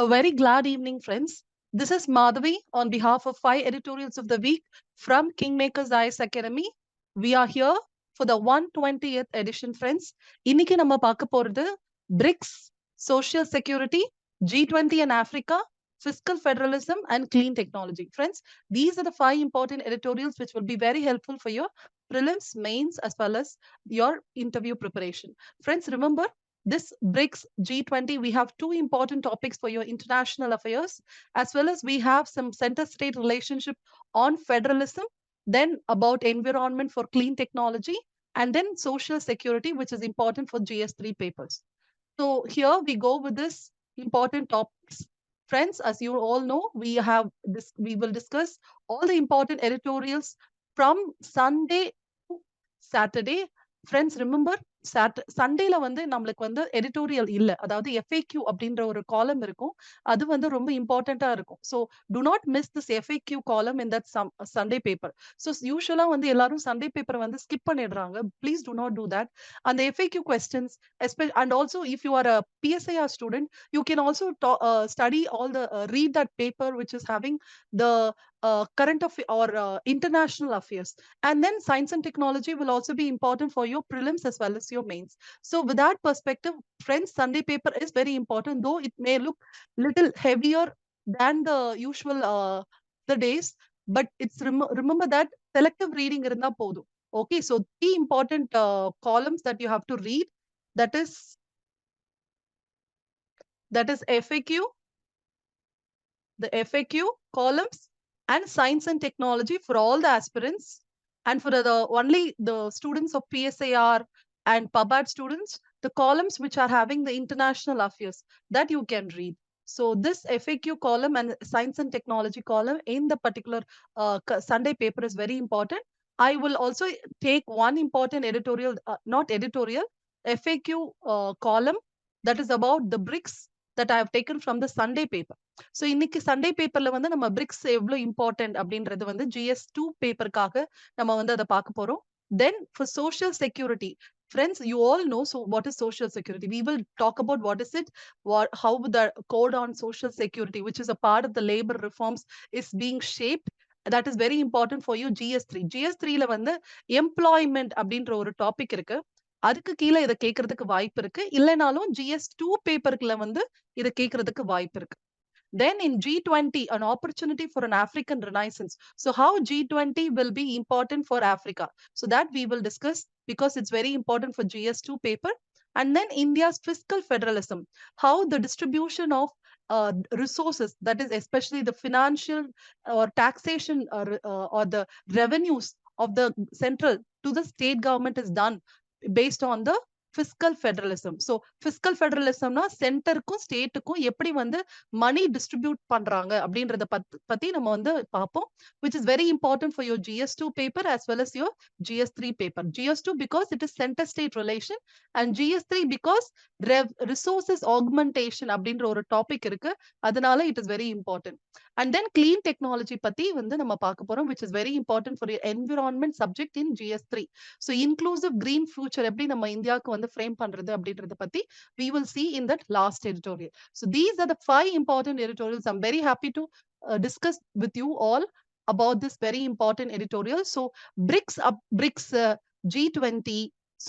A very glad evening, friends. This is Madhavi on behalf of 5 editorials of the week from KingMakers IAS Academy. We are here for the 120th edition, friends. இன்னைக்கு நம்ம பார்க்க போறது BRICS, Social Security, G20 and Africa, Fiscal Federalism and Clean Technology. Friends, these are the 5 important editorials which will be very helpful for your prelims, mains, as well as your interview preparation. Friends, remember, this BRICS G20, we have 2 important topics for your international affairs, as well as we have some center-state relationship on federalism, then about environment for clean technology, and then social security, which is important for GS3 papers. So here we go with this important topics. Friends, as you all know, we will discuss all the important editorials from Sunday to Saturday. Friends, remember, சண்டேல வந்து நம்மளுக்கு வந்து editorial இல்ல, அதாவது FAQ அப்படின்ற ஒரு காலம் இருக்கும். அது வந்து ரொம்ப இம்பார்ட்டண்டா இருக்கும். So to not miss this FAQ காலம் in that Sunday paper. So யூஸ்வலா வந்து எல்லாரும் சண்டே பேப்பரை வந்து ஸ்கிப் பண்ணிடுறாங்க. Please to not do that. அந்த FAQ questions, and also if you are a PSIR student, you can also study all the read that paper which is having the current of or international affairs, and then science and technology will also be important for your prelims as well as your mains. So with that perspective, friends, Sunday paper is very important, though it may look little heavier than the usual the days, but it's remember that selective reading irundha podum. Okay, so 3 important columns that you have to read, that is FAQ, the FAQ columns, and science and technology for all the aspirants, and for only the students of PSIR and PUBAD students, the columns which are having the international affairs, that you can read. So this FAQ column and science and technology column in the particular Sunday paper is very important. I will also take one important editorial, not editorial, FAQ column, that is about the BRICS, that I have taken from the Sunday paper. So இன்னைக்கு Sunday பேப்பர்ல வந்து நம்ம BRICS எவ்வளவு important அப்படின்றது வந்து GS2 பேப்பருக்காக நம்ம வந்து அதை பார்க்க போறோம். Then for social security, friends, you all know, so what is social security? We will talk about what is it, how the code on social security, which is a part of the labor reforms, is being shaped. That is very important for you. GS3ல வந்து employment அப்படின்ற ஒரு topic இருக்கு. அதுக்கு கீழே இதை கேட்கறதுக்கு வாய்ப்பு இருக்கு. இல்லைனாலும் GS2 பேப்பருக்குள்ள வந்து இதை கேட்கறதுக்கு வாய்ப்பு இருக்கு. Then in G20, an opportunity for an African renaissance. So how G20 will be important for Africa? So that we will discuss, because it's very important for GS2 paper. And then India's fiscal federalism, how the distribution of resources, that is especially the financial or taxation or the revenues of the central to the state government is done based on the fiscal federalism. So fiscal federalism na சென்டருக்கும் ஸ்டேட்டுக்கும் எப்படி வந்து மணி distribute பண்றாங்க அப்படின்றத பத்தி நம்ம வந்து பார்ப்போம், which is very important for your GS2 paper as well as your GS3 paper. GS2 because it is center state relation, and GS3 because resources augmentation அப்படின்ற ஒரு டாபிக் இருக்கு, அதனால it is very important. And then clean technology பத்தி வந்து நம்ம பார்க்க போறோம், which is very important for your environment subject in GS3. So inclusive green future எப்படி நம்ம இந்தியாவுக்கு வந்து frame பண்றது அப்படின்றத பத்தி we will see in that last editorial. So these are the 5 important editorials. I'm very happy to discuss with you all about this very important editorial. So BRICS G20,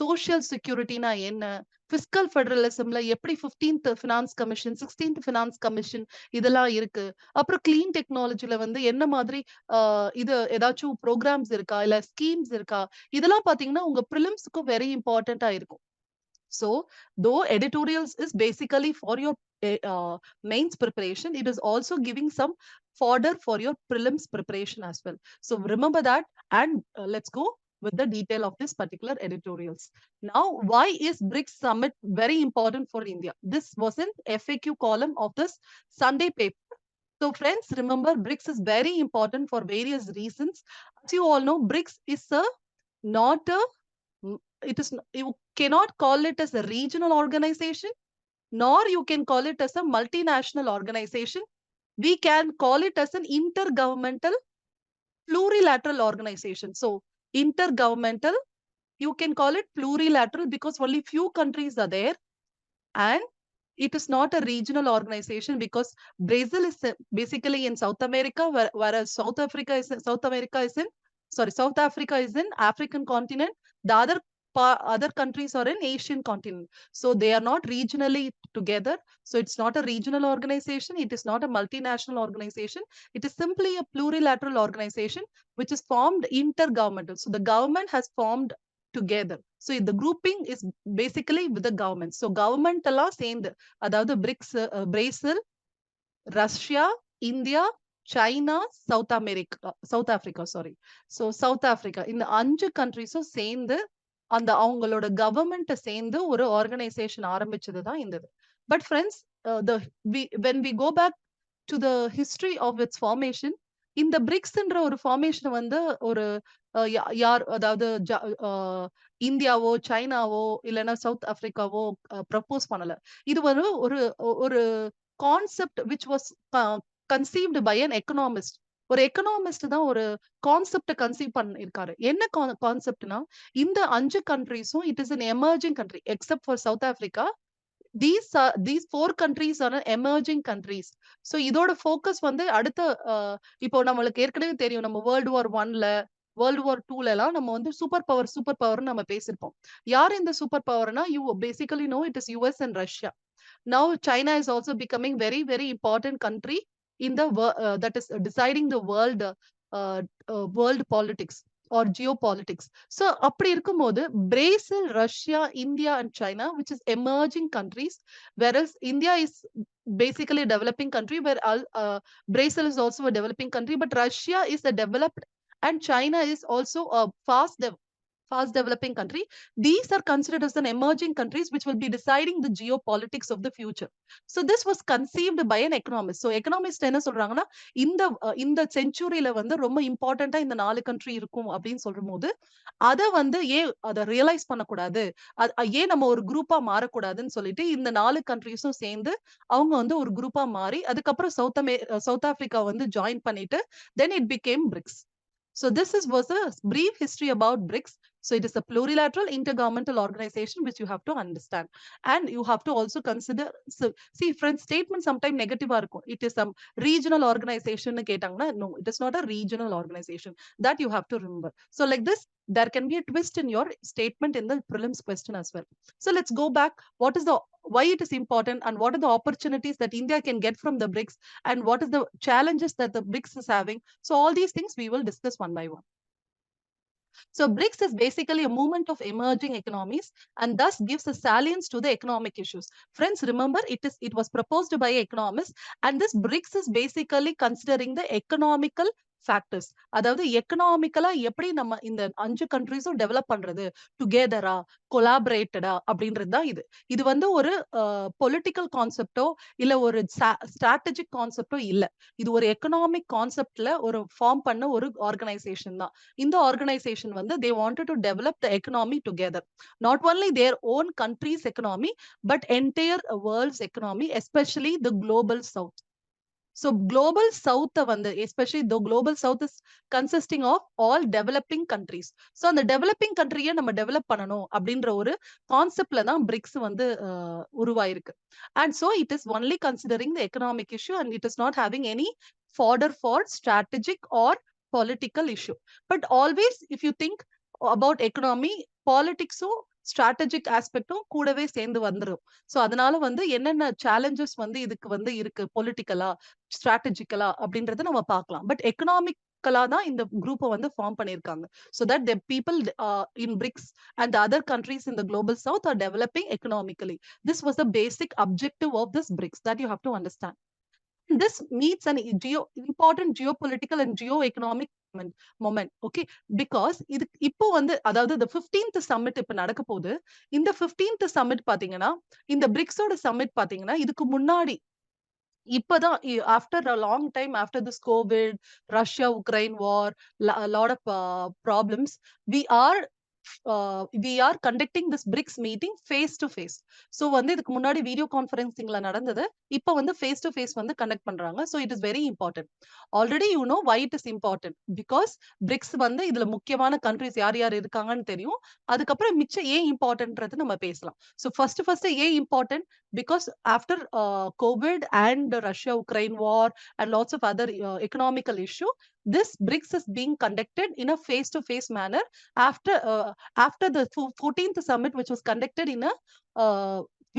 social security na என்ன, fiscal federalismல எப்படி 15th finance commission, 16th finance commission இதெல்லாம் இருக்கு, அப்புறம் clean technologyல வந்து என்ன மாதிரி இது ஏதாச்சும் ப்ரோக்ராம்ஸ் இருக்கா இல்ல ஸ்கீம்ஸ் இருக்கா, இதெல்லாம் பாத்தீங்கன்னா உங்க ப்ரிலிம்ஸ்க்கு வெரி இம்பார்ட்டண்டா இருக்கும். So though editorials is basically for your mains preparation, it is also giving some fodder for your prelims preparation as well. So remember that, and let's go with the detail of this particular editorials. Now, why is BRICS summit very important for India? This was an FAQ column of this Sunday paper. So friends, remember, BRICS is very important for various reasons. As you all know, BRICS is not a, it is, you cannot call it as a regional organization, nor you can call it as a multinational organization. We can call it as an intergovernmental plurilateral organization. So intergovernmental, you can call it plurilateral because only few countries are there, and it is not a regional organization because Brazil is basically in South America, whereas South Africa is in African continent. The other countries are in Asian continent. So they are not regionally together. So it's not a regional organization. It is not a multinational organization. It is simply a plurilateral organization which is formed intergovernmental. So the government has formed together. So the grouping is basically with the government. So government எல்லாம் சேர்ந்து, அதாவது BRICS, Brazil, Russia, India, China, south Africa south Africa இந்த 5 கண்ட்ரிஸும் சேர்ந்து அவங்களோட கவர்மெண்ட்டை சேர்ந்து ஒரு organisation ஆரம்பிச்சதுதான் இந்த இது. But friends, when we go back to the history of its formation, இந்த பிரிக்ஸ்ன்ற ஒரு ஃபார்மேஷன் வந்து ஒரு யார், அதாவது இந்தியாவோ சைனாவோ இல்லைன்னா சவுத் ஆப்பிரிக்காவோ ப்ரப்போஸ் பண்ணல. இது ஒரு ஒரு ஒரு concept which was conceived by an economist. ஒரு எக்கனாமிஸ்ட் தான் ஒரு கான்செப்ட கன்சீவ் பண்ணிருக்காரு. என்ன கான்செப்ட்னா, இந்த 5 கண்ட்ரிஸும் it is an emerging country except for South Africa. These 4 countries are emerging countries. So இதோட ஃபோக்கஸ் வந்து அடுத்த இப்போ நம்மளுக்கு ஏற்கனவே தெரியும், நம்ம வேர்ல்டு வார் 1ல வேர்ல்டு வார் 2ல எல்லாம் நம்ம வந்து சூப்பர் பவர் நம்ம பேசிருப்போம். யார் இந்த சூப்பர் பவர்னா, you basically know it is US and Russia. Now China is also becoming very very important country in the that is deciding the world politics or geopolitics. So அப்படி இருக்கும்போது Brazil, Russia, India and China, which is emerging countries, whereas India is basically a developing country, where Brazil is also a developing country, but Russia is a developed and China is also a fast developing country. These are considered as an emerging countries which will be deciding the geopolitics of the future. So this was conceived by an economist. So economist என்ன சொல்றாங்கன்னா, இந்த செஞ்சுரியில வந்து ரொம்ப இம்பார்ட்டண்டா இந்த 4 country இருக்கும் அப்படின்னு சொல்லும்போது, அதை வந்து அதை ரியலைஸ் பண்ணக்கூடாது, ஏன் நம்ம ஒரு குரூப்பா மாறக்கூடாதுன்னு சொல்லிட்டு இந்த 4 கண்ட்ரிஸும் சேர்ந்து அவங்க வந்து ஒரு குரூப்பா மாறி அதுக்கப்புறம் சவுத் ஆப்பிரிக்கா வந்து ஜாயின் பண்ணிட்டு then it became BRICS. So this was a brief history about BRICS. So it is a plurilateral intergovernmental organization which you have to understand. And you have to also consider, so see friends, statement sometimes negative இருக்கும். It is some regional organization கேட்டாங்கன்னா, no, it is not a regional organization. That you have to remember. So like this, there can be a twist in your statement in the prelims question as well. So let's go back. Why it is important and what are the opportunities that India can get from the BRICS, and what is the challenges that the BRICS is having. So all these things we will discuss one by one. So BRICS is basically a movement of emerging economies and thus gives a salience to the economic issues. Friends, remember it was proposed by economists, and this BRICS is basically considering the economical factors. அதாவது எக்கனாமிக்கலா எப்படி நம்ம இந்த 5 கண்ட்ரிஸும் develop பண்றது, டுகெதரா, கொலாபரேட்டடா அப்படின்றது தான் இது. இது வந்து ஒரு பொலிட்டிக்கல் கான்செப்டோ இல்ல ஒரு ஸ்ட்ராட்டஜிக் கான்செப்டோ இல்ல. இது ஒரு எக்கனாமிக் கான்செப்ட்ல ஒரு ஃபார்ம் பண்ண ஒரு ஆர்கனைசேஷன் தான். இந்த ஆர்கனைசேஷன் வந்து they wanted to develop the economy together. Not only their own country's economy, but entire world's economy, especially the global south. So global south வந்து, especially the global south is consisting of all developing countries. So அந்த developing countryயை நம்ம develop பண்ணணும் அப்படின்ற ஒரு கான்செப்ட்ல தான் BRICS வந்து உருவாயிருக்கு. And so it is only considering the economic issue and it is not having any fodder for strategic or political issue. But always if you think about economy, politics-உம் strategic ஆஸ்பெக்டும் கூடவே சேர்ந்து வந்துரும். சோ அதனால வந்து என்னென்ன சேலஞ்சஸ் வந்து இதுக்கு வந்து இருக்கு, பொலிட்டிக்கலா ஸ்ட்ராட்டஜிக்கலா அப்படின்றத நம்ம பார்க்கலாம். பட் எக்கனாமிக்கலா தான் இந்த குரூப்பை வந்து ஃபார்ம் பண்ணிருக்காங்க. So that the people in BRICS and the other countries in the global south are developing economically. This was the basic objective of this BRICS that you have to understand. This meets an important geopolitical and geo-economic moment. Okay, because இது இப்போ வந்து அதாவது the 15th summit இப்ப நடக்க போகுது. இந்த 15th summit பாத்தீங்கன்னா, இந்த பிரிக்ஸோட சம்மிட் பாத்தீங்கன்னா, இதுக்கு முன்னாடி இப்பதான் after a long time, after this COVID, Russia Ukraine war, a lot of problems, we are we are conducting this BRICS meeting face to face. So வந்து இதுக்கு முன்னாடி வீடியோ கான்ஃபரன்சிங்ல நடந்தது. இப்போ வந்து face to face வந்து கண்டக்ட் பண்றாங்க. So it is very important. Already you know why it is important. Because BRICS வந்து இதுல முக்கியமான countries யார் யார் இருக்காங்கன்னு தெரியும். அதுக்கப்புறம் மிச்சம் ஏன் இம்பார்ட்டன்ட்றது நம்ம பேசலாம். So first ஏன் important? Because after COVID and Russia Ukraine war and lots of other economical issue, this BRICS is being conducted in a face to face manner after the 14th summit, which was conducted in a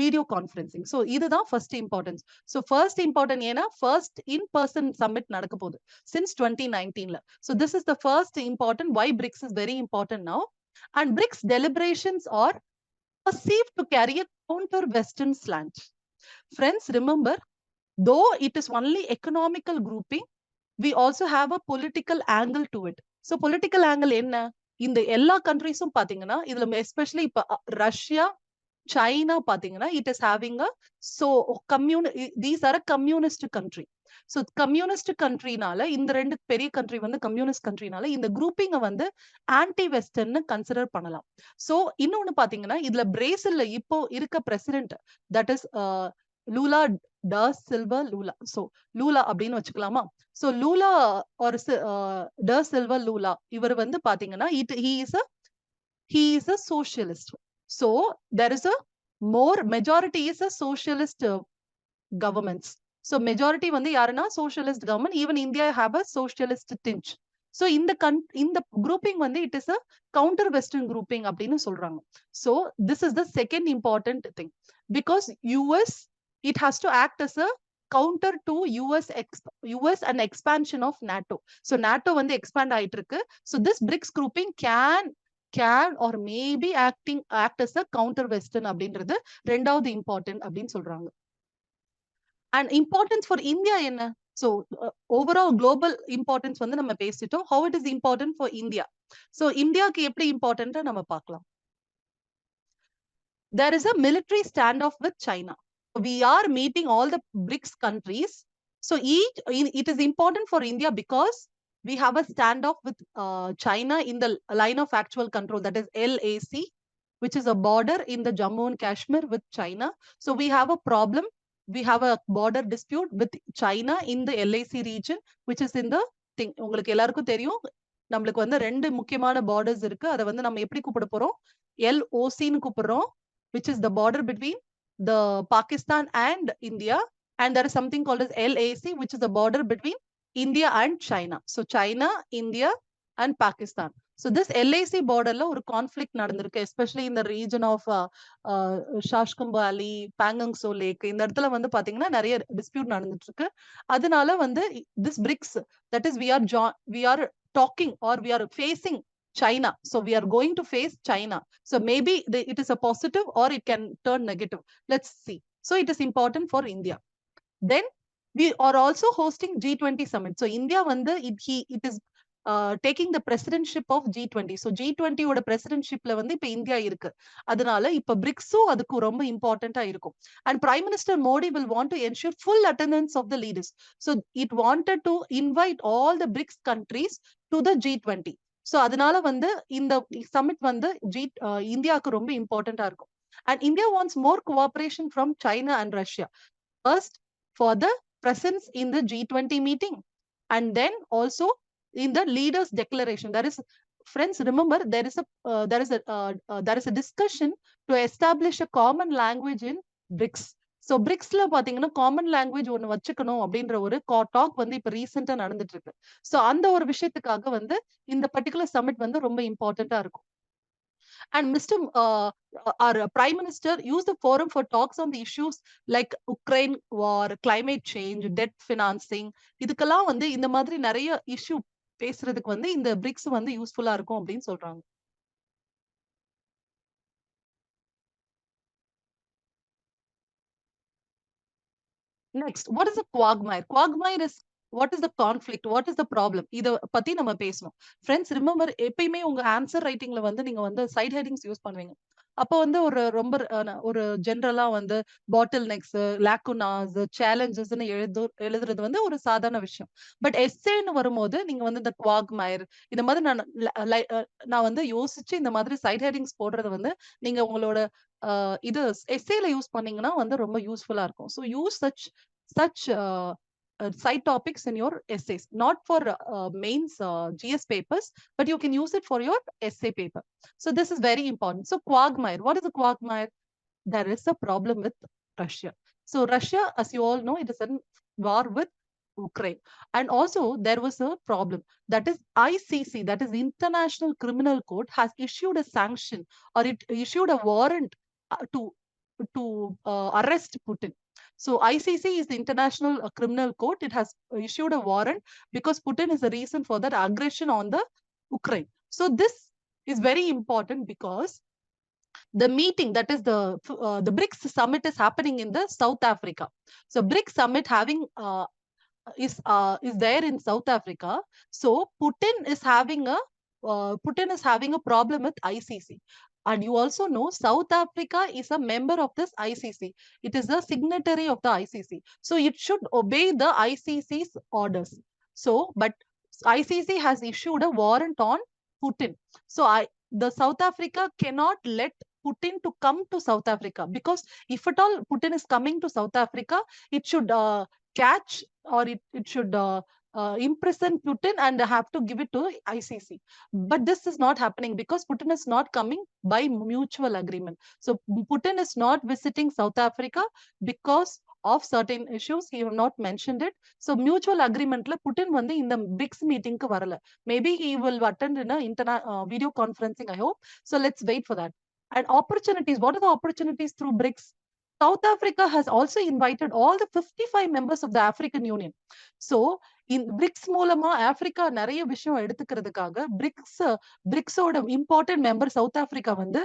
video conferencing. So இதுதான் first importance. So first important ஏன்னா first in-person summit நடக்க போகுது since 2019ல. So this is the first important why BRICS is very important now. And BRICS deliberations are perceived to carry a counter-Western slant. Friends, remember, though it is only economical grouping, we also have a political angle to it. So political angle என்ன? இந்த எல்லா கண்ட்ரிஸும் பாத்தீங்கன்னா இதுல especially இப்ப Russia China பாத்தீங்கன்னா it is having a so these are a communist country. So communist கண்ட்ரினால இந்த ரெண்டு பெரிய கண்ட்ரி வந்து கம்யூனிஸ்ட் கண்ட்ரினால இந்த குரூப்பிங்கை வந்து ஆன்டி வெஸ்டர்ன்னு கன்சிடர் பண்ணலாம். ஸோ இன்னொன்னு பாத்தீங்கன்னா இதுல பிரேசில்ல இப்போ இருக்க பிரசிடென்ட் தட் இஸ் லூலா டா சில்வா லூலா. ஸோ லூலா அப்படின்னு வச்சுக்கலாமா? ஸோ லூலா ஒரு டா சில்வா லூலா இவர் வந்து பாத்தீங்கன்னா he is a socialist. So there is a more majority is a socialist governments. So majority வந்து யாருன்னா socialist government. Even India have a socialist tinge. So in the grouping வந்து it is a counter western grouping அப்படின்னு சொல்றாங்க. So this is the second important thing because US it has to act as a counter to US and expansion of NATO. So NATO வந்து expand ஆயிட்டு இருக்கு. So this BRICS grouping can or maybe act as a counter western அப்படின்றது ரெண்டாவது important அப்படின்னு சொல்றாங்க. And importance for India என்ன? So overall global importance வந்து நம்ம பேசிட்டோம். How it is important for India. So இந்தியாக்கு எப்படி important நம்ம பார்க்கலாம். There is a military standoff with China. We are meeting all the BRICS countries. So it is important for India because we have a standoff with China in the line of actual control, that is LAC, which is a border in the Jammu and Kashmir with China. So we have a problem. We have a border dispute with China in the LAC region, which is in the thing. உங்களுக்கு எல்லாருக்கும் தெரியும் நம்மளுக்கு வந்து ரெண்டு முக்கியமான borders இருக்கு. அதை வந்து நம்ம எப்படி கூப்பிட போறோம்? LOCன்னு கூப்பிடுறோம், which is the border between the Pakistan and India. And there is something called as LAC, which is the border between India and China. So China, India and Pakistan. So this LAC borderல ஒரு conflict நடந்திருக்கு, especially இந்த region of ஷாஷ்கம் வேலி, பேங்கங் so lakh, இந்த இடத்துல வந்து பாத்தீங்கன்னா நிறைய dispute நடந்துட்டு இருக்கு. அதனால வந்து this BRICS, that is we are talking or we are facing China. So we are going to face China. So maybe it is a positive or it can turn negative. Let's see. So it is important for India. Then we are also hosting G20 summit. So India வந்து it is taking the presidency of G20. So G20 ஓட presidencyல வந்து இப்ப India இருக்கு. அதனால இப்ப BRICS-உம் அதுக்கு ரொம்ப இம்பார்ட்டண்டா இருக்கும். And Prime Minister Modi will want to ensure full attendance of the leaders. So it wanted to invite all the BRICS countries to the G20. So அதனால வந்து இந்த summit வந்து இந்தியாவுக்கு ரொம்ப இம்பார்ட்டண்டா இருக்கும். And India wants more cooperation from China and Russia. First, for the presence in the G20 meeting, and then also in the leaders declaration. There is, friends, remember there is a discussion to establish a common language in BRICS. So BRICSல பாத்தீங்கன்னா common language ஒன்னு வச்சுக்கணும் அப்படின்ற ஒரு talk வந்து இப்ப ரீசெண்டா நடந்துட்டு இருக்கு. சோ அந்த ஒரு விஷயத்துக்காக வந்து இந்த பர்டிகுலர் சமிட் வந்து ரொம்ப இம்பார்ட்டண்டா இருக்கும். And our Prime Minister used the forum for talks on the issues like Ukraine war, climate change, debt financing. இதுக்கெல்லாம் வந்து இந்த மாதிரி நிறைய இஷ்யூ பேசுறதுக்கு வந்து இந்த BRICS வந்து யூஸ்ஃபுல்லா இருக்கும் அப்படின்னு சொல்றாங்க. Next, what is a quagmire? Quagmire is what is the conflict? What is the problem? இத பத்தி நம்ம பேசணும். Friends, remember எப்பயுமே உங்க ஆன்சர் ரைட்டிங்ல வந்து நீங்க வந்து சைட் ஹெட்டிங்ஸ் யூஸ் பண்ணுவீங்க. அப்போ வந்து ஒரு ஜென்ரலா வந்து பாட்டில் நெக்ஸ், லாக்குனாஸ், சேலஞ்சஸ்ன்னு எழுதுறது வந்து ஒரு சாதாரண விஷயம். பட் எஸ்ஸேன்னு வரும்போது நீங்க வந்து இந்த குவாக்மயர் இந்த மாதிரி நான் வந்து யோசிச்சு இந்த மாதிரி சைட் ஹெட்டிங்ஸ் போடுறது வந்து நீங்க உங்களோட இது எஸ்ஸேல யூஸ் பண்ணீங்கன்னா வந்து ரொம்ப யூஸ்ஃபுல்லா இருக்கும். So use such side topics in your essays, not for mains GS papers, but you can use it for your essay paper. So this is very important. So Quagmire, what is a Quagmire? There is a problem with Russia. So Russia, as you all know, it is in war with Ukraine. And also there was a problem, that is ICC, that is International Criminal Court, has issued a sanction, or it issued a warrant to arrest Putin. So ICC is the International Criminal Court. It has issued a warrant because Putin is the reason for that aggression on the Ukraine. So this is very important because the meeting, that is the BRICS summit, is happening in the South Africa. So BRICS summit is there in South Africa. So Putin is having a problem with ICC. And you also know South Africa is a member of this ICC. It is a signatory of the ICC. So it should obey the ICC's orders. So, but ICC has issued a warrant on Putin. So the South Africa cannot let Putin to come to South Africa, because if at all Putin is coming to South Africa, it should catch, or it should imprison Putin and have to give it to ICC. But this is not happening because Putin is not coming by mutual agreement. So Putin is not visiting South Africa because of certain issues. He have not mentioned it. So mutual agreement la Putin வந்து இந்த BRICS meeting க்கு வரல. Maybe he will attend in a video conferencing, I hope. So let's wait for that. And opportunities, what are the opportunities through BRICS? South Africa has also invited all the 55 members of the African Union. So in BRICS மூலமா Africa நிறைய விஷயம் எடுத்துக்கிறதுக்காக பிரிக்ஸோட important member South Africa வந்து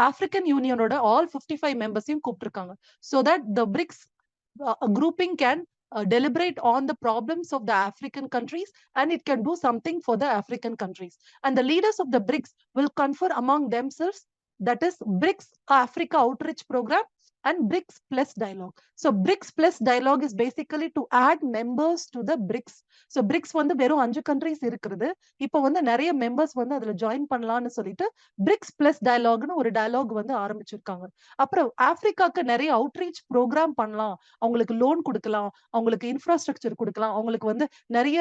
African யூனியனோட all 55 மெம்பர்ஸையும் கூப்பிட்டிருக்காங்க. So that the BRICS grouping can deliberate on the problems of the African countries, and it can do something for the African countries. And the leaders of the BRICS will confer among themselves, that is BRICS Africa Outreach Program and BRICS Plus Dialogue. So BRICS Plus Dialogue is basically to add members to the BRICS. So BRICS வந்து வெறும் 5 countries இருக்குது. இப்போ வந்து நிறைய members வந்து அதுல join பண்ணலாம்னு சொல்லிட்டு BRICS Plus Dialogueன்னு ஒரு dialogue வந்து ஆரம்பிச்சிருக்காங்க. அப்புறம் ஆப்பிரிக்காக்கு நிறைய அவுட்ரீச் ப்ரோக்ராம் பண்ணலாம், அவங்களுக்கு லோன் கொடுக்கலாம், அவங்களுக்கு இன்ஃப்ராஸ்ட்ரக்சர் கொடுக்கலாம், அவங்களுக்கு வந்து நிறைய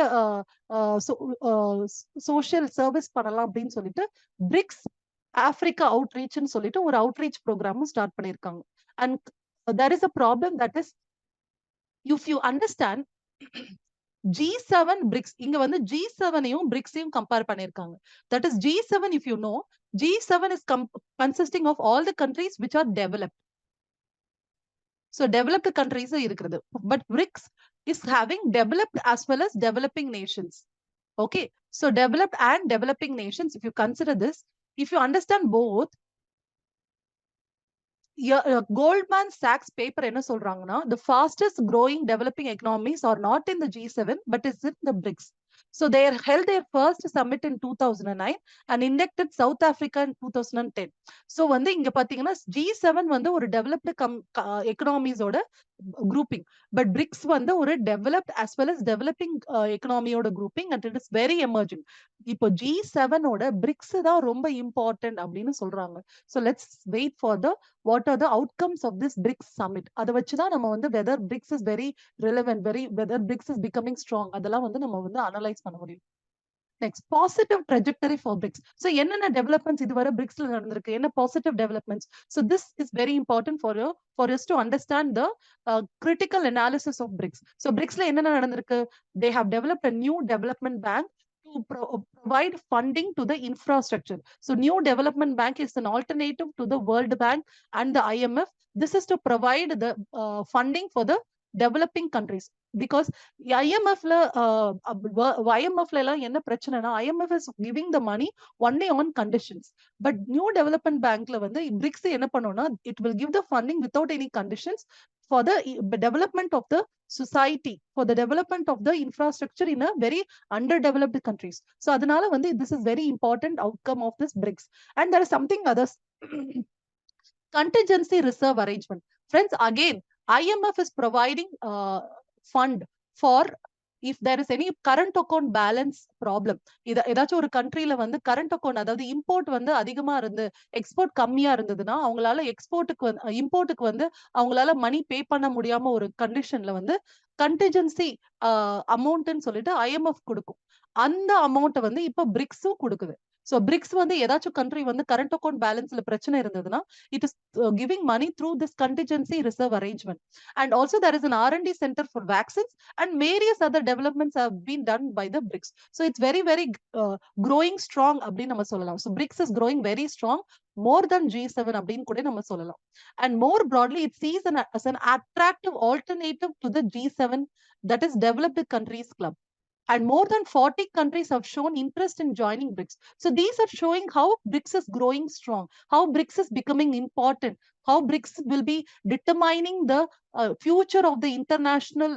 சோஷியல் சர்வீஸ் பண்ணலாம் அப்படின்னு சொல்லிட்டு பிரிக்ஸ் ஆப்பிரிக்கா அவுட்ரீச்னு சொல்லிட்டு ஒரு அவுட்ரீச் ப்ரோக்ராமும் ஸ்டார்ட் பண்ணிருக்காங்க. And there is a problem, that is, if you understand G7 BRICS, இங்க வந்து G7ஐயும் BRICS-ஐயும் கம்பேர் பண்ணிருக்காங்க. That is G7, if you know, G7 is consisting of all the countries which are developed. So developed countries இருக்கிறது. But BRICS is having developed as well as developing nations. Okay. So developed and developing nations, if you consider this, if you understand both, Goldman Sachs paper என்ன சொல்றாங்கன்னா, the fastest growing developing economies are not in the G7 but is in the BRICS. So they held their first summit in 2009 and inducted South Africa in 2010. So வந்து இங்க பாத்தீங்கன்னா G7 வந்து ஒரு developed economies ஓட grouping, but BRICS வந்து ஒரு developed as well as developing economy ஓட grouping, and it is very emerging. இப்போ G7 ஓட BRICS தான் ரொம்ப important அப்படின்னு சொல்றாங்க. So let's wait for what are the outcomes of this BRICS summit. அதை வச்சுதான் நம்ம வந்து whether BRICS is very relevant, whether BRICS is becoming strong, அதெல்லாம் வந்து நம்ம வந்து அனலைஸ் பண்ண முடியும். Next, positive trajectory for BRICS. So என்னென்ன developments இதுவரை BRICSல நடந்திருக்கு, என்ன positive developments? So this is very important for us to understand the critical analysis of BRICS. So BRICSல என்னென்ன நடந்திருக்கு? They have developed a new development bank to provide funding to the infrastructure. So new development bank is an alternative to the World Bank and the IMF. This is to provide the funding for the developing countries. Because IMFல எல்லாம் என்ன பிரச்சனைனா, IMF is giving the money only on conditions. But new development bankல வந்து BRICS என்ன பண்ணும்னா, it will give the funding without any conditions for the development of the society, for the development of the infrastructure in a very underdeveloped countries. So அதனால வந்து this is very important outcome of this BRICS. And there is something others. Contingency reserve arrangement. Friends, again, IMF is providing fund for if there is any current account balance problem. ஏதாச்சும் ஒரு கண்ட்ரில வந்து current account, அதாவது import வந்து அதிகமா இருந்து export கம்மியா இருந்ததுன்னா அவங்களால எக்ஸ்போர்ட்டுக்கு வந்து இம்போர்ட்டுக்கு வந்து அவங்களால மணி பே பண்ண முடியாம ஒரு கண்டிஷன்ல வந்து கண்டிஜென்சி அமௌண்ட்னு சொல்லிட்டு IMF கொடுக்கும். அந்த அமௌண்ட் வந்து இப்ப பிரிக்ஸும் கொடுக்குது. சோ பிரிக்ஸ் வந்து ஏதாச்சும் கண்ட்ரி வந்து கரண்ட் அக்கௌண்ட் பேலன்ஸ்ல பிரச்சனை இருந்ததுன்னா it is giving money through this contingency reserve arrangement. And also there is an R&D center for vaccines and various other developments have been done by the BRICS. So it's very, very growing strong அப்படின்னு நம்ம சொல்லலாம். So BRICS is growing very strong, more than G7 அப்படின்னு கூட நம்ம சொல்லலாம். And more broadly, it sees as an attractive alternative to the G7, that is developed countries club. And more than 40 countries have shown interest in joining BRICS. So these are showing how BRICS is growing strong, how BRICS is becoming important, how BRICS will be determining the future of the international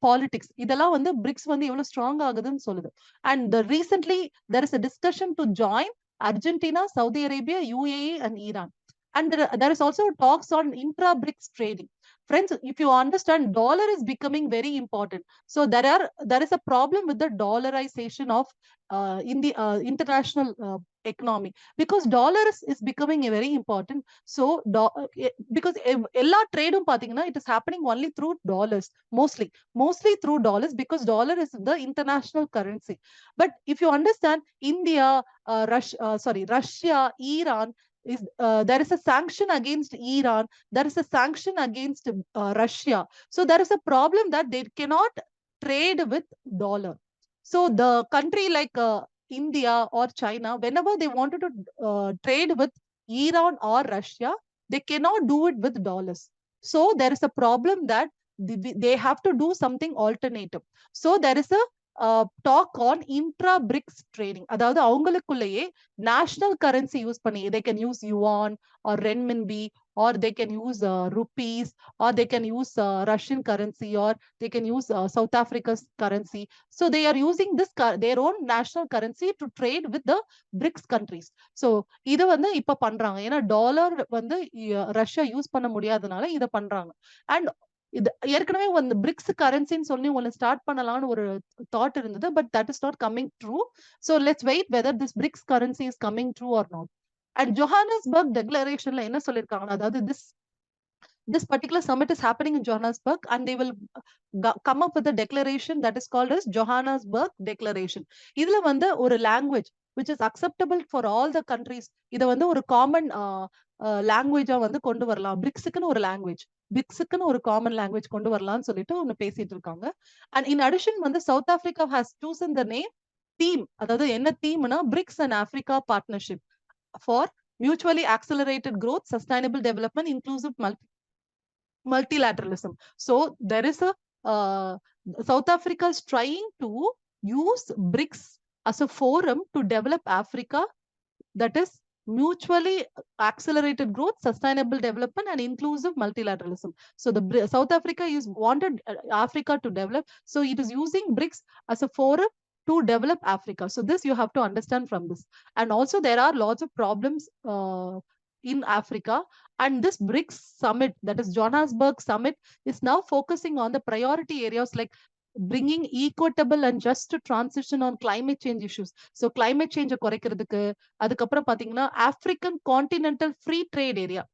politics. இதெல்லாம் வந்து BRICS வந்து எவ்வளவு strong ஆகுதுன்னு சொல்லுது. And recently there is a discussion to join Argentina, Saudi Arabia, UAE and Iran. And there is also talks on intra-BRICS trading. Friends, if you understand, dollar is becoming very important. So there is a problem with the dollarization of in the international economy, because dollar is becoming very important. So because ella trade pathina, it is happening only through dollars, mostly through dollars, because dollar is the international currency. But if you understand, India, Russia, Iran, there is a sanction against Iran, there is a sanction against Russia. So there is a problem that they cannot trade with dollar. So the country like India or China, whenever they wanted to trade with Iran or Russia, they cannot do it with dollars. So there is a problem that they have to do something alternative. So there is a talk on intra-BRICS trading. அதாவது அவங்களுக்குள்ளேயே national currency use பண்ணி, they can use yuan or renminbi, or they can use rupees, or they can use Russian currency, or they can use South Africa's currency. So they are using this their own national currency to trade with the BRICS countries. So இத வந்து இப்ப பண்றாங்க. ஏன்னா dollar வந்து Russia use பண்ண முடியாதனால இத பண்றாங்க. And இது ஏற்கனவே வந்து பிரிக்ஸ் கரன்சின்னு சொல்லி ஒன்னு ஸ்டார்ட் பண்ணலாம்னு ஒரு தாட் இருந்தது, but that is not coming true. So let's wait whether this BRICS currency is coming true or not. And Johannesburg டெக்ளரேஷன்ல என்ன சொல்லியிருக்காங்கன்னா, அதாவது this particular summit is happening in Johannesburg, and they will come up with a declaration that is called as Johannesburg Declaration. இதுல வந்து ஒரு language which is acceptable for all the countries, இத வந்து ஒரு காமன் லாங்குவேஜா வந்து கொண்டு வரலாம். பிரிக்ஸுக்குன்னு ஒரு லாங்குவேஜ், பிரிக்ஸுக்குன்னு ஒரு காமன் லாங்குவேஜ் கொண்டு வரலாம்னு சொல்லிட்டு ஒன்னு பேசிட்டு இருக்காங்க. அண்ட் இன் அடிஷன் வந்து South Africa has chosen the name theme, அதாவது என்ன தீம்னா BRICS and Africa partnership for mutually accelerated growth, sustainable development, inclusive multilateralism. So there is a South Africa is trying to use BRICS as a forum to develop Africa, that is mutually accelerated growth, sustainable development and inclusive multilateralism. So the South Africa is wanted Africa to develop, so it is using BRICS as a forum to develop Africa. So this you have to understand from this. And also there are lots of problems in Africa, and this BRICS summit, that is Johannesburg summit, is now focusing on the priority areas like bringing equitable and just transition on climate change issues. So climate change குறைக்கிறதுக்கு, அதுக்கப்புறம் பாத்தீங்கன்னா African continental free trade area.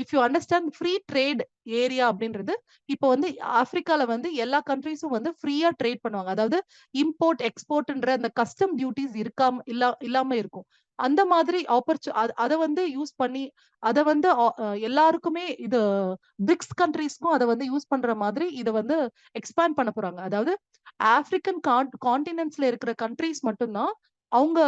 If you understand free trade area அப்படின்றது, இப்போ வந்து ஆப்பிரிக்கால வந்து எல்லா கண்ட்ரீஸும் வந்து ஃப்ரீயா ட்ரேட் பண்ணுவாங்க. அதாவது இம்போர்ட் எக்ஸ்போர்ட்ன்ற அந்த கஸ்டம் டியூட்டிஸ் இல்லாம இருக்கும். அந்த மாதிரி அதை வந்து யூஸ் பண்ணி அதை வந்து எல்லாருக்குமே இது பிரிக்ஸ் கண்ட்ரீஸ்க்கும் அதை வந்து யூஸ் பண்ற மாதிரி இதை வந்து எக்ஸ்பேண்ட் பண்ண போறாங்க. அதாவது ஆப்பிரிக்கன் கான்டினென்ட்ஸ்ல இருக்கிற கண்ட்ரீஸ் மட்டும்தான் அவங்க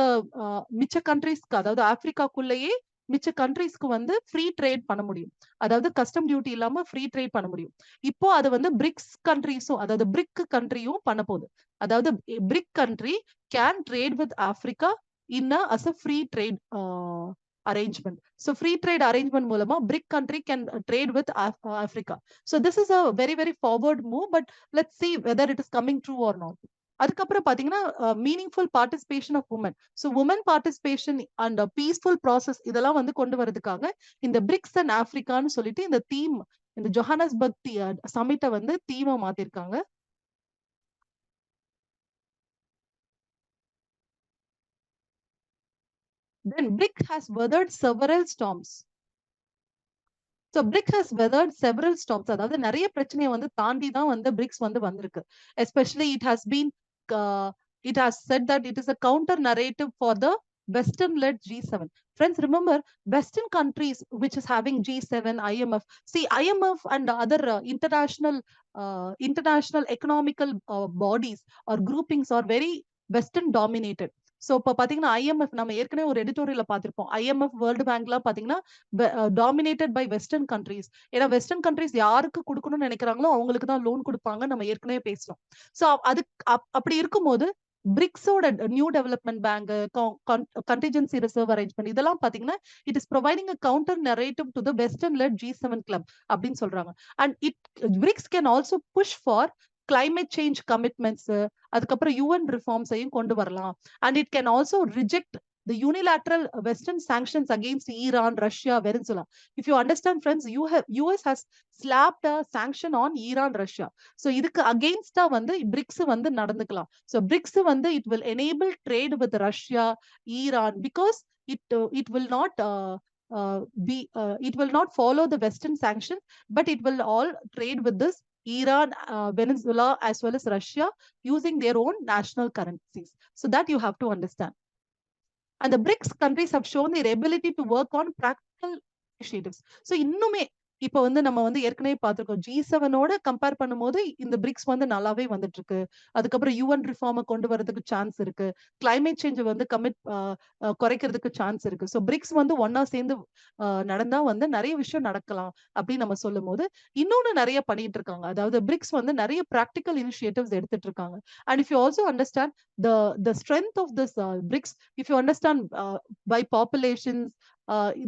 மிச்ச கண்ட்ரீஸ்க்கு, அதாவது ஆப்பிரிக்காக்குள்ளேயே மிச்ச கண்ட்ரீஸ்க்கு வந்து ஃப்ரீ ட்ரேட் பண்ண முடியும். அதாவது கஸ்டம் டியூட்டி இல்லாம ஃப்ரீ ட்ரேட் பண்ண முடியும். இப்போ அது வந்து பிரிக்ஸ் கண்ட்ரீஸும், அதாவது பிரிக் கண்ட்ரியும் பண்ண போகுது. அதாவது BRIC country can trade with Africa as a free trade arrangement. So free trade arrangement மூலமா BRIC country can trade with Africa. So this is a very, very forward move, but let's see whether it is coming true or not. அதுக்கப்புறம் பாத்தீங்கன்னா meaningful participation of women. So women participation and peaceful process இதெல்லாம் வந்து கொண்டு வரதுக்காக இந்த BRICS and ஆப்பிரிக்கான்னு சொல்லிட்டு இந்த theme, இந்த ஜொஹானஸ்பர்க் சமிட்டை வந்து தீமா மாத்திருக்காங்க. Then BRIC has weathered several storms. So BRIC has weathered several storms. அதாவது நிறைய பிரச்சனையை வந்து தாண்டி தான் வந்து பிரிக்ஸ் வந்து வந்திருக்கு. Especially it has said that it is a counter narrative for the Western led G7. Friends, remember Western countries which is having G7, IMF. See, IMF and other international economical bodies or groupings are very Western dominated. So இப்போ பாத்தீங்கன்னா IMF நம்ம ஏற்கனவே ஒரு எடிட்டோரியல பார்த்திருப்போம். IMF world பேங்க்லாம் பாத்தீங்கன்னா dominated by western countries. ஏன்னா western countries யாருக்கு கொடுக்கணும்னு நினைக்கிறாங்களோ அவங்களுக்கு தான் லோன் கொடுப்பாங்க, நம்ம ஏற்கனவே பேசணும். ஸோ அது அப்படி இருக்கும்போது பிரிக்ஸோட new development bank, contingency reserve arrangement இதெல்லாம் பாத்தீங்கன்னா it is providing a counter narrative to the western led G7 club அப்படின்னு சொல்றாங்க. And BRICS can also push for climate change commitments, அதுக்கப்புறம் UN reforms-ஐயும் கொண்டு வரலாம். And it can also reject the unilateral Western sanctions against Iran, Russia, Venezuela. If you understand, friends, US has slapped a sanction on Iran, Russia. So இதுக்கு against வந்து BRICS வந்து நடந்துக்கலாம். So BRICS வந்து it will enable trade with Russia, Iran, because it will not it will not follow the Western sanctions, but it will all trade with this Iran, Venezuela, as well as Russia, using their own national currencies. So that you have to understand. And the BRICS countries have shown their ability to work on practical initiatives. So இன்னுமே இப்போ வந்து நம்ம வந்து ஏற்கனவே பார்த்திருக்கோம், G7ஓட compare பண்ணும்போது இந்த BRICS வந்து நல்லாவே வந்துட்டு இருக்கு. அதுக்கப்புறம் UN ரிஃபார்மை கொண்டு வரதுக்கு சான்ஸ் இருக்கு. கிளைமேட் சேஞ்ச் வந்து குறைக்கிறதுக்கு சான்ஸ் இருக்கு. ஸோ பிரிக்ஸ் வந்து ஒன்னா சேர்ந்து நடந்தா வந்து நிறைய விஷயம் நடக்கலாம் அப்படின்னு நம்ம சொல்லும் போது இன்னொன்னு நிறைய பண்ணிட்டு இருக்காங்க. அதாவது பிரிக்ஸ் வந்து நிறைய ப்ராக்டிக்கல் இனிஷியேட்டிவ்ஸ் எடுத்துட்டு இருக்காங்க. And if you also understand the strength of this BRICS, if you understand by populations,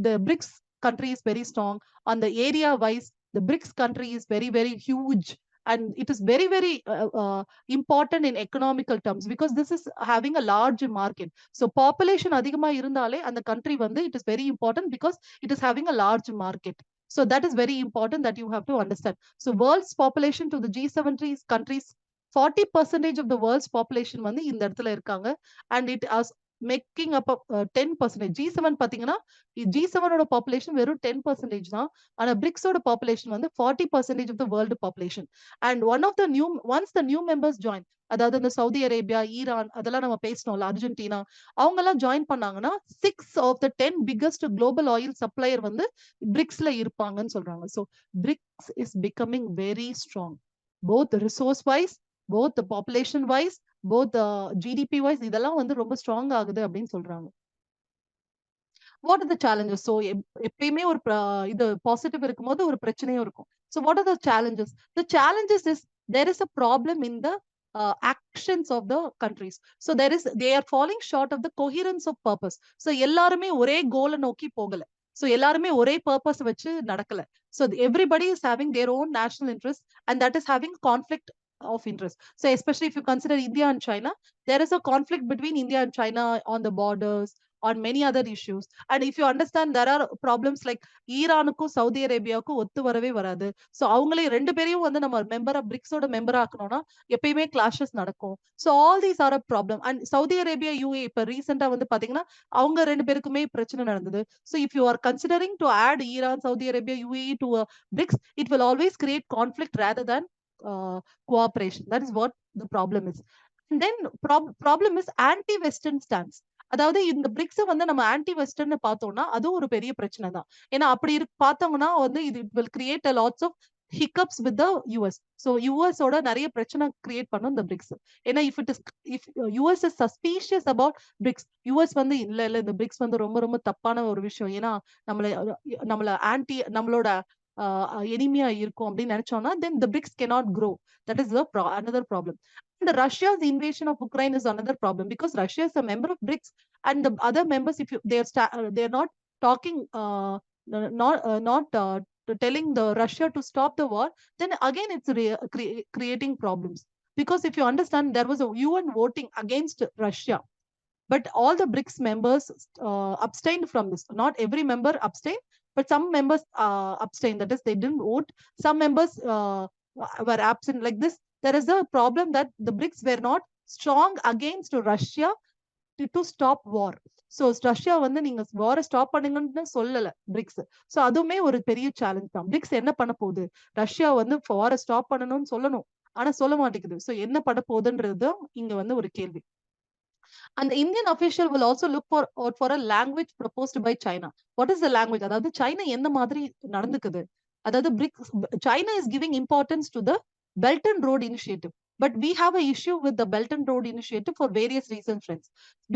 the BRICS country is very strong. On the area wise, the BRICS country is very, very huge. And it is very, very important in economical terms because this is having a large market. So population அதிகமா இருந்தாலே அந்த country வந்து it is very important because it is having a large market. So that is very important that you have to understand. So world's population to the G7 countries, 40% of the world's population வந்து இந்த இடத்துல இருக்காங்க. And it has making up 10%. G7 பாத்தீங்கன்னா G7ஓட population வெறும் 10% தான். ஆனா பிரிக்ஸோட population வந்து 40% of the world population. And once the new members join, அதாவது இந்த சவுதி அரேபியா, ஈரான் அதெல்லாம் நம்ம பேசணும்ல, அர்ஜென்டினா, அவங்க எல்லாம் ஜாயின் பண்ணாங்கன்னா 6 of the 10 biggest global oil supplier வந்து பிரிக்ஸ்ல இருப்பாங்கன்னு சொல்றாங்க. So BRICS is becoming very strong, both resource wise, both the population wise, both the GDP wise, இதெல்லாம் வந்து ரொம்ப ஸ்ட்ராங் ஆகுது அப்படின்னு சொல்றாங்க. What are the challenges? So எப்பயுமே ஒரு இது பாசிட்டிவ் இருக்கும்போது ஒரு பிரச்சனையும் இருக்கும். So what are the challenges? The challenges is there is a problem in the actions of the countries. So they are falling short of the coherence of purpose. So எல்லாருமே ஒரே கோலை நோக்கி போகல. So எல்லாருமே ஒரே பர்பஸ் வச்சு நடக்கல. So everybody is having their own national interest and that is having conflict of interest. So especially if you consider India and China, there is a conflict between India and China on the borders, on many other issues. And if you understand, there are problems like ஈரானுக்கும் Saudi அரேபியாவுக்கும் ஒத்து வரவே வராது. So அவங்களே ரெண்டு பேரையும் வந்து நம்ம மெம்பரா பிரிக்ஸோட மெம்பரா ஆக்கணும்னா எப்பயுமே கிளாஷஸ் நடக்கும். So all these are a problem. And Saudi Arabia UAE இப்போ ரீசெண்டா வந்து பாத்தீங்கன்னா அவங்க ரெண்டு பேருக்குமே பிரச்சனை நடந்தது. So if you are considering to add Iran, Saudi Arabia, UAE to BRICS, it will always create conflict rather than cooperation. That is what the problem is. And then problem is anti-Western stance. அதாவது இந்த பிரிக்ஸை வந்து நம்ம anti western பார்த்தோம்னா அதுவும் ஒரு பெரிய பிரச்சனை தான். ஏன்னா அப்படி பார்த்தோம்னா வந்து இது will create a lots of hiccups with the US. So US ஓட நிறைய பிரச்சனை கிரியேட் பண்ணும் இந்த பிரிக்ஸ். ஏன்னா if US is suspicious about BRICS, US வந்து இல்ல இந்த பிரிக்ஸ் வந்து ரொம்ப ரொம்ப தப்பான ஒரு விஷயம், ஏன்னா நம்மளோட எனிமியா இருக்கும் அப்படின்னு நினைச்சோம்னா then the BRICS cannot grow. That is another problem. And Russia's invasion of Ukraine is another problem because Russia is a member of BRICS and the other members, if they're not talking, not telling the Russia to stop the war, then again it's creating problems Because if you understand, there was a UN voting against Russia, but all the BRICS members abstained from this. Not every member abstained, but some members abstained. That is, they didn't vote. Some members were absent. Like this, there is a problem that the BRICS were not strong against Russia to stop war. So Russia வந்து நீங்க வாரை stop பண்ணுங்கன்னு சொல்லல BRICS. So அதுவுமே ஒரு பெரிய challenge தான். BRICS என்ன பண்ண போகுது? ரஷ்யா வந்து வாரை ஸ்டாப் பண்ணணும்னு சொல்லணும், ஆனா சொல்ல மாட்டேங்குது. ஸோ என்ன பண்ண போகுதுன்றது இங்க வந்து ஒரு கேள்வி. And the Indian official will also look for a language proposed by China. What is the language? அதாவது சைனா எந்த மாதிரி நடந்துக்குது? அதாவது BRICS, China is giving importance to the Belt and Road Initiative. But we have an issue with the Belt and Road Initiative for various reasons, friends.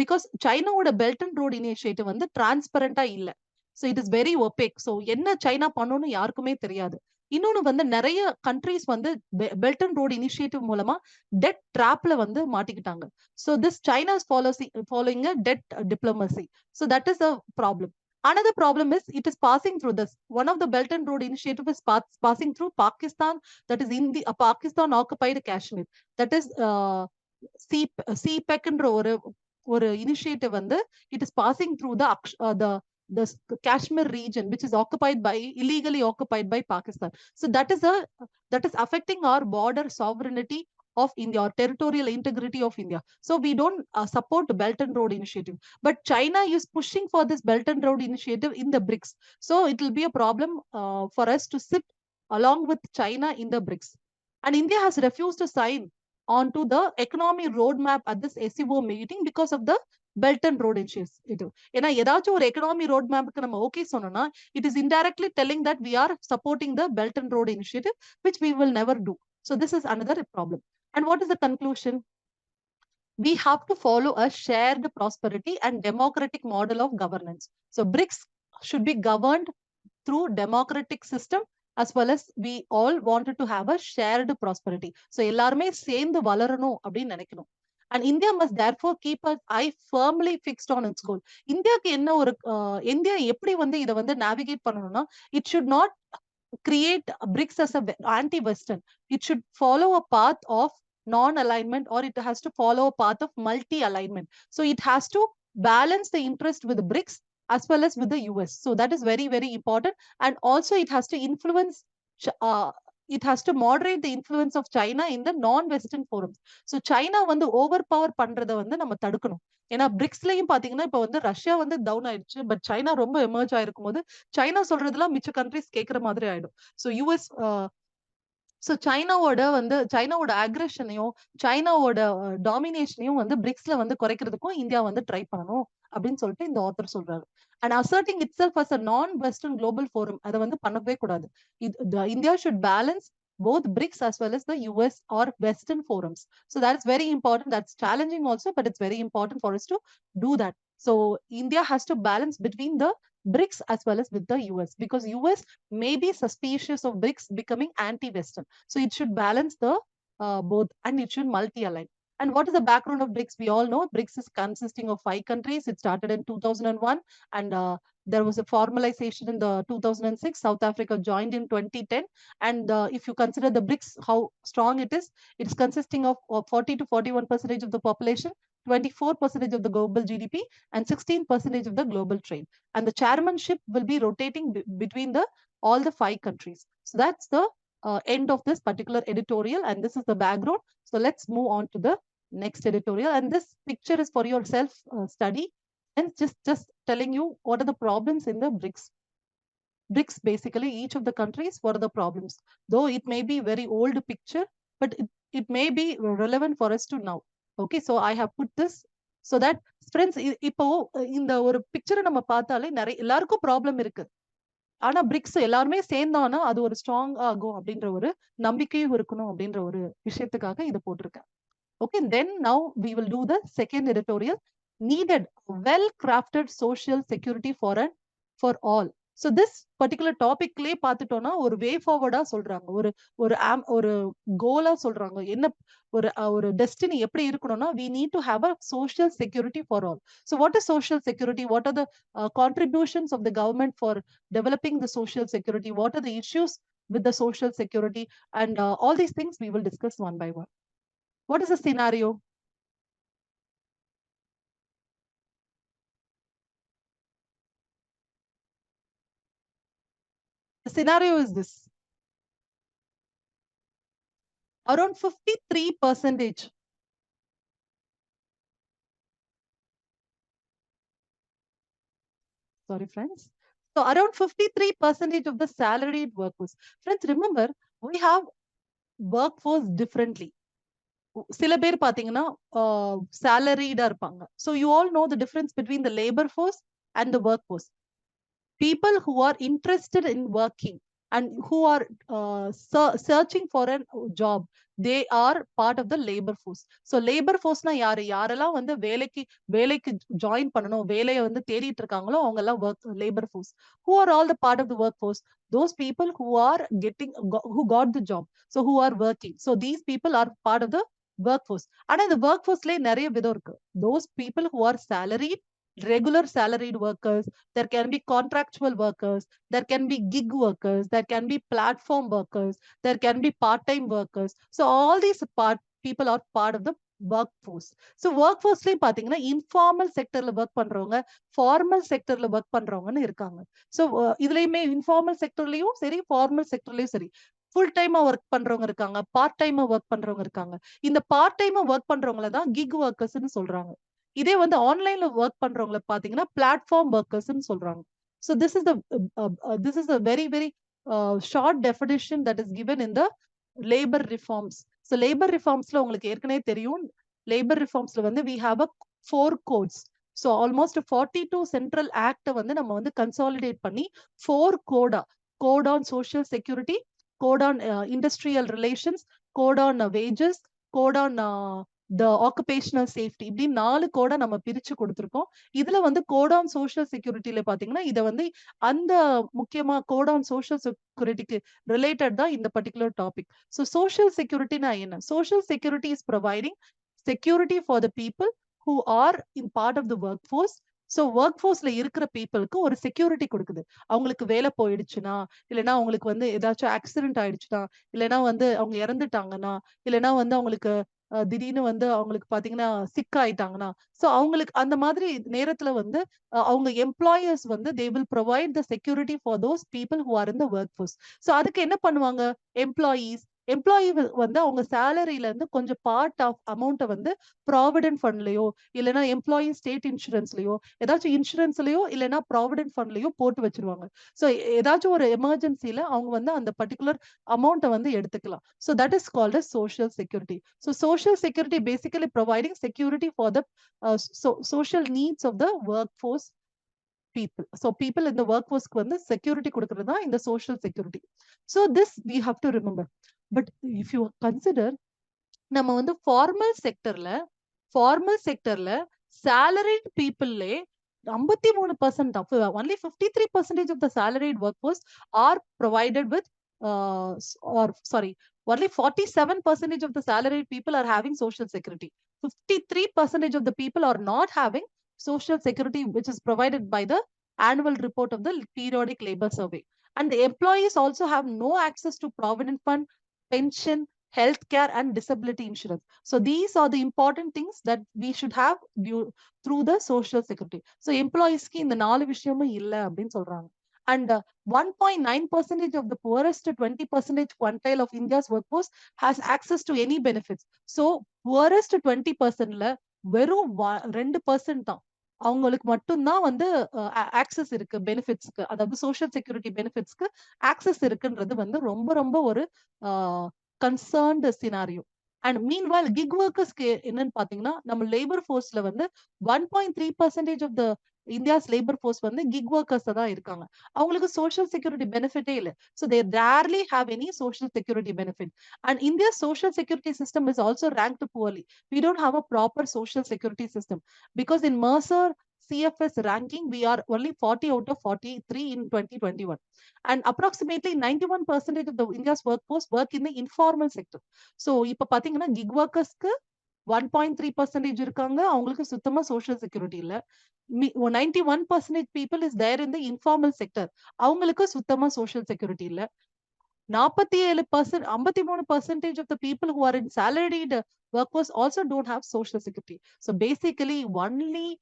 Because China would a Belt and Road Initiative வந்து டிரான்ஸ்பரண்டா இல்ல. So it is very opaque. So என்ன China பண்ணணும்னு யாருக்குமே தெரியாது. இன்னொன்னு வந்து நிறைய countries வந்து பெல்ட் அண்ட் ரோட் இனிஷியேட்டிவ் மூலமா டெட் ட்ராப்ல வந்து மாட்டிக்கிட்டாங்க. So this China is following a debt diplomacy. So that is a problem. Another problem is it is passing through this. One of the Belt and Road Initiative is passing through Pakistan, that is in the Pakistan occupied Kashmir. That is CPEC என்ற ஒரு initiative வந்து it is passing through the Kashmir region, which is illegally occupied by Pakistan. So that is affecting our border sovereignty of India, or territorial integrity of India. So we don't support the Belt and Road Initiative. But China is pushing for this Belt and Road Initiative in the BRICS. So it will be a problem for us to sit along with China in the BRICS. And India has refused to sign onto the economy roadmap at this SCO meeting because of the Belt and Road Initiative. ஏன்னா ஏதாச்சும் ஒரு economy road மேப்புக்கு நம்ம okay சொன்னோம்னா it is indirectly telling that we are supporting the Belt and Road Initiative, which we will never do. So this is another problem. And what is the conclusion? We have to follow a shared prosperity and democratic model of governance. So BRICS should be governed through democratic system, as well as we all wanted to have a shared prosperity. So எல்லாருமே சேர்ந்து வளரணும் அப்படின்னு நினைக்கணும். And India must therefore keep an eye firmly fixed on its goal. இந்தியாவுக்கு என்ன ஒரு India எப்படி வந்து இதை வந்து நேவிகேட் பண்ணணும்னா, it should not create BRICS as a anti-Western. It should follow a path of non-alignment, or it has to follow a path of multi-alignment. So it has to balance the interest with the BRICS as well as with the US. So that is very, very important. And also it has to influence, it has to moderate the influence of China in the non-Western forums. So China வந்து over power பண்றதை வந்து நம்ம தடுக்கணும். ஏன்னா பிரிக்ஸ்லயும் பாத்தீங்கன்னா இப்ப வந்து Russia வந்து டவுன் ஆயிடுச்சு, பட் சைனா ரொம்ப எமர்ஜ் ஆயிருக்கும் போது சைனா சொல்றதெல்லாம் மிச்ச கண்ட்ரிஸ் கேட்கிற மாதிரி ஆயிடும். ஸோ யூஎஸ் ஸோ சைனாவோட அக்ரெஷனையும் சைனாவோட டாமினேஷனையும் வந்து பிரிக்ஸ்ல வந்து குறைக்கிறதுக்கும் இந்தியா வந்து ட்ரை பண்ணணும் அப்படின்னு சொல்லிட்டு இந்த ஆத்தர் சொல்றாரு. And asserting itself as a non western global forum, அதை வந்து பண்ணவே கூடாது. India should balance both BRICS as well as the US or Western forums. So that's very important. That's challenging also, but it's very important for us to do that. So India has to balance between the BRICS as well as with the US, because US may be suspicious of BRICS becoming anti-Western. So it should balance the both, and it should multi-align. And what is the background of BRICS? We all know BRICS is consisting of 5 countries. It started in 2001, and there was a formalization in the 2006. South Africa joined in 2010. And if you consider the BRICS, how strong it is consisting of 40 to 41% of the population, 24% of the global GDP, and 16% of the global trade. And the chairmanship will be rotating between all the 5 countries. So that's the end of this particular editorial, and this is the background. So let's move on to the next editorial. And this picture is for your self study, and just telling you what are the problems in the BRICS. BRICS, basically each of the countries, what are the problems. Though it may be very old picture, but it may be relevant for us to now. Okay, so I have put this so that friends, இப்போ இந்த ஒரு பிக்சரை நம்ம பார்த்தாலே நிறைய எல்லாருக்கும் problem இருக்கு. ஆனா பிரிக்ஸ் எல்லாருமே சேர்ந்தானா அது ஒரு ஸ்ட்ராங் ஆகும் அப்படின்ற ஒரு நம்பிக்கையும் இருக்கணும் அப்படின்ற ஒரு விஷயத்துக்காக இதை போட்டிருக்கேன். Okay, then now we will do the second editorial. Needed well crafted social security for all. So this particular topicலயே பார்த்துட்டோம்னா ஒரு வே ஃபார்வர்டா சொல்றாங்க, ஒரு கோலா சொல்றாங்க. என்ன ஒரு டெஸ்டினி எப்படி இருக்கணும்னா, we need to have a social security for all. So what is social security? What are the contributions of the government for developing the social security? What are the issues with the social security? And all these things we will discuss one by one. What is the scenario? The scenario is this. Around 53%. Sorry, friends. So around 53% of the salaried workforce. Friends, remember, we have workforce differently. சில பேர் பாத்தீங்கன்னா salaried-ஆ இருப்பாங்க. So you all know the difference between the labor force and the workforce. People who are interested in working and who are searching for a job, they are part of the labor force. So labor force na யாரெல்லாம் வந்து வேலைக்கு join பண்ணணும், வேலையை வந்து தேடிட்டு இருக்காங்களோ அவங்க எல்லாம் labor force. Who are all the part of the workforce? Those people who are who got the job, so who are working. So these people are part of the workforce. ஆனா இந்த workforceலயே நிறைய விதம் இருக்கு. Those people who are salaried, regular salaried workers, there can be contractual workers, there can be gig workers, there can be platform workers, there can be part-time workers. So all these people are part of the workforce. So workforceலயும் பாத்தீங்கன்னா informal செக்டர்ல work பண்றவங்க, formal செக்டர்ல work பண்றவங்கன்னு இருக்காங்க. So இதுலயுமே informal செக்டர்லயும் சரி, formal செக்டர்லயும் சரி, full டைமா work பண்றவங்க இருக்காங்க, part டைமா ஒர்க் பண்றவங்க இருக்காங்க. இந்த பார்ட் டைமா ஒர்க் பண்றவங்கள தான் கிக் ஒர்க்கர்ஸ்னு சொல்றாங்க. இதே வந்து ஆன்லைன்ல ஒர்க் பண்றவங்கள பாத்தீங்கன்னா பிளாட்ஃபார்ம் ஒர்க்கர்ஸ்னு சொல்றாங்க. So this is a very very short definition that is given in the labor reforms. So labor reformsல உங்களுக்கு ஏற்கனவே தெரியும், labor reformsல வந்து we have a 4 codes. So almost 42 central act வந்து நம்ம வந்து consolidate பண்ணி 4 code on social security, code on industrial relations, code on wages, code on the occupational safety, இப்படி 4 கோடா நம்ம பிரிச்சு கொடுத்திருக்கோம். இதுல வந்து கோட் ஆன் சோஷியல் செக்யூரிட்டில பாத்தீங்கன்னா இத வந்து அந்த முக்கியமா கோட் ஆன் சோஷியல் செக்யூரிட்டிக்கு ரிலேட்டட் தான் இந்த பர்டிகுலர் டாபிக். ஸோ சோஷியல் செக்யூரிட்டினா என்ன? Social security is providing security for the people who are in part of the work force. So work ஃபோர்ஸ்ல இருக்கிற பீப்புளுக்கு ஒரு செக்யூரிட்டி கொடுக்குது. அவங்களுக்கு வேலை போயிடுச்சுன்னா, இல்லைன்னா அவங்களுக்கு வந்து ஏதாச்சும் ஆக்சிடென்ட் ஆயிடுச்சுன்னா, இல்லைன்னா வந்து அவங்க இறந்துட்டாங்கன்னா, இல்லைன்னா வந்து அவங்களுக்கு திடீர்னு வந்து அவங்களுக்கு பாத்தீங்கன்னா சிக் ஆயிட்டாங்கன்னா, சோ அவங்களுக்கு அந்த மாதிரி நேரத்துல வந்து அவங்க எம்ப்ளாயர்ஸ் வந்து they will provide the security for those people who are in the work force. So அதுக்கு என்ன பண்ணுவாங்க? எம்ப்ளாயி வந்து அவங்க சேலரியில இருந்து கொஞ்சம் பார்ட் ஆஃப் அமௌண்ட்டை வந்து ப்ராவிடென்ட் ஃபண்ட்லயோ, இல்லைன்னா எம்ப்ளாயி ஸ்டேட் இன்சூரன்ஸ்லயோ, ஏதாச்சும் இன்சூரன்ஸ்லயோ இல்லைன்னா ப்ராவிடென்ட் ஃபண்ட்லயோ போட்டு வச்சிருவாங்க. சோ ஏதாச்சும் ஒரு எமர்ஜென்சில அவங்க வந்து அந்த பர்டிகுலர் அமௌண்ட்டை வந்து எடுத்துக்கலாம். So that is called as social security. So social security basically providing security for the social needs of the workforce people. So people in the workforce வந்து security கொடுக்கிறது தான் இந்த social security. So this we have to remember. But if you consider, நம்ம வந்து formal செக்டர்ல salaried peopleலே 53% தான். Only 53% of the salaried workforce are provided with or sorry, only 47% of the salaried people are having social security. 53% of the people are not having social security, which is provided by the annual report of the periodic labor survey. And the employees also have no access to provident fund, pension, healthcare, and disability insurance. So these are the important things that we should have through the social security. So employees ki இந்த 4 விஷயமும் இல்ல அப்படின்னு சொல்றாங்க. And 1.9% of the poorest 20% quintile of India's workforce has access to any benefits. So poorest 20%ல வெறும் 2% தான் அவங்களுக்கு மட்டும்தான் வந்து ஆக்சஸ் இருக்கு பெனிஃபிட்ஸ்க்கு, அதாவது சோஷியல் செக்யூரிட்டி பெனிஃபிட்ஸ்க்கு ஆக்சஸ் இருக்குன்றது வந்து ரொம்ப ரொம்ப ஒரு concerned scenario. And meanwhile gig ஒர்க்கர்ஸ்க்கு என்னன்னு பாத்தீங்கன்னா நம்ம லேபர் ஃபோர்ஸ்ல வந்து 1.3% of the India's labour force வந்து கிக் ஒர்க்கர்ஸ் தான் இருக்காங்க. அவங்களுக்கு சோஷியல் செக்யூரிட்டி பெனிஃபிட்டே இல்லை. So they rarely have any social security benefit. And India social security system is also ranked poorly. We don't have a proper social security system because in Mercer CFS ranking we are only 40 out of 43 in 2021, and approximately 91% of the India's workforce work in the informal sector. So இப்ப பாத்தீங்கன்னா gig workersக்கு 1.3% இருக்காங்க, அவங்களுக்கு சுத்தமா social security இல்ல. 91% people is there in the informal sector, அவங்களுக்கு சுத்தமா social security இல்ல. 47%, 53% of the people who are in salaried workforce also don't have social security. So basically, only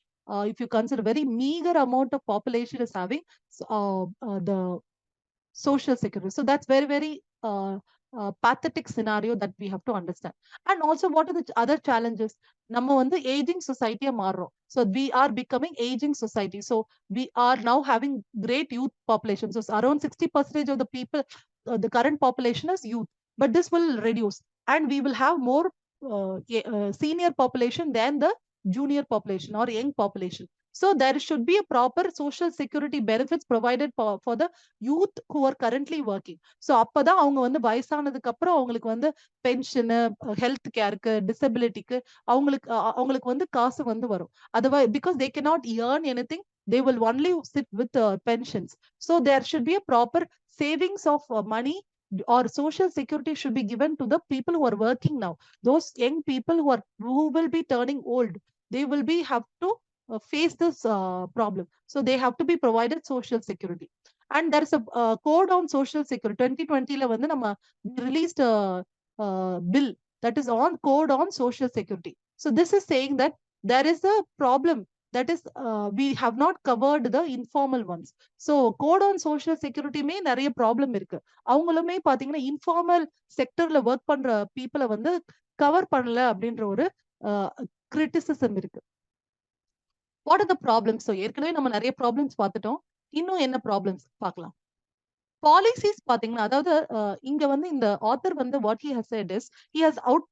if you consider very meager amount of population is having the social security. So that's very, very pathetic scenario that we have to understand. And also, what are the other challenges? Number one, the aging society marro. So we are becoming aging society. So we are now having great youth population. So around 60% of the people, the current population is youth. But this will reduce, and we will have more senior population than the junior population or young population. So there should be a proper social security benefits provided for the youth who are currently working. So அப்பதான் அவங்க வந்து வயசானதுக்கு அப்புறம் அவங்களுக்கு வந்து pension, health கேருக்கு, டிசபிலிட்டிக்கு அவங்களுக்கு வந்து காசு வந்து வரும். அதுவா because they cannot earn anything, they will only sit with pensions. So there should be a proper savings of money or social security should be given to the people who are working now. Those young people who will be turning old, they will be have to face this problem. So they have to be provided social security. And there is a code on social security. 2020 la வந்து நம்ம released a bill that is on code on social security. So this is saying that there is a problem, that is we have not covered the informal ones. So code on social security மே நிறைய problem இருக்கு. அவங்களுமே பாத்தீங்கன்னா informal செக்டர்ல work பண்ற பீப்புளை வந்து cover பண்ணல அப்படின்ற ஒரு கிரிட்டிசிசம் இருக்கு. What are the problems? So ஏற்கனவே நம்ம நிறைய ப்ராப்ளம்ஸ் பார்த்துட்டோம். இன்னும் என்ன ப்ராப்ளம்ஸ் பார்க்கலாம். பாலிசிஸ் பாத்தீங்கன்னா, அதாவது இங்க வந்து இந்த ஆத்தர் வந்து what he has set is he has out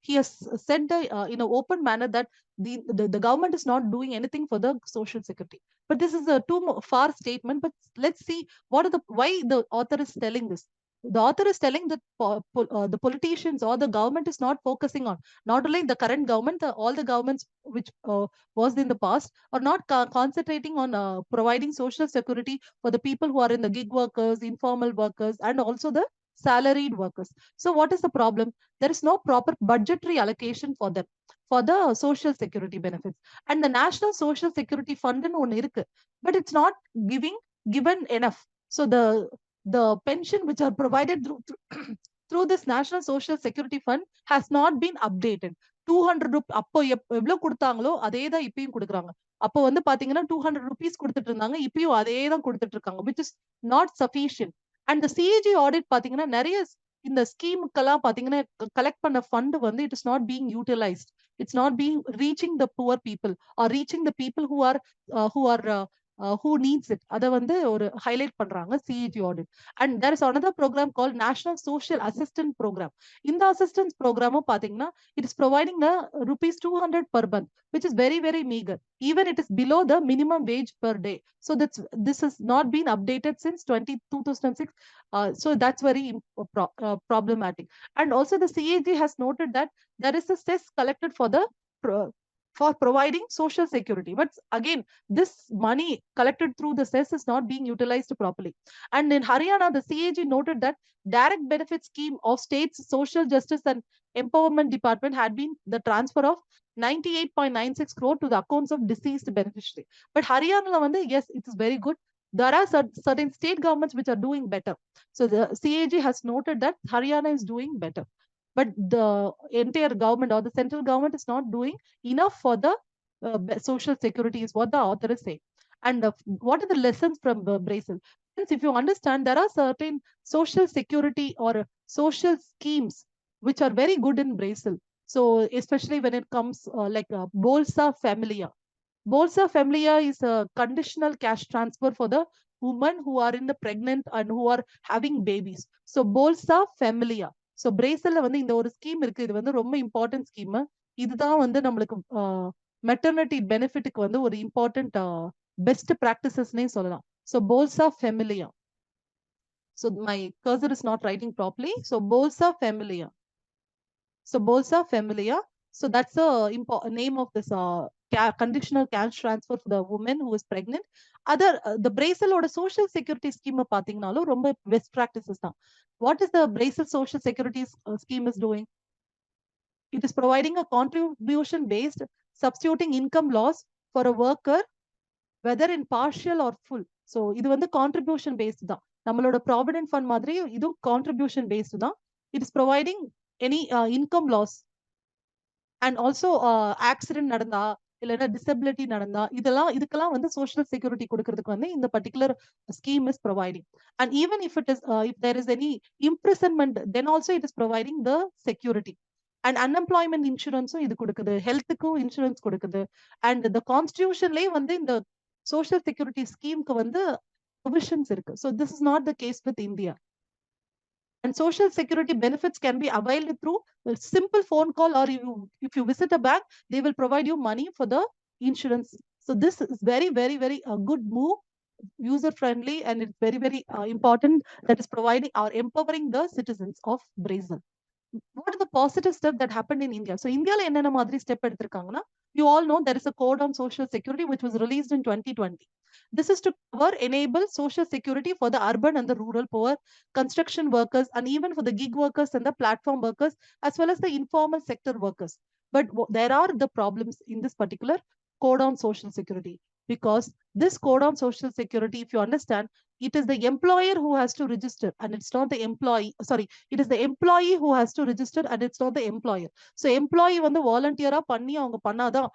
he has said in an open manner that the government is not doing anything for the social security. But this is a too far statement. But let's see what are why the author is telling this. The author is telling that the politicians or the government is not focusing on, not only the current government, all the governments which was in the past are not concentrating on providing social security for the people who are in the gig workers, informal workers, and also the salaried workers. So what is the problem? There is no proper budgetary allocation for them, for the social security benefits. And the National Social Security Fund in one irukku, but it's not given enough. So the pension which are provided through this National Social Security Fund has not been updated. 200 அப்போ எவ்வளவு கொடுத்தாங்களோ அதே தான் இப்பயும் கொடுக்குறாங்க. அப்போ வந்து பாத்தீங்கன்னா 200 rupees கொடுத்துட்டு இருந்தாங்க, இப்பயும் அதே தான் கொடுத்துட்டு இருக்காங்க, which is not sufficient. And the CAG audit பாத்தீங்கன்னா நிறைய இந்த ஸ்கீமுக்கெல்லாம் பாத்தீங்கன்னா கலெக்ட் பண்ண ஃபண்ட் வந்து it is not being utilized. It's not being reaching the poor people or reaching the people who needs it. அதை வந்து ஒரு ஹைலைட் பண்றாங்க CAG audit. And there is another program called National Social Assistance Program. இந்த assistance program பாத்தீங்கன்னா it is providing a rupees 200 per month, which is very, very meager. Even it is below the minimum wage per day. So this has not been updated since 2006. So that's very problematic. And also the CAG has noted that there is a cess collected for providing social security. But again, this money collected through the cess is not being utilized properly. And in Haryana, the CAG noted that direct benefit scheme of state's social justice and empowerment department had been the transfer of 98.96 crore to the accounts of deceased beneficiary. But Haryana, yes, it is very good. There are certain state governments which are doing better. So the CAG has noted that Haryana is doing better. But the entire government or the central government is not doing enough for the social security, is what the author is saying. And what are the lessons from Brazil? If you understand, there are certain social security or social schemes which are very good in Brazil. So especially when it comes like Bolsa Familia. Bolsa Familia is a conditional cash transfer for the women who are in the pregnant and who are having babies. So Bolsa Familia. So பிரேசில்ல வந்து இந்த ஒரு scheme இருக்கு. இது வந்து ரொம்ப important scheme. இதுதான் வந்து நம்மளுக்கு மெட்டர்னிட்டி பெனிஃபிட்டுக்கு வந்து ஒரு இம்பார்ட்டன்ட் பெஸ்ட் ப்ராக்டிசஸ்னே சொல்லலாம். So Bolsa Familia. So my cursor is not writing properly. So Bolsa Familia. So Bolsa Familia. So that's name of this conditional cash transfer for the woman who is pregnant. The Brazil social security scheme பாத்தீங்கனாலும் ரொம்ப best practices தான். What is the Brazil social security scheme is doing? It is providing a contribution based substituting income loss for a worker whether in partial or full. So இது வந்து contribution based தான். நம்மளோட provident fund மாதிரி இதுவும் contribution based தான். It is providing any income loss and also accident நடந்தா இல்லைன்னா disability நடந்தா இதுக்கெல்லாம் வந்து சோஷியல் செக்யூரிட்டி கொடுக்கறதுக்கு வந்து இந்த particular scheme is providing. And even if there is any imprisonment then also it is providing the security. And unemployment இன்சூரன்ஸும் இது கொடுக்குது, ஹெல்த்துக்கும் இன்சூரன்ஸ் கொடுக்குது. அண்ட் இந்த கான்ஸ்டிடியூஷன்லயே வந்து இந்த சோஷியல் செக்யூரிட்டி ஸ்கீம்க்கு வந்து ப்ரொவிஷன்ஸ் இருக்கு. So this is not the case with India. And social security benefits can be availed through a simple phone call, or if you visit a bank, they will provide you money for the insurance. So this is very, very, very a good move, user friendly, and it's very, very important that is providing or empowering the citizens of Brazil. What is the positive step that happened in India? So India la enna madri step eduthirukanga na, you all know there is a code on social security which was released in 2020. This is to cover, enable social security for the urban and the rural poor, construction workers, and even for the gig workers and the platform workers, as well as the informal sector workers. But there are the problems in this particular code on social security, because this code on social security, if you understand, it is the employer who has to register and it's not the employee. Sorry, it is the employee who has to register and it's not the employer. So employee வந்து வாலண்டியரா பண்ணி அவங்க பண்ணாதான்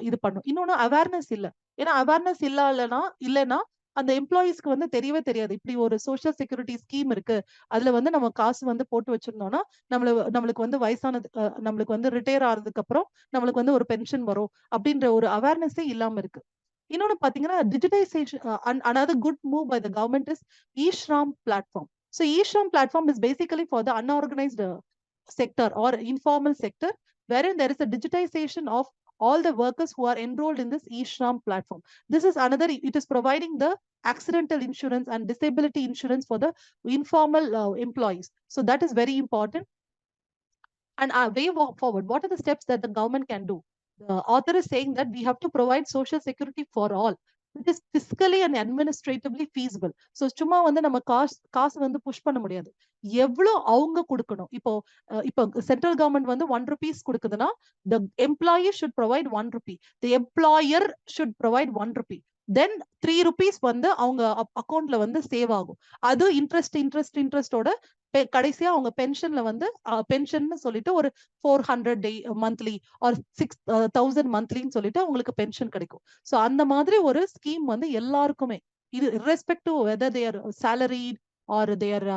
இது பண்ணும். இன்னொன்னு awareness இல்ல. ஏன்னா awareness இல்லைன்னா அந்த எம்ப்ளாயீஸ்க்கு வந்து தெரியவே தெரியாது இப்படி ஒரு சோஷியல் செக்யூரிட்டி ஸ்கீம் இருக்கு, அதுல வந்து நம்ம காசு வந்து போட்டு வச்சிருந்தோம்னா நம்மளுக்கு வந்து வயசானது நம்மளுக்கு வந்து ரிட்டையர் ஆறதுக்கு அப்புறம் நம்மளுக்கு வந்து ஒரு பென்ஷன் வரும் அப்படின்ற ஒரு அவேர்னஸே இல்லாம இருக்கு. இன்னொன்னு பாத்தீங்கன்னா digitization, another good move by the government is e-shram platform. So e-shram platform is basically for the unorganized sector or informal sector, wherein there is a digitization of all the workers who are enrolled in this e-shram platform. This is another, it is providing the accidental insurance and disability insurance for the informal employees. So that is very important. And way forward, what are the steps that the government can do? The author is saying that we have to provide social security for all. It is fiscally and administratively feasible. So சும்மா வந்து நம்ம காசு வந்து push பண்ண முடியாது. எவ்வளவு அவங்க கொடுக்கணும். இப்போ சென்ட்ரல் கவர்மெண்ட் வந்து 1 rupees கொடுக்குதுன்னா the employee should provide 1 rupee. The employer should provide 1 rupee. Then 3 rupees வந்து அவங்க அக்கௌண்ட்ல வந்து சேவ் ஆகும். அது இன்ட்ரெஸ்டோட கடைசியா அவங்க பென்ஷன்ல வந்து பென்ஷன் சொல்லிட்டு ஒரு 400 டே மந்த்லி ஆர் 6,000 மந்த்லின்னு சொல்லிட்டு அவங்களுக்கு பென்ஷன் கிடைக்கும். சோ அந்த மாதிரி ஒரு ஸ்கீம் வந்து எல்லாருக்குமே, இது irrespective whether they are salaried or they are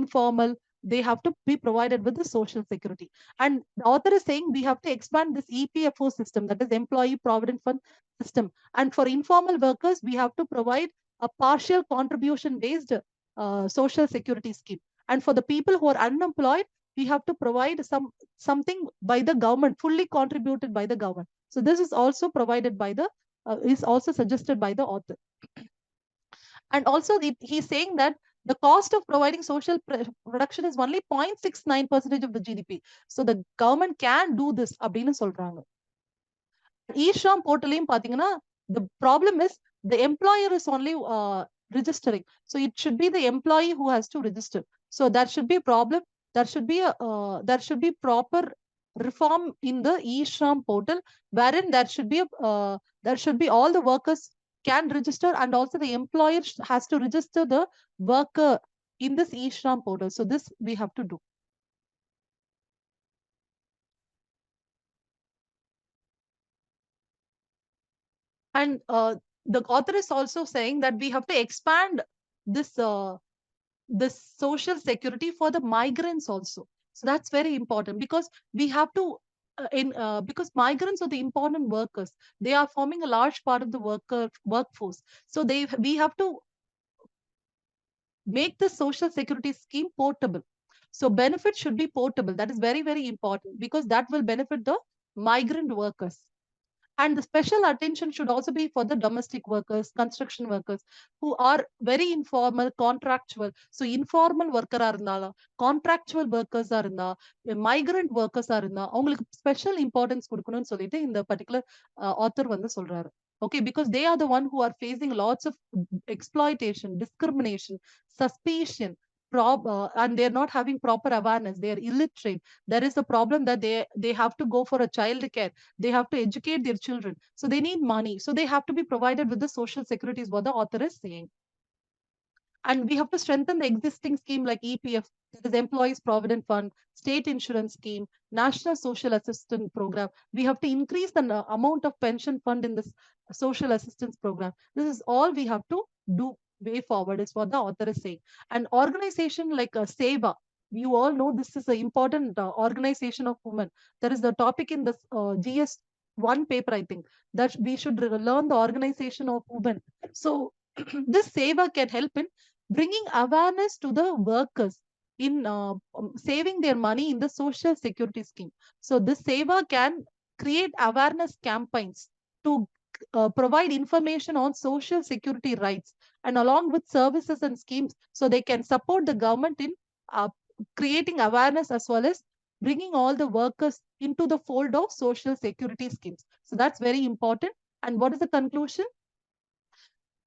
informal, they have to be provided with the social security. And the author is saying we have to expand this EPFO system, that is employee provident fund system. And for informal workers, we have to provide a partial contribution based social security scheme. And for the people who are unemployed, we have to provide something by the government, fully contributed by the government. So this is also provided by the is also suggested by the author. And also he's saying that the cost of providing social protection is only 0.69% of the GDP. So the government can do this அப்படின்னு சொல்றாங்க. e-shram portalayum பாத்தீங்கன்னா, the problem is the employer is only registering. So it should be the employee who has to register. So that should be a problem. There should be proper reform in the e-shram portal, wherein there should be all the workers can register, and also the employer has to register the worker in this e-shram portal. So this we have to do. And the author is also saying that we have to expand this social security for the migrants also. So that's very important, because we have to because migrants are the important workers. They are forming a large part of the workforce. So we have to make the social security scheme portable. So benefits should be portable. That is very, very important, because that will benefit the migrant workers. And the special attention should also be for the domestic workers, construction workers, who are very informal, contractual. So informal worker are இருந்தாலும், contractual workers are இருந்தா, migrant workers are இருந்தா, அவங்களுக்கு special importance கொடுக்கணும்னு சொல்லிட்டு இந்த particular author வந்து சொல்றாரு. Okay, because they are the one who are facing lots of exploitation, discrimination, suspicion, and they're not having proper awareness. They are illiterate. There is a problem that they have to go for a child care. They have to educate their children. So they need money. So they have to be provided with the social security, is what the author is saying. And we have to strengthen the existing scheme like EPF, that is Employees Provident Fund, State Insurance Scheme, National Social Assistance Program. We have to increase the amount of pension fund in this social assistance program. This is all we have to do way forward, is what the author is saying. An organization like SEVA, you all know this is an important organization of women. There is the topic in this GS1 paper, I think, that we should learn the organization of women. So this SEVA can help in bringing awareness to the workers in saving their money in the social security scheme. So this SEVA can create awareness campaigns to provide information on social security rights and along with services and schemes, so they can support the government in uh, creating awareness as well as bringing all the workers into the fold of social security schemes. So that's very important. And what is the conclusion?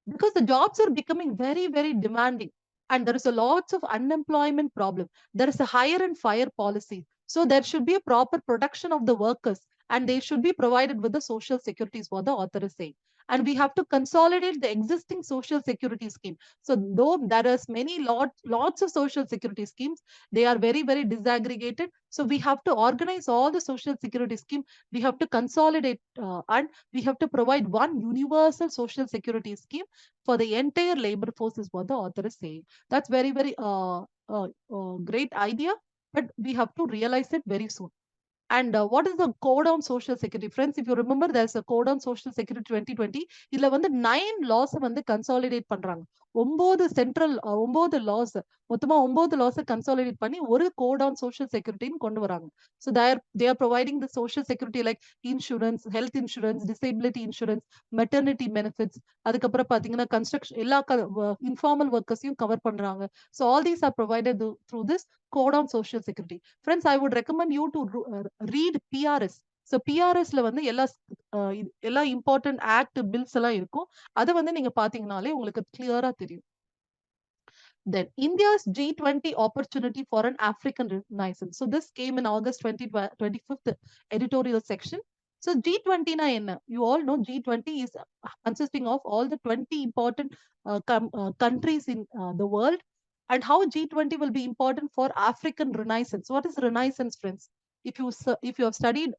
Because the jobs are becoming very, very demanding, and there is a lots of unemployment problem. There is a hire and fire policy, so there should be a proper protection of the workers, and they should be provided with the social securities, what the author is saying. And we have to consolidate the existing social security scheme. So though there is lots of social security schemes, they are very, very disaggregated. So we have to organize all the social security scheme. We have to consolidate and we have to provide one universal social security scheme for the entire labor force, is what the author is saying. That's very, very great idea, but we have to realize it very soon. And what is the code on social security? Friends, if you remember, there's a code on social security 2020. இதுல வந்து 9 laws வந்து consolidate பண்றாங்க. 9 central 9 laws, மொத்தமா 9 laws consolidate பண்ணி ஒரு code on social security கொண்டு வராங்க. So they are providing the social security like insurance, health insurance, disability insurance, maternity benefits. அதுக்கப்புறம் பாத்தீங்கன்னா construction எல்லா informal workers-யும் cover பண்றாங்க. So all these are provided through this code on social security. Friends, I would recommend you to read PRS. So PRSல வந்து எல்லா important act bills எல்லாம் இருக்கும். அதை வந்து நீங்க பாத்தீங்கனாலே உங்களுக்கு clear-ஆ தெரியும். Then India's G20 opportunity for an African renaissance. So this came in August 25th editorial section. So G20 na enna? You all know G20 is consisting of all the 20 important countries in the world. And how G20 will be important for African renaissance. What is renaissance, friends? If you have studied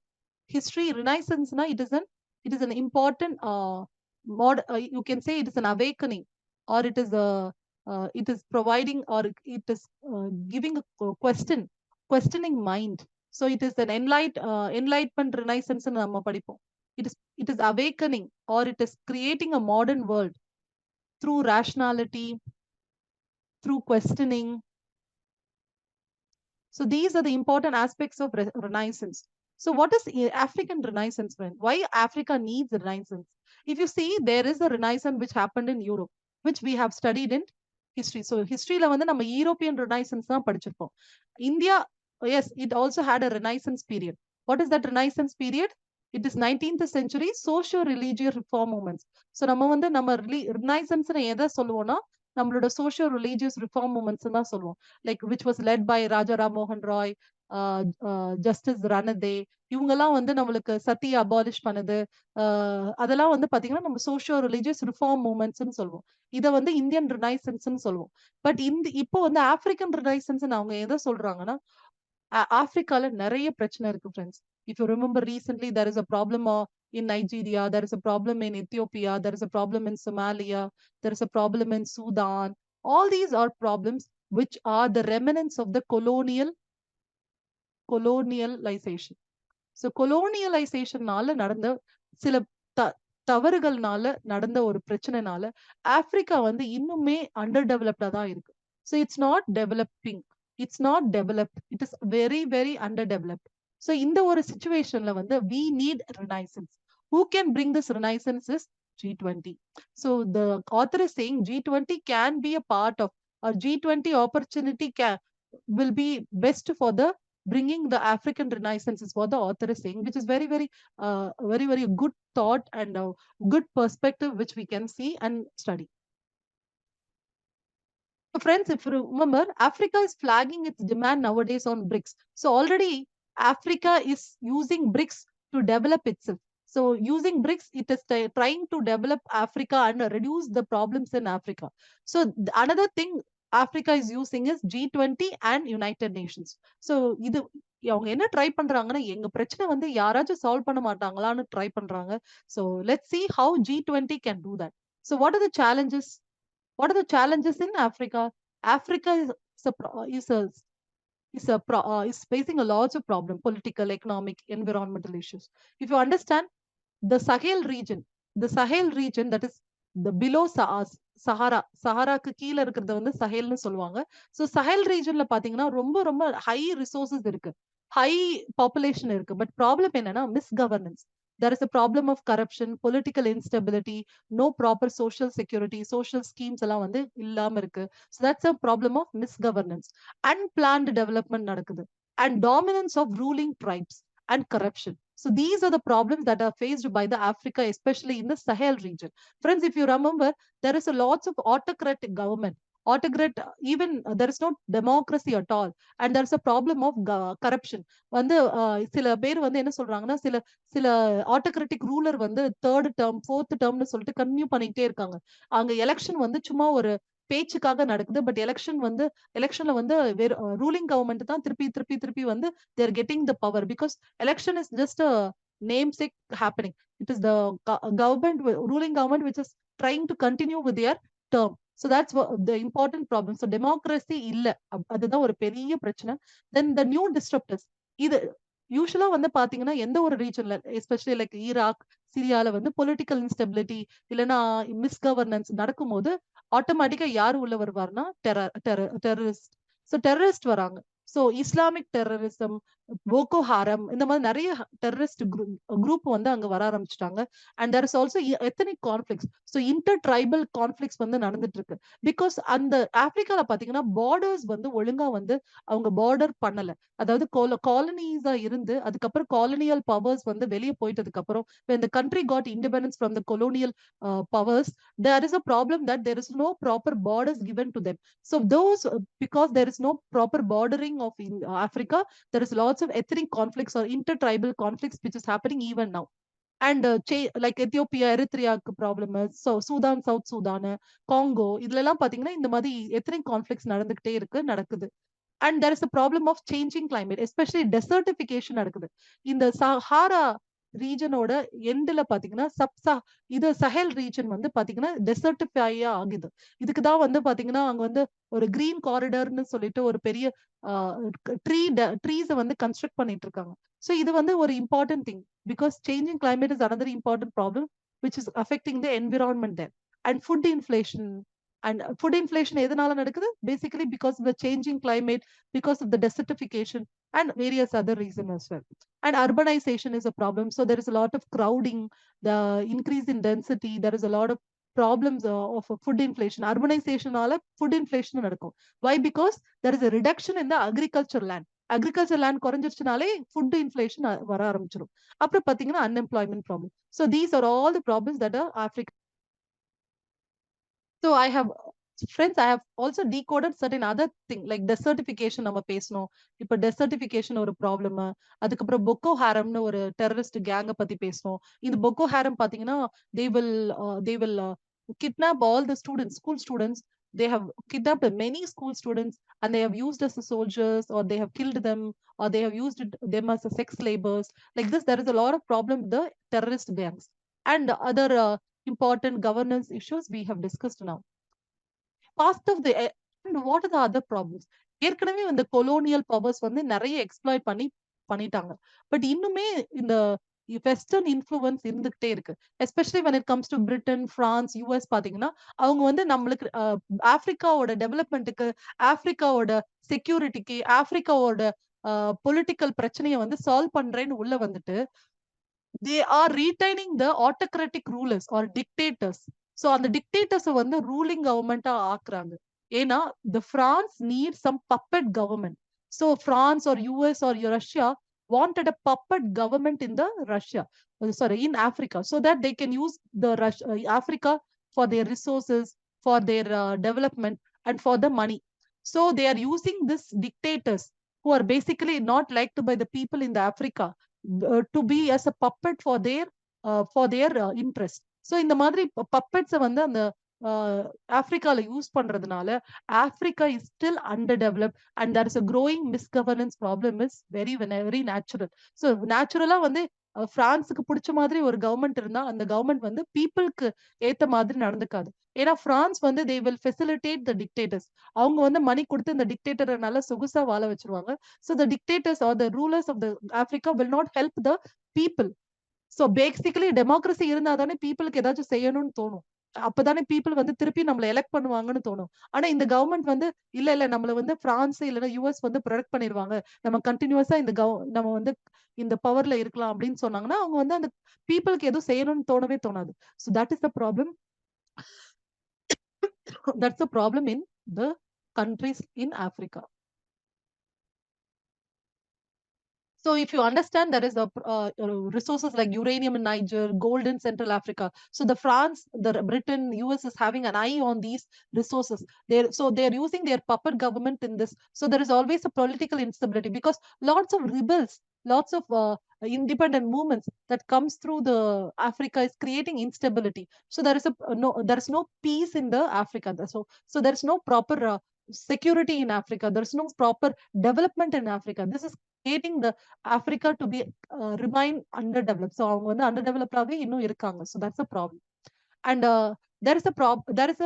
history, renaissance na, it is an important you can say it is an awakening, or it is providing, or it is giving a questioning mind. So it is an enlightenment renaissance in நம்ம படிப்போம். It is awakening, or it is creating a modern world through rationality, through questioning. So these are the important aspects of renaissance. So what is African renaissance, friend? Why Africa needs renaissance? If you see, there is a renaissance which happened in Europe, which we have studied in history. So historyல வந்து நம்ம European renaissance தான் படிச்சிருப்போம். India, yes, it also had a renaissance period. What is that renaissance period? It is 19th century socio-religious reform movements. So நம்ம renaissance எதை சொல்லுவோம்னா நம்மளோட socio religious reform movements தான் சொல்லுவோம். Like which was led by Raja Ram மோகன் Roy, justice ரணதே, இவங்கெல்லாம் வந்து நம்மளுக்கு சத்திய அபாலிஷ் பண்ணது, அதெல்லாம் வந்து பாத்தீங்கன்னா நம்ம சோஷியோ ரிலீஜியஸ் ரிஃபார்ம் மூமெண்ட்ஸ்ன்னு சொல்லுவோம். இதை வந்து இந்தியன் ரினைசன்ஸ்ன்னு சொல்லுவோம். பட் இப்போ வந்து ஆப்பிரிக்கன் ரினைசன்ஸ் அவங்க எதை சொல்றாங்கன்னா, ஆப்பிரிக்கால நிறைய பிரச்சனை இருக்கு friends. If you remember recently, there is a problem in Nigeria, there is a problem in Ethiopia, there is a problem in Somalia, there is a problem in Sudan. All these are problems which are the remnants of the colonialization. So colonializationனால நடந்த சில தவறுகள்னால நடந்த ஒரு பிரச்சனைனால Africa வந்து இன்னுமே under டெவலப்டா தான் இருக்கு. So it's not developing, it's not developed, it is very, very underdeveloped. So இந்த ஒரு situationல வந்து we need renaissance. Who can bring this renaissance is G20. So the author is saying G20 can be a part of, or G20 opportunity will be best for the bringing the African renaissance, is what the author is saying, which is very, very, very, very good thought and a good perspective which we can see and study. So friends, if you remember, Africa is flagging its demand nowadays on BRICS. So already Africa is using BRICS to develop itself. So using BRICS, it is trying to develop Africa and reduce the problems in Africa. So another thing Africa is using is G20 and United Nations. So இது அவங்க என்ன try பண்றாங்கன்னா, எங்க பிரச்சனை வந்து யாராச்சும் solve பண்ண மாட்டாங்களான்னு try பண்றாங்க. So let's see how G20 can do that. So what are the challenges? What are the challenges in Africa? Africa is facing a lots of problem, political, economic, environmental issues. If you understand the Sahel region, that is the below சஹாராக்கு கீழே இருக்கிறத வந்து சஹேல்னு சொல்லுவாங்க. So Sahel ரீஜன்ல பாத்தீங்கன்னா ரொம்ப ரொம்ப high resources இருக்கு, high population இருக்கு. But problem என்னன்னா மிஸ்கவர்னன்ஸ். There is a problem of corruption, political instability, no proper social security, social schemes எல்லாம் வந்து இல்லாம இருக்கு. So that's a problem of misgovernance. Unplanned development நடக்குது. And dominance of ruling tribes and corruption. So these are the problems that are faced by the Africa, especially in the Sahel region. Friends, if you remember, there is a lots of autocratic government. Autocrat, even there is no democracy at all, and there is a problem of corruption. வந்து சில பேர் வந்து என்ன சொல்றாங்கன்னா, சில சில autocratic ruler வந்து third term fourth டேர்ம்னு சொல்லிட்டு கன்டினியூ பண்ணிக்கிட்டே இருக்காங்க. அங்க எலெக்ஷன் வந்து சும்மா ஒரு பேச்சுக்காக நடக்குது. பட் எலெக்ஷன்ல வந்து ரூலிங் கவர்மெண்ட் தான் திருப்பி திருப்பி திருப்பி வந்து their getting the power, because election is just namesake happening. It is the government, ruling government, which is trying to continue with their term. So that's the important problem. So democracy இல்ல, அதுதான் ஒரு பெரிய பிரச்சனை. Then the new disruptors, இது யூஸ்வலா வந்து பாத்தீங்கன்னா எந்த ஒரு ரீஜன்ல, எஸ்பெஷலி லைக் ஈராக், சிரியால வந்து பொலிட்டிக்கல் இன்ஸ்டெபிலிட்டி இல்லைன்னா மிஸ்கவர்னன்ஸ் நடக்கும்போது ஆட்டோமேட்டிக்கா யாரு உள்ள வருவார்னா டெரரிஸ்ட். ஸோ டெரரிஸ்ட் வராங்க. ஸோ இஸ்லாமிக் டெரரிசம், போகோ ஹாரம், இந்த மாதிரி நிறைய டெரரிஸ்ட் குரூப் வந்து அங்க வர ஆரம்பிச்சிட்டாங்க. And there is also ethnic conflicts. So inter tribal conflicts வந்து நடந்துட்டு இருக்கு. பிகாஸ் அந்த ஆப்பிரிக்கால பாத்தீங்கன்னா பார்டர்ஸ் வந்து ஒழுங்கா வந்து அவங்க பார்டர் பண்ணல. அதாவது காலனிஸா இருந்து அதுக்கப்புறம் காலனியல் பவர்ஸ் வந்து வெளியே போயிட்டதுக்கு அப்புறம் when the country got independence from the colonial powers, there is a problem that there is no proper borders given to them. So those, because there is no proper bordering of Africa, there is lots of ethnic conflicts or intertribal conflicts which is happening even now. And like Ethiopia, எரித்ரியாக்கு problem, Sudan, South Sudan, Congo, இதுல எல்லாம் பாத்தீங்கன்னா இந்த மாதிரி ethnic conflicts நடந்துகிட்டே நடக்குது. And there is a problem of changing climate, especially desertification நடக்குது. இந்த சஹாரா ரீஜனோட எண்ட்ல பாத்தீங்கன்னா இது சஹேல் ரீஜன் வந்து பாத்தீங்கன்னா டெசர்டிஃபை ஆகுது. இதுக்குதான் வந்து பாத்தீங்கன்னா அங்க வந்து ஒரு கிரீன் காரிடர்னு சொல்லிட்டு ஒரு பெரிய ட்ரீஸை வந்து கன்ஸ்ட்ரக்ட் பண்ணிட்டு இருக்காங்க. ஸோ இது வந்து ஒரு important thing, because changing climate is another important problem which is affecting the environment there. And food inflation. And food inflation எதனால நடக்குது? Basically because of the changing climate, because of the desertification and various other reasons as well. And urbanization is a problem. So there is a lot of crowding, the increase in density, there is a lot of problems of food inflation. Urbanization ஆல food inflation நடக்கும். Why? Because there is a reduction in the agriculture land. Agriculture land குறைஞ்சிருச்சுனாலே food inflation வர ஆரம்பிச்சிடும். அப்புறம் பாத்தீங்கன்னா unemployment problem. So these are all the problems that are Africa. So I have, friends, I have also decoded certain other thing like desertification. நம்ம பேசணும். இப்ப desertification ஒரு problem. அதுக்கப்புறம் பொக்கோ ஹாரம்னு ஒரு டெரரிஸ்ட் கேங்க பத்தி பேசணும். இந்த பொக்கோ ஹாரம் பாத்தீங்கன்னா they will kidnap all the students, school students. They have kidnapped many school students and they have used as soldiers, or they have killed them, or they have used them as a sex laborers. Like this, there is a lot of problem with the terrorist gangs and other important governance issues we have discussed now. Part of the and what are the other problems? ஏற்கனவே இந்த colonial powers வந்து நிறைய exploit பண்ணிட்டாங்க. But இன்னுமே இந்த western influence இருந்துகிட்டே இருக்கு. Especially when it comes to Britain, France, US பாத்தீங்கன்னா அவங்க வந்து நம்மளுக்கு ஆப்பிரிக்காவோட டெவலப்மெண்ட்டுக்கு, ஆப்பிரிக்காவோட செக்யூரிட்டிக்கு, ஆப்பிரிக்காவோட பொலிட்டிக்கல் பிரச்சனையை வந்து சால்வ் பண்றேன்னு உள்ள வந்துட்டு they are retaining the autocratic rulers or dictators. So அந்த dictators வந்து ruling government ஆக்குறாங்க. ஏன்னா the France needs some puppet government. So France or US or Russia wanted a puppet government in the in Africa, so that they can use the Africa for their resources, for their development and for the money. So they are using these dictators who are basically not liked by the people in the Africa to be as a puppet for their for their interest. So இந்த மாதிரி பப்பெட்ஸை வந்து அந்த ஆப்பிரிக்கால use பண்றதுனால Africa is still under develop and there is a growing misgovernance problem is very natural. So நேச்சுரலா வந்து பிரான்ஸுக்கு பிடிச்ச மாதிரி ஒரு கவர்மெண்ட் இருந்தா அந்த கவர்மெண்ட் வந்து பீப்புளுக்கு ஏத்த மாதிரி நடந்துக்காது. ஏன்னா பிரான்ஸ் வந்து they will facilitate the dictators. அவங்க வந்து மணி கொடுத்து இந்த டிக்டேட்டரை நல்லா சொகுசா வாழ வச்சிருவாங்க. So the dictators are the rulers of the Africa will not help the people. So basically democracy இருந்தா தானே பீப்புளுக்கு ஏதாச்சும் செய்யணும்னு தோணும். அப்பதானே பீப்புள் வந்து திருப்பி நம்மள எலெக்ட் பண்ணுவாங்கன்னு தோணும். ஆனா இந்த கவர்மெண்ட் வந்து இல்ல நம்மள வந்து பிரான்ஸ் இல்லைன்னா யூஎஸ் வந்து ப்ரொடெக்ட் பண்ணிருவாங்க, நம்ம கண்டினியூஸா நம்ம வந்து இந்த பவர்ல இருக்கலாம் அப்படின்னு சொன்னாங்கன்னா அவங்க வந்து அந்த பீப்புளுக்கு எதுவும் செய்யணும்னு தோணவே தோணாது. So that is the problem. That's a problem in the countries in Africa. So if you understand, there is a resources like uranium in Niger, gold in Central Africa. So the France, the Britain, US is having an eye on these resources. They're using their puppet government in this. So there is always a political instability because lots of rebels, lots of independent movements that comes through the Africa is creating instability. So there is no peace in the Africa. So there is no proper security in Africa. There is no proper development in Africa. This is creating the Africa to be remain underdeveloped. So அவங்க வந்து underdeveloped ஆவே இன்னும் இருக்காங்க. So that's a problem. And there is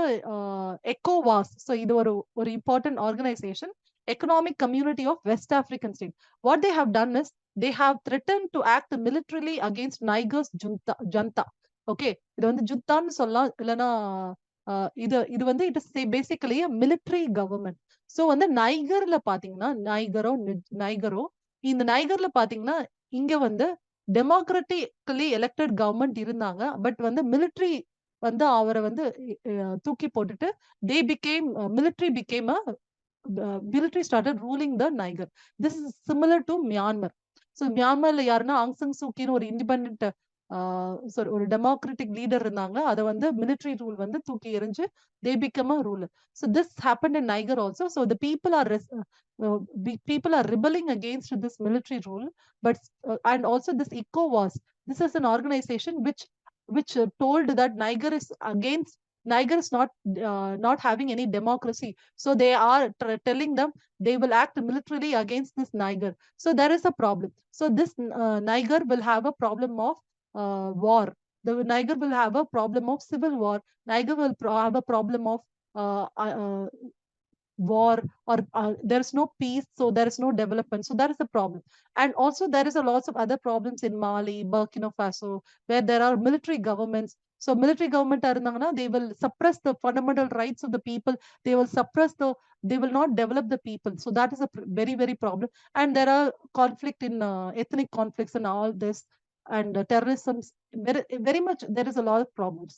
a ECOWAS. So இது ஒரு important organization, Economic Community of West African States. What they have done is they have threatened to act militarily against Niger's junta. Okay, இது வந்து ஜுத்தான்னு சொல்லலாம், இல்லைன்னா இது இது வந்து it is basically military government. So வந்து நைகர்ல பாத்தீங்கன்னா நைகரோ இந்த நைகர்ல பாத்தீங்கன்னா இங்க வந்து டெமோக்ராட்டிக்கலி எலெக்டட் கவர்மெண்ட் இருந்தாங்க. பட் வந்து மிலிட்டரி வந்து அவரை வந்து தூக்கி போட்டுட்டு they became military started ruling the Niger. This is similar to Myanmar. So மியான்மர்ல யாருன்னா ஆங் சங் சூக்கின்னு ஒரு இண்டிபெண்ட் ஒரு டெமோக்ராட்டிக் லீடர் இருந்தாங்க. அதை வந்து மிலிட்டரி ரூல் வந்து தூக்கி எறிஞ்சு they become a ruler. So this happened in Niger also. So the people are rebelling against this military rule. But and also this ECOWAS, this is an organization which told that Niger is not having any democracy. So they are telling them they will act militarily against this Niger. So there is a problem. So this Niger will have a problem of war. The Niger will have a problem of civil war. Niger will have a problem of war, or there is no peace, so there is no development. So that is the problem. And also there is a lots of other problems in Mali, Burkina Faso, where there are military governments. So military government they will suppress the fundamental rights of the people. They will not develop the people. So that is a very problem. And there are conflict in ethnic conflicts and all this, and terrorism. Very much there is a lot of problems.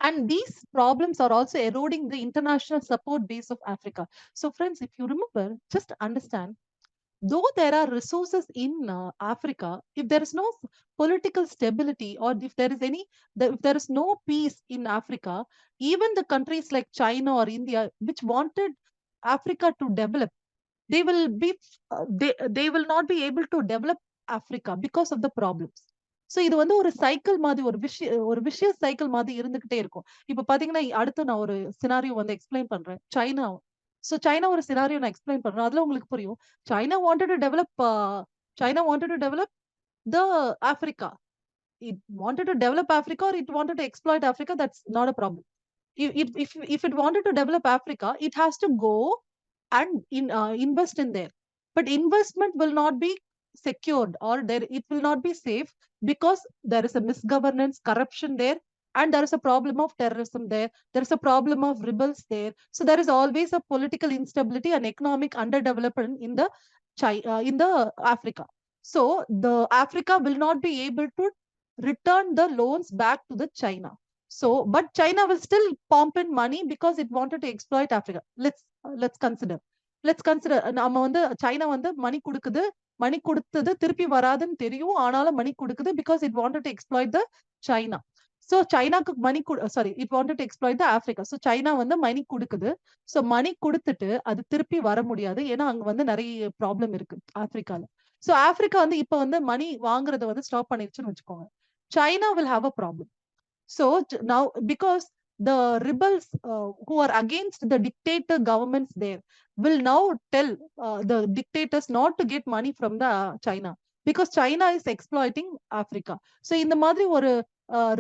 And these problems are also eroding the international support base of Africa. So, friends, if you remember, just understand, though there are resources in Africa, if there is no political stability, or if there is no peace in Africa, even the countries like China or India, which wanted Africa to develop, they will not be able to develop Africa because of the problems. So இது வந்து ஒரு cycle மாதிரி, ஒரு விஷய cycle மாதிரி இருந்துகிட்டே இருக்கும். இப்ப பாத்தீங்கன்னா அடுத்து நான் ஒரு சினாரியோ வந்து எக்ஸ்பிளைன் பண்றேன். சைனா ஒரு சினாரியோ நான் எக்ஸ்பிளைன் பண்றேன். அதுல உங்களுக்கு புரியும். China wanted to develop the Africa. It wanted to develop Africa, or it wanted to exploit Africa. That's not a problem. If it wanted to develop Africa, it has to go and invest in there. But investment will not be secured, or it will not be safe, because there is a misgovernance, corruption there, and there is a problem of terrorism there. There is a problem of rebels there. So there is always a political instability and economic underdevelopment in the Africa. So the Africa will not be able to return the loans back to the China. So, but China will still pump in money because it wanted to exploit Africa. Let's consider நம்ம வந்து China வந்து மணி கொடுத்தது திருப்பி வராதுன்னு தெரியும், ஆனாலும் மணி கொடுக்குது because it wanted to exploit the China. So சைனாக்கு it wanted to exploit the Africa. So China வந்து மணி கொடுக்குது. So மணி கொடுத்துட்டு அது திருப்பி வர முடியாது, ஏன்னா அங்க வந்து நிறைய ப்ராப்ளம் இருக்கு ஆப்பிரிக்கால. So ஆப்பிரிக்கா வந்து இப்ப வந்து மணி வாங்குறத வந்து ஸ்டாப் பண்ணிருச்சுன்னு வச்சுக்கோங்க. China will have a problem. So now, because the rebels who are against the dictator governments there will now tell the dictators not to get money from the China, because China is exploiting Africa. So இந்த மாதிரி ஒரு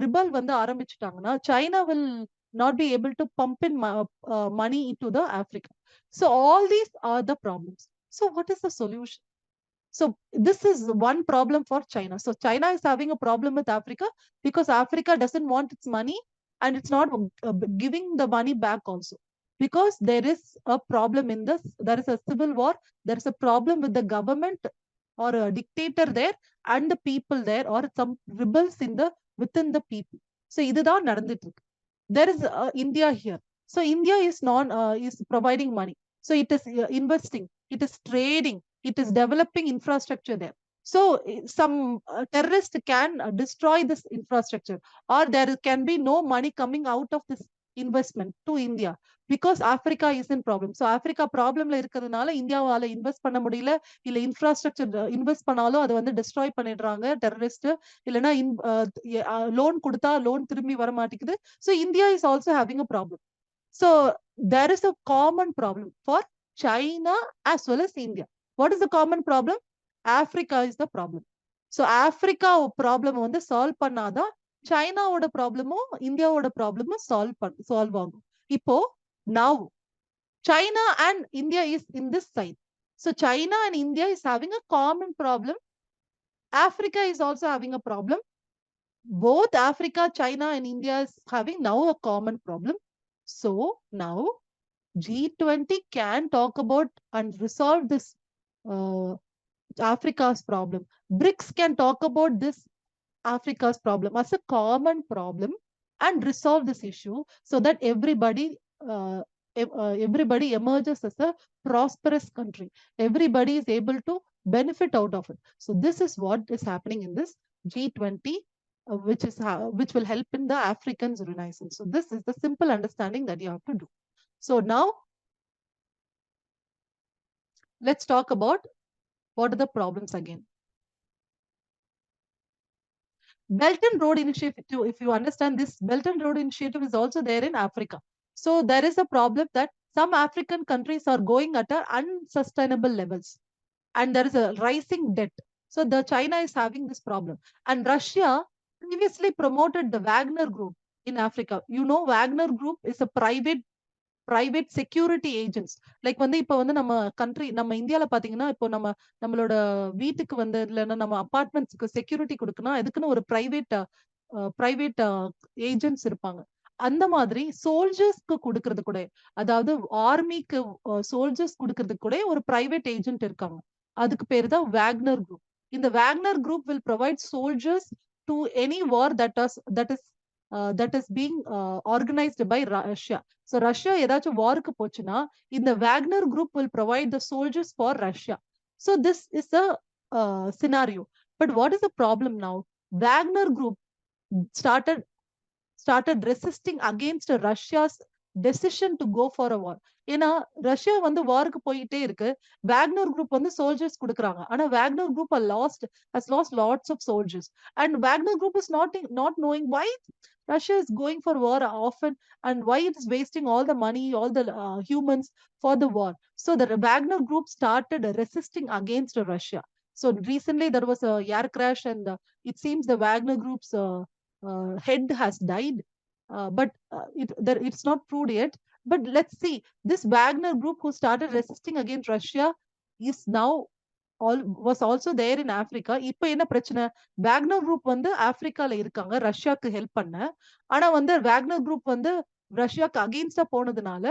rebel வந்து ஆரம்பிச்சுட்டாங்கன்னா, China will not be able to pump in money into the Africa. So all these are the problems. So what is the solution? So this is one problem for China. So China is having a problem with Africa because Africa doesn't want its money, and it's not giving the money back also. Because there is a problem in this, there is a civil war, there is a problem with the government or a dictator there and the people there, or some rebels in the within the people. So இதுதான் நடந்துட்டு இருக்கு. There is India here. So India is is providing money. So it is investing, it is trading, it is developing infrastructure there. So some terrorist can destroy this infrastructure, or there can be no money coming out of this investment to India, because Africa is in problem. So Africa problemல இருக்கிறதுனால இந்தியாவால invest பண்ண முடியல, இல்ல infrastructure invest பண்ணாலும் அதை வந்து destroy பண்ணிடுறாங்க terrorist, இல்லைன்னா loan கொடுத்தா லோன் திரும்பி வர மாட்டேங்குது. So India is also having a problem. So there is a common problem for China as well as India. What is the common problem? Africa is the problem. So Africa problem வந்து solve பண்ணாதான் சைனாவோட ப்ராப்ளமும் இந்தியாவோட ப்ராப்ளமும் solve ஆகும். இப்போ now China and India is in this side. So China and India is having a common problem. Africa is also having a problem. Both Africa, China and India is having now a common problem. So now G20 can talk about and resolve this Africa's problem. BRICS can talk about this Africa's problem as a common problem and resolve this issue, so that everybody emerges as a prosperous country. Everybody is able to benefit out of it. So this is what is happening in this G20, which will help in the Africans' renaissance. So this is the simple understanding that you have to do. So now let's talk about what are the problems again. Belt and Road Initiative, if you understand, this Belt and Road Initiative is also there in Africa. So there is a problem that some African countries are going at unsustainable levels, and there is a rising debt. So the China is having this problem. And Russia previously promoted the Wagner Group in Africa. You know, Wagner Group is a private security agents. Like வந்து இப்ப வந்து நம்ம country, நம்ம இந்தியால பாத்தீங்கன்னா, இப்போ நம்மளோட வீட்டுக்கு வந்து இல்லைன்னா நம்ம அபார்ட்மெண்ட்ஸ்க்கு செக்யூரிட்டி கொடுக்கணும், அதுக்குன்னு ஒரு பிரைவேட் ஏஜென்ட்ஸ் இருப்பாங்க. அந்த மாதிரி சோல்ஜர்ஸ்க்கு கொடுக்கறது கூட, அதாவது ஆர்மிக்கு சோல்ஜர்ஸ் கொடுக்கறது கூட ஒரு பிரைவேட் ஏஜென்ட் இருக்காங்க. அதுக்கு பேரு தான் வேக்னர் குரூப். இந்த Wagner group will provide soldiers to any war that is being organized by Russia. So Russia ஏதாச்சும் வாருக்கு போச்சுன்னா, இந்த Wagner group will provide the soldiers for Russia. So this is a scenario. But what is the problem now? Wagner group started resisting against Russia's decision to go for a war. ஏன்னா Russia வந்து வாருக்கு போயிட்டே இருக்கு, Wagner group வந்து soldiers கொடுக்குறாங்க. ஆனா Wagner group has lost lots of soldiers, and Wagner group is not knowing why Russia is going for war often, and why it is wasting all the money, all the humans for the war. So the Wagner group started resisting against Russia. So recently there was a air crash, and it seems the Wagner group's head has died, but it's not proved yet. But let's see, this Wagner group who started resisting against Russia is now was also there in Africa. இப்போ என்ன பிரச்சனை? Wagner group வந்து ஆப்பிரிக்கால இருக்காங்க ரஷ்யாக்கு help பண்ண. ஆனா வந்து Wagner group வந்து ரஷ்யாக்கு அகெயின்ஸ்டா போனதுனால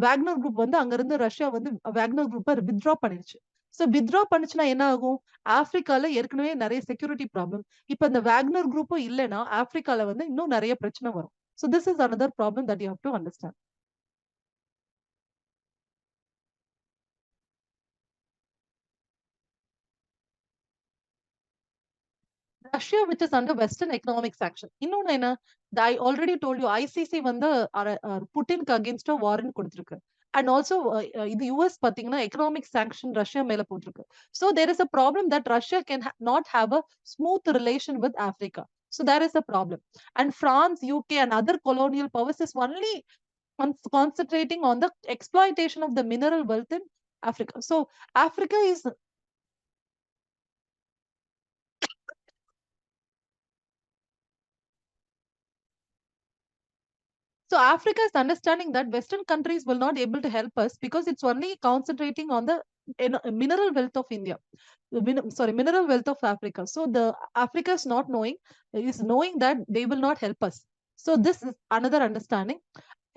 வேக்னர் குரூப் வந்து அங்க இருந்து ரஷ்யா வந்து வேக்னர் குரூப்பை வித்ட்ரா பண்ணிருச்சு. சோ வித்ட்ரா பண்ணுச்சுன்னா என்ன ஆகும்? ஆப்பிரிக்கால ஏற்கனவே நிறைய செக்யூரிட்டி ப்ராப்ளம். இப்ப இந்த வேக்னர் குரூப்பும் இல்லைன்னா ஆப்பிரிக்கால வந்து இன்னும் நிறைய பிரச்சனை வரும். So this is another problem that you have to understand. Russia, which is under Western economic sanction. இன்னொன்னு என்ன? I already told you, ICC வந்து புட்டினுக்கு அகேன்ஸ்டா வாரண்ட் கொடுத்திருக்கு. And also இது US பாத்தீங்கன்னா economic sanction ரஷ்யா மேல போட்டிருக்கு. So there is a problem that Russia can not have a smooth relation with Africa. So there is a problem. And France, UK, and other colonial powers is only concentrating on the exploitation of the mineral wealth in Africa. So Africa is So Africa is understanding that Western countries will not able to help us because it's only concentrating on the mineral wealth of India. Mineral wealth of Africa. So the Africa is knowing that they will not help us. So this is another understanding.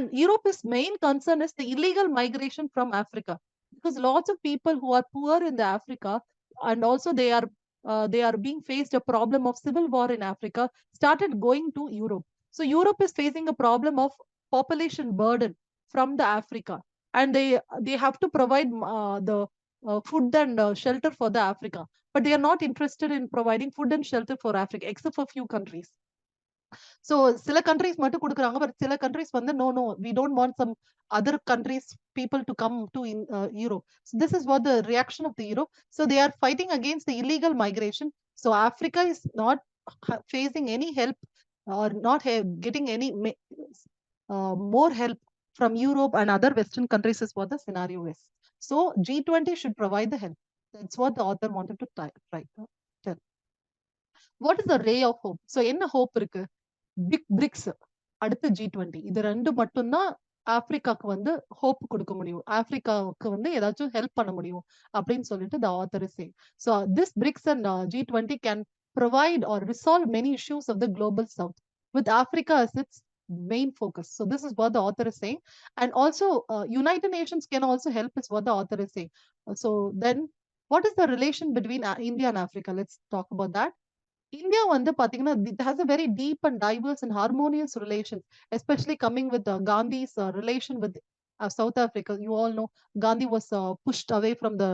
And Europe's main concern is the illegal migration from Africa, because lots of people who are poor in the Africa, and also they are being faced a problem of civil war in Africa, started going to Europe. So Europe is facing a problem of population burden from the Africa, and they have to provide the food and shelter for the Africa, but they are not interested in providing food and shelter for Africa except for few countries. So சில countries மட்டும் கொடுக்குறாங்க, but சில countries வந்து no, we don't want some other countries people to come to Europe. So this is what the reaction of the Europe. So they are fighting against the illegal migration. So Africa is not facing any help or not getting any more help from Europe and other Western countries is what the scenario is. So G20 should provide the help. That's what the author wanted to tell. What is the ray of hope? So என்ன hope இருக்கு? BRICS, அடுத்து G20, இது ரெண்டு மட்டும்தான் ஆப்பிரிக்காக்கு வந்து hope கொடுக்க முடியும், ஆப்பிரிக்காவுக்கு வந்து ஏதாச்சும் ஹெல்ப் பண்ண முடியும் அப்படின்னு சொல்லிட்டு the author is saying. So this BRICS and G20 can provide or resolve many issues of the global south with Africa as its main focus. So this is what the author is saying. And also United Nations can also help is what the author is saying. So then what is the relation between India and Africa? Let's talk about that. India வந்து பாத்தீங்கன்னா it has a very deep and diverse and harmonious relation, especially coming with Gandhi's relation with South Africa. You all know Gandhi was pushed away from the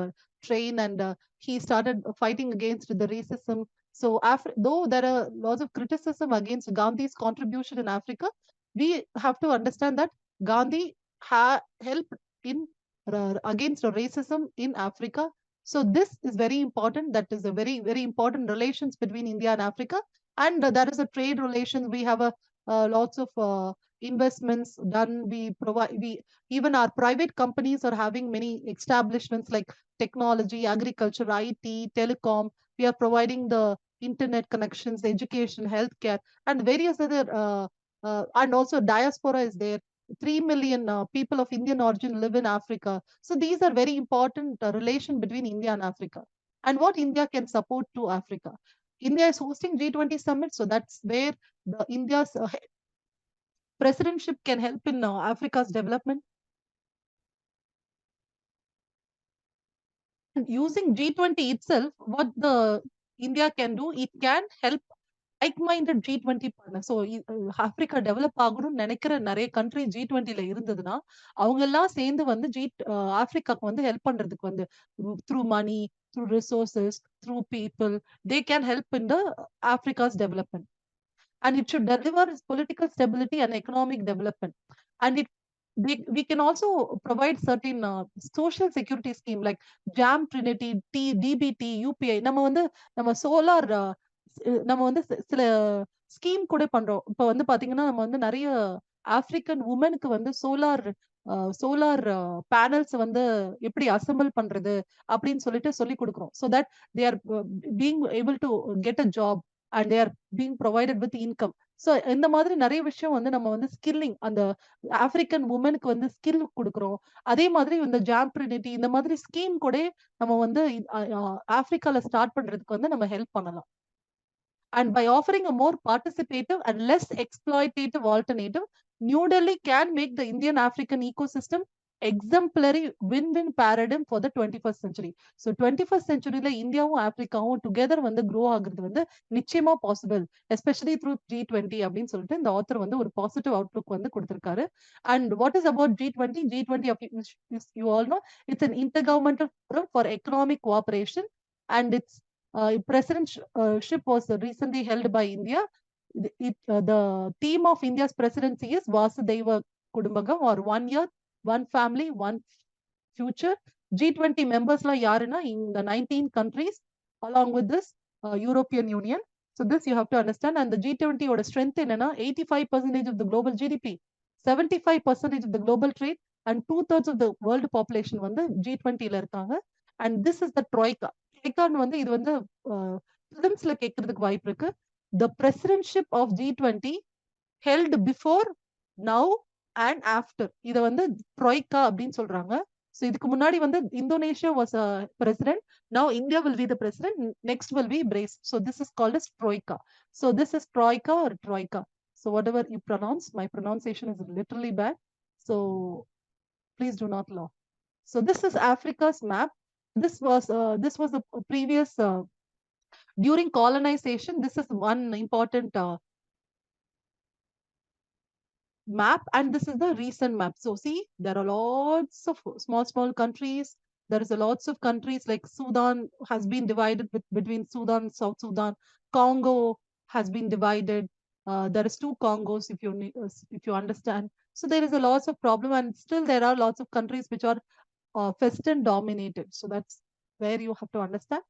train, and he started fighting against the racism. So though there are lots of criticism against Gandhi's contribution in Africa, we have to understand that Gandhi helped in against racism in Africa. So this is very important. That is a very, very important relations between India and Africa. And there is a trade relations. We have a lots of investments done. We even our private companies are having many establishments like technology, agriculture, IT, telecom. We are providing the internet connections, education, healthcare, and various other and also diaspora is there. 3 million people of Indian origin live in Africa. So these are very important relation between India and Africa. And what India can support to Africa. India is hosting G20 summit, so that's where the India's presidentship can help in Africa's development. And using G20 itself, what the India can do, it can help like-minded G20 partner. So Africa develop ஆகணும்னு நினைக்கிற நிறைய country G20ல இருந்ததுன்னா அவங்க எல்லாம் சேர்ந்து வந்து ஆப்பிரிக்காக்கு வந்து help பண்றதுக்கு வந்து through money, through resources, through people, they can help in the Africa's development. And it should deliver political stability and economic development. And we can also provide certain social security scheme like JAM, Trinity, DBT, UPI. நம்ம solar நம்ம வந்து சில scheme கூட பண்றோம். இப்ப வந்து பாத்தீங்கன்னா நம்ம வந்து நிறைய ஆப்பிரிக்கன் உமனுக்கு வந்து சோலார் பேனல்ஸ் வந்து எப்படி அசம்பிள் பண்றது அப்படின்னு சொல்லிட்டு சொல்லி கொடுக்குறோம். So that they are being able to get a job and they are being provided with income. So இந்த மாதிரி நிறைய விஷயம் வந்து நம்ம வந்து ஸ்கில்லிங் அந்த ஆப்பிரிக்கன் உமனுக்கு வந்து ஸ்கில் கொடுக்குறோம். அதே மாதிரி இந்த ஜாம்ப்ரினிட்டி இந்த மாதிரி ஸ்கீம் கூட நம்ம வந்து ஆப்பிரிக்கால ஸ்டார்ட் பண்றதுக்கு வந்து நம்ம ஹெல்ப் பண்ணலாம். And by offering a more participative and less exploitative alternative, New Delhi can make the Indian African ecosystem exemplary win-win paradigm for the 21st century. So 21st century இந்தியாவும் ஆப்பிரிக்காவும் together வந்து grow ஆகுறது வந்து நிச்சயமா possible, especially through G20 அப்படின்னு சொல்லிட்டு இந்த author வந்து ஒரு பாசிட்டிவ் அவுட்லுக் வந்து கொடுத்திருக்காரு. And what is about G20? G20, you all know, it's an intergovernmental forum for economic cooperation, and it's presidentship was recently held by India. The theme of India's presidency is Vasudhaiva Kudumbakam, or 1 year, 1 family, 1 future. G20 members la yarina in the 19 countries along with this European Union. So this you have to understand. And the G20 ஓட strength என்னன்னா 85% of the global GDP, 75% of the global trade, and 2/3 of the world population வந்து G20ல இருக்காங்க. And this is the troika. Troika வந்து இது வந்து prelims-ல கேட்கறதுக்கு வாய்ப்பு இருக்கு. The presidentship of G20 held before, now and after. இத வந்து troika அப்படின்னு சொல்றாங்க. So இதுக்கு முன்னாடி வந்து Indonesia was a president. Now India will be the president. Next will be BRICS. So this is called as troika. So this is troika or troika. So whatever you pronounce, my pronunciation is literally bad. So please do not laugh. So this is Africa's map. This was the previous during colonization. This is one important map, and this is the recent map. So see, there are lots of small countries. There is a lots of countries like Sudan has been divided between Sudan, South Sudan. Congo has been divided. There is 2 Congos, if you understand. So there is a lots of problem, and still there are lots of countries which are Western dominated. So that's where you have to understand.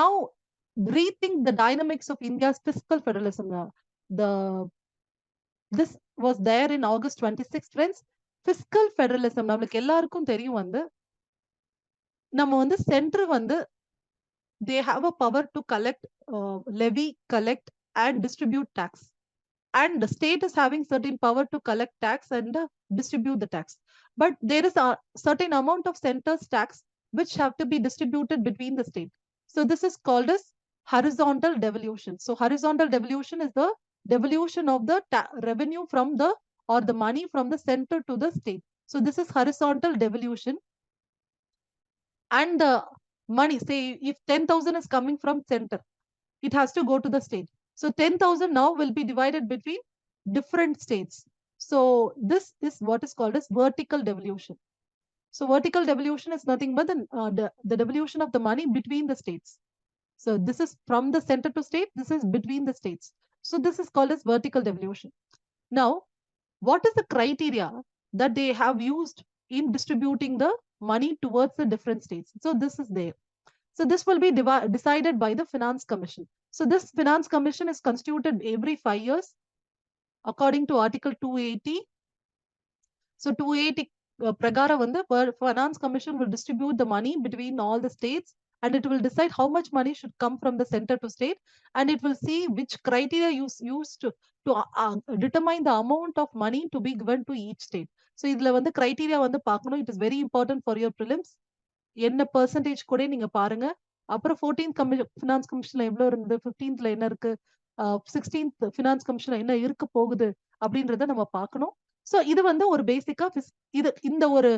Now rethink the dynamics of India's fiscal federalism. This was there in August 26th, friends. Fiscal federalism நம்மளுக்கு எல்லாருக்கும் தெரியும் வந்து நம்ம வந்து centre வந்து they have a power to collect, levy, collect and distribute tax, and the state is having certain power to collect tax and distribute the tax, but there is a certain amount of center's tax which have to be distributed between the state. So this is called as horizontal devolution. So horizontal devolution is the devolution of the revenue from the or the money from the center to the state. So this is horizontal devolution. And the money, say if 10,000 is coming from center, it has to go to the state. So 10,000 now will be divided between different states. So this is what is called as vertical devolution. So vertical devolution is nothing but the devolution of the money between the states. So this is from the center to state, this is between the states. So this is called as vertical devolution. Now, what is the criteria that they have used in distributing the money towards the different states? So this is there. So this will be decided by the Finance Commission. So this Finance Commission is constituted every 5 years according to Article 280. So 280 Pragara Vanda, Finance Commission will distribute the money between all the states, and it will decide how much money should come from the center to state, and it will see which criteria used to determine the amount of money to be given to each state. So idla vanda criteria vanda paakano. It is very important for your prelims. என்ன percentage கூட நீங்க பாருங்க. அப்புறம் 14th finance கமிஷன்ல எவ்வளவு இருந்தது, 15th என்ன இருக்கு, 16th finance கமிஷன்ல என்ன இருக்க போகுது அப்படின்றத நம்ம பார்க்கணும். சோ இது வந்து ஒரு பேசிக்கா இது இந்த ஒரு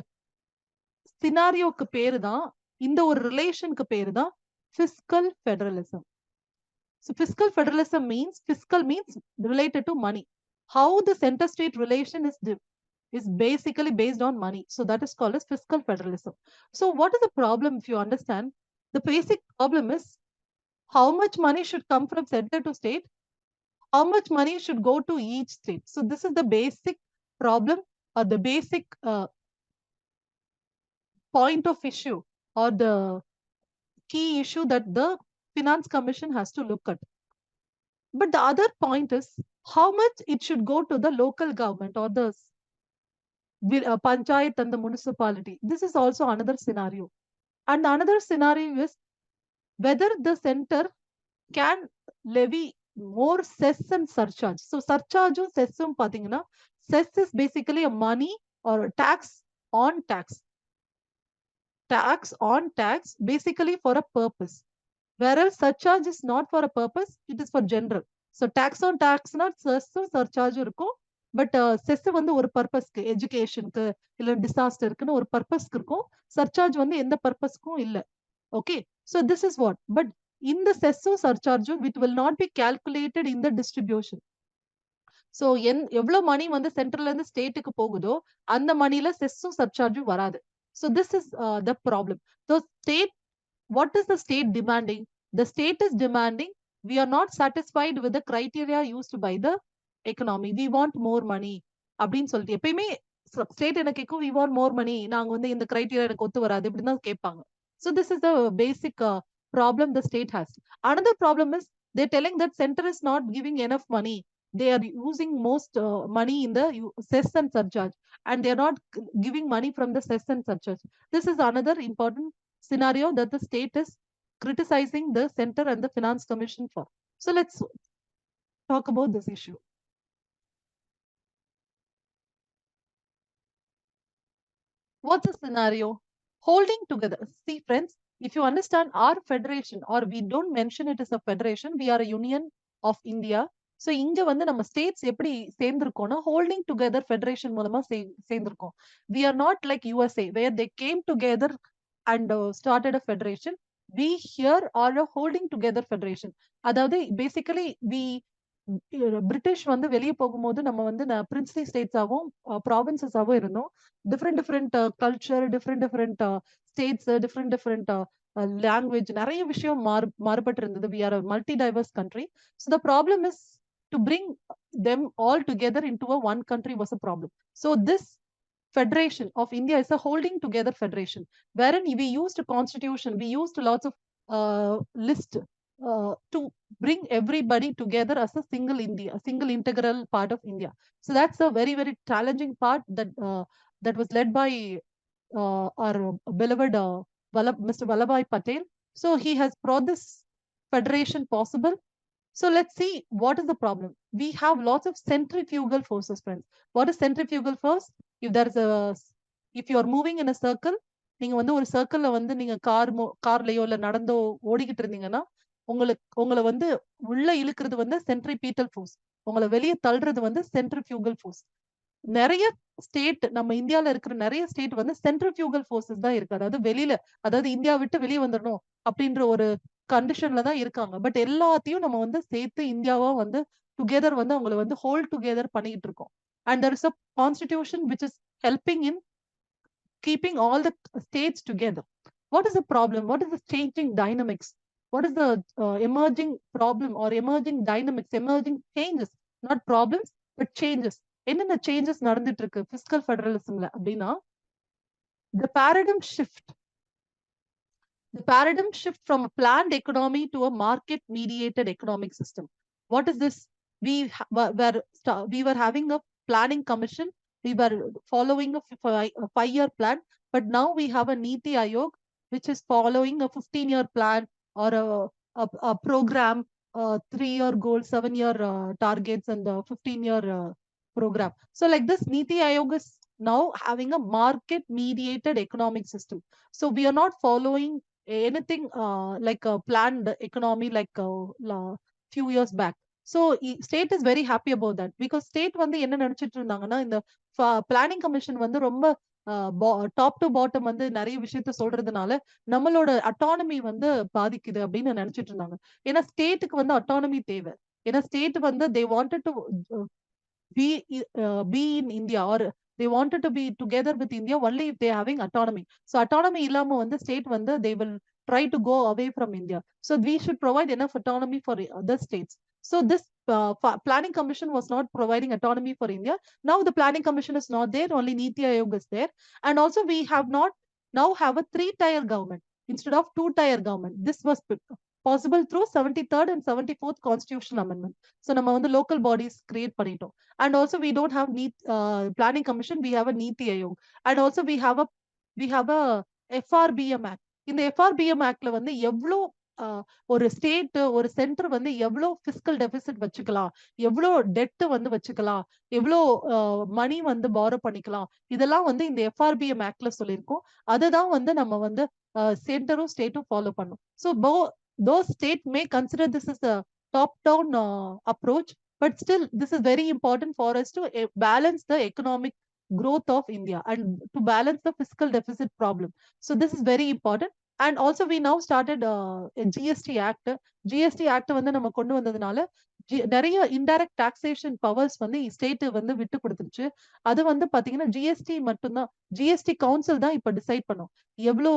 சினாரியோக்கு பேரு தான், இந்த ஒரு ரிலேஷனுக்கு பேரு தான் fiscal federalism. So fiscal federalism means, fiscal means related to money. How the center state relation is basically based on money. So that is called as fiscal federalism. So what is the problem? If you understand, the basic problem is how much money should come from center to state, how much money should go to each state. So this is the basic problem, or the basic point of issue, or the key issue that the Finance Commission has to look at. But the other point is how much it should go to the local government or the panchayat and the municipality. This is also another scenario. And another scenario is whether the center can levy more cess and surcharge. So surcharge or cess pathina, cess is basically a money or a tax on tax. Tax on tax, basically for a purpose. Whereas surcharge is not for a purpose, it is for general. So tax on tax not cess surcharge irukum. But chess வந்து ஒரு பர்பஸ்க்கு, எஜுகேஷனுக்கு இல்ல டிசாஸ்டருக்குன்னு ஒரு பர்பஸ்க்கு இருக்கும். Surcharge வந்து எந்த பர்பஸ்க்கும் இல்ல. Okay, so this is what. But இந்த செஸ்ஸும் சர்சார்ஜும் it will not be calculated in the distribution. So எவ்வளவு மணி வந்து சென்ட்ரல்ல இருந்து ஸ்டேட்டுக்கு போகுதோ அந்த மணில செஸ்ஸும் சர்சார்ஜும் வராது. So this is the problem. So state, what is the state demanding? The state is demanding we are not satisfied with the criteria used by the economy. We want more money அப்படின்னு சொல்லிட்டு எப்பயுமே state என்ன கேட்கும், we want more money, நாங்க வந்து இந்த criteria எனக்கு ஒத்து வராது இப்படின்னு தான் கேட்பாங்க. So this is the basic problem the state has. Another problem is They're telling that center is not giving enough money. They are using most money in the cess and surcharge, and they're not giving money from the cess and surcharge. This is another important scenario that the state is criticizing the center and the finance commission for. So let's talk about this issue. What's the scenario? Holding together. See, friends, if you understand our federation, or we don't mention it as a federation, we are a union of India. So இங்க வந்து நம்ம states எப்படி சேர்ந்திருக்கோம்னா holding together federation மூலமா சேர்ந்திருக்கோம். We are not like USA where they came together and started a federation. We here are a holding together federation. அதாவது basically we British வந்து வெளியே போகும்போது நம்ம வந்து பிரின்ஸ்லி ஸ்டேட்ஸாவும் ப்ராவின்சஸாவும் இருந்தோம். Different culture, different states, different language, நிறைய விஷயம் மாறுபட்டு இருந்தது. We are multi diverse country. So the problem is to bring them all together in to one country was a problem. So this Federation of India is a holding together federation, wherein we used a constitution, we used lots of list to bring everybody together as a single India, a single integral part of India. So that's a very, very challenging part that was led by our beloved Mr. Vallabhbhai Patel. So he has brought this federation possible. So let's see what is the problem. We have lots of centrifugal forces, friends. What is centrifugal force? If there's a, if you are moving in a circle, நீங்க வந்து ஒரு சர்க்கிள்ல வந்து நீங்க கார்லயோ இல்ல நடந்தோ ஓடிக்கிட்டு இருந்தீங்கன்னா உங்களை வந்து உள்ள இழுக்கிறது வந்து சென்ட்ரிபீட்டல் ஃபோர்ஸ், உங்களை வெளியே தள்ளுறது வந்து சென்ட்ரிஃபியூகல் ஃபோர்ஸ். நிறைய ஸ்டேட், நம்ம இந்தியால இருக்கிற நிறைய ஸ்டேட் வந்து சென்ட்ரிஃபியூகல் ஃபோர்ஸஸ் தான் இருக்கு. அதாவது வெளியில, அதாவது இந்தியா விட்டு வெளியே வந்துடணும் அப்படின்ற ஒரு கண்டிஷன்ல தான் இருக்காங்க. பட் எல்லாத்தையும் நம்ம வந்து சேர்த்து இந்தியாவா வந்து டுகெதர் வந்து அவங்களை வந்து ஹோல்ட் டுகெதர் பண்ணிட்டு இருக்கோம். And there is a constitution which is helping in keeping all the states together. What is the problem? What is the changing dynamics? What is the emerging problem or emerging dynamics, emerging changes? Not problems, but changes. என்னென்ன changes நடந்துட்டு இருக்கு fiscal ஃபெடரலிசம்ல அப்படின்னா, the paradigm shift from a planned economy to a market mediated economic system. What is this? We were having a planning commission, we were following a 5-year plan, but now we have a Niti Aayog which is following a 15-year plan or a program, 3-year goal, 7-year targets, and a 15-year program. So like this, Niti Aayog is now having a market mediated economic system. So we are not following anything like a planned economy like a few years back. So state is very happy about that, because state வந்து என்ன நினைச்சிட்டு இருந்தாங்கன்னா, இந்த planning commission வந்து ரொம்ப top to bottom வந்து நிறைய விஷயத்த சொல்றதுனால நம்மளோட அட்டானமி வந்து பாதிக்குது அப்படின்னு நினைச்சிட்டு இருந்தாங்க. ஏன்னா ஸ்டேட்டுக்கு வந்து அட்டானமி தேவை. ஏன்னா ஸ்டேட் வந்து they wanted to be in India, or they wanted to be together with India only if they are having autonomy. So autonomy illama வந்து state வந்து they will try to go away from India. So we should provide enough autonomy for other states. So this planning commission was not providing autonomy for India. Now the planning commission is not there, only Niti Aayog is there. And also we have not now have a 3-tier government instead of 2-tier government. This was possible through 73rd and 74th constitutional amendment. So நம்ம வந்து local bodies create பண்ணிட்டோம். And also we don't have planning commission, we have a Niti Aayog. And also we have a FRBM Act. இந்த FRBM Actல வந்து எவ்வளோ ஒரு state, ஒரு centre வந்து எவ்வளோ பிஸ்கல் டெபிசிட் வச்சுக்கலாம், எவ்வளோ டெட் வந்து வச்சுக்கலாம், எவ்வளோ மணி வந்து பாரோ பண்ணிக்கலாம், இதெல்லாம் வந்து இந்த FRBM Actல சொல்லியிருக்கோம். அதுதான் வந்து நம்ம வந்து சென்டரும் ஸ்டேட்டும் ஃபாலோ பண்ணும். So those state may consider this as a top-down approach, but still this is very important for us to balance the economic growth of India and to balance the fiscal deficit problem. So this is very important. And also we now started a GST Act. GST Act வந்து நம்ம கொண்டு வந்ததுனால நிறைய indirect taxation powers வந்து state வந்து விட்டு கொடுத்துருச்சு. அது வந்து பாத்தீங்கன்னா ஜிஎஸ்டி மட்டும்தான், ஜிஎஸ்டி கவுன்சில் தான் இப்ப டிசைட் பண்ணும் எவ்வளோ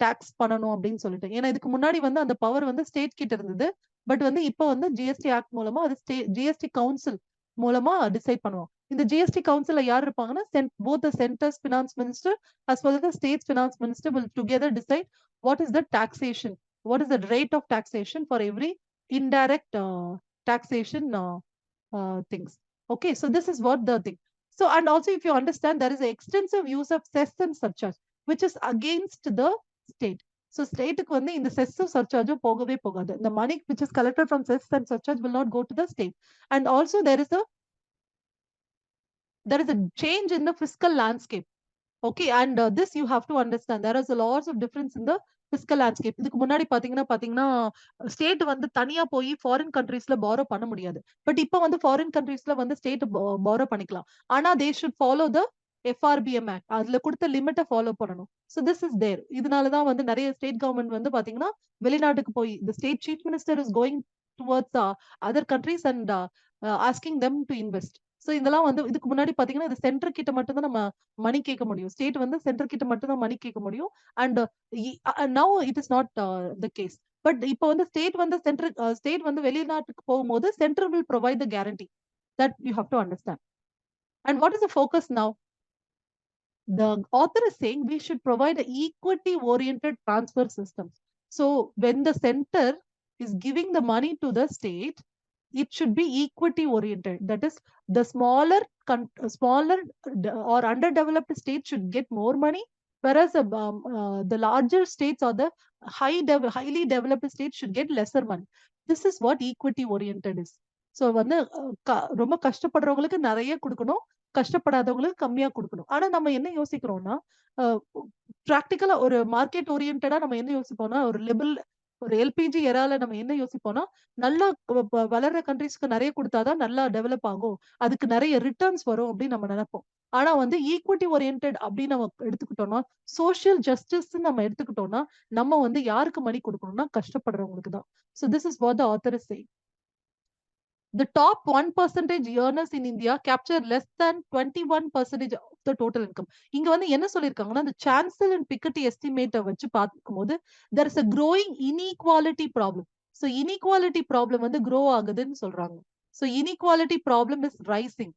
டாக்ஸ் பண்ணணும் அப்படின்னு சொல்லிட்டு. ஏன்னா இதுக்கு முன்னாடி வந்து அந்த பவர் வந்து ஸ்டேட் கிட்ட இருந்தது. பட் வந்து இப்போ வந்து ஜிஎஸ்டி ஆக்ட் மூலமா அது ஜிஎஸ்டி கவுன்சில் மூலமா டிசைட் பண்ணுவோம். இந்த ஜிஎஸ்டி கவுன்சில்ல யார் இருப்பாங்கன்னா, both the center's finance minister as well as the state's finance minister will together decide what is the taxation, what is the rate of taxation for every indirect taxation things. Okay, so this is what the thing. So, and also if you understand, there is an extensive use of cess and surcharge, which is against the state. So ஸ்டேட்டுக்கு வந்து இந்த chess சர்சார்ஜும் போகவே போகாது. The money which is collected from cess and surcharge will not go to the state. And also there is a change in the fiscal landscape. Okay, and this you have to understand. There is a lots of difference in the fiscal landscape. இதுக்கு முன்னாடி பாத்தீங்கன்னா state வந்து தனியா போய் foreign கண்ட்ரீஸ்ல borrow பண்ண முடியாது. But இப்போ வந்து ஃபாரின் கண்ட்ரீஸ்ல வந்து ஸ்டேட் borrow பண்ணிக்கலாம். ஆனா they should follow the FRBM Act. அதுல கொடுத்த லிமிட்டை ஃபாலோ பண்ணணும். So this is there. இதனாலதான் வந்து நிறைய ஸ்டேட் கவர்மெண்ட் வந்து பாத்தீங்கன்னா வெளிநாட்டுக்கு போய் the state chief minister is going towards other countries and asking them to invest. So இதெல்லாம் வந்து இதுக்கு முன்னாடி பாத்தீங்கன்னா இது சென்டர் கிட்ட மட்டும் தான் நம்ம மணி கேட்க முடியும். ஸ்டேட் வந்து சென்டர் கிட்ட மட்டும் தான் மணி கேட்க முடியும். And now it is not the case. But இப்போ வந்து ஸ்டேட் வந்து வெளிநாட்டுக்கு போகும்போது centre will provide the guarantee. That you have to understand. And what is the focus now? The author is saying we should provide an equity oriented transfer system. So when the center is giving the money to the state, it should be equity oriented. That is, the smaller or underdeveloped states should get more money, whereas the larger states or the highly developed states should get lesser money. This is what equity oriented is. So வந்து ரொம்ப கஷ்டப்படுறவங்களுக்கு நிறைய கொடுக்கணும், கஷ்டப்படாதவங்களுக்கு கம்மியா கொடுக்கணும். ஆனா நம்ம என்ன யோசிக்கிறோம்னா, பிராக்டிக்கலா ஒரு மார்க்கெட் ஓரியன்டா நம்ம என்ன யோசிப்போம்னா, ஒரு எல்பிஜி எரால நம்ம என்ன யோசிப்போம்னா, நல்லா வளர்ற கண்ட்ரீஸ்க்கு நிறைய கொடுத்தாதான் நல்லா டெவலப் ஆகும், அதுக்கு நிறைய ரிட்டர்ன்ஸ் வரும் அப்படின்னு நம்ம நினைப்போம். ஆனா வந்து ஈக்விட்டி ஓரியன்டட் அப்படின்னு நம்ம எடுத்துக்கிட்டோம்னா, சோசியல் ஜஸ்டிஸ் நம்ம எடுத்துக்கிட்டோம்னா, நம்ம வந்து யாருக்கு மணி கொடுக்கணும்னா கஷ்டப்படுறவங்களுக்கு தான். So this is what the author is saying. The top 1% earners in India capture less than 21% of the total income. இங்க வந்து என்ன சொல்லிருக்காங்கன்னா, the Chancellor and Piketty estimate வச்சு பார்க்கும்போது there is a growing inequality problem. So inequality problem வந்து grow ஆகுதுன்னு சொல்றாங்க. So inequality problem is rising.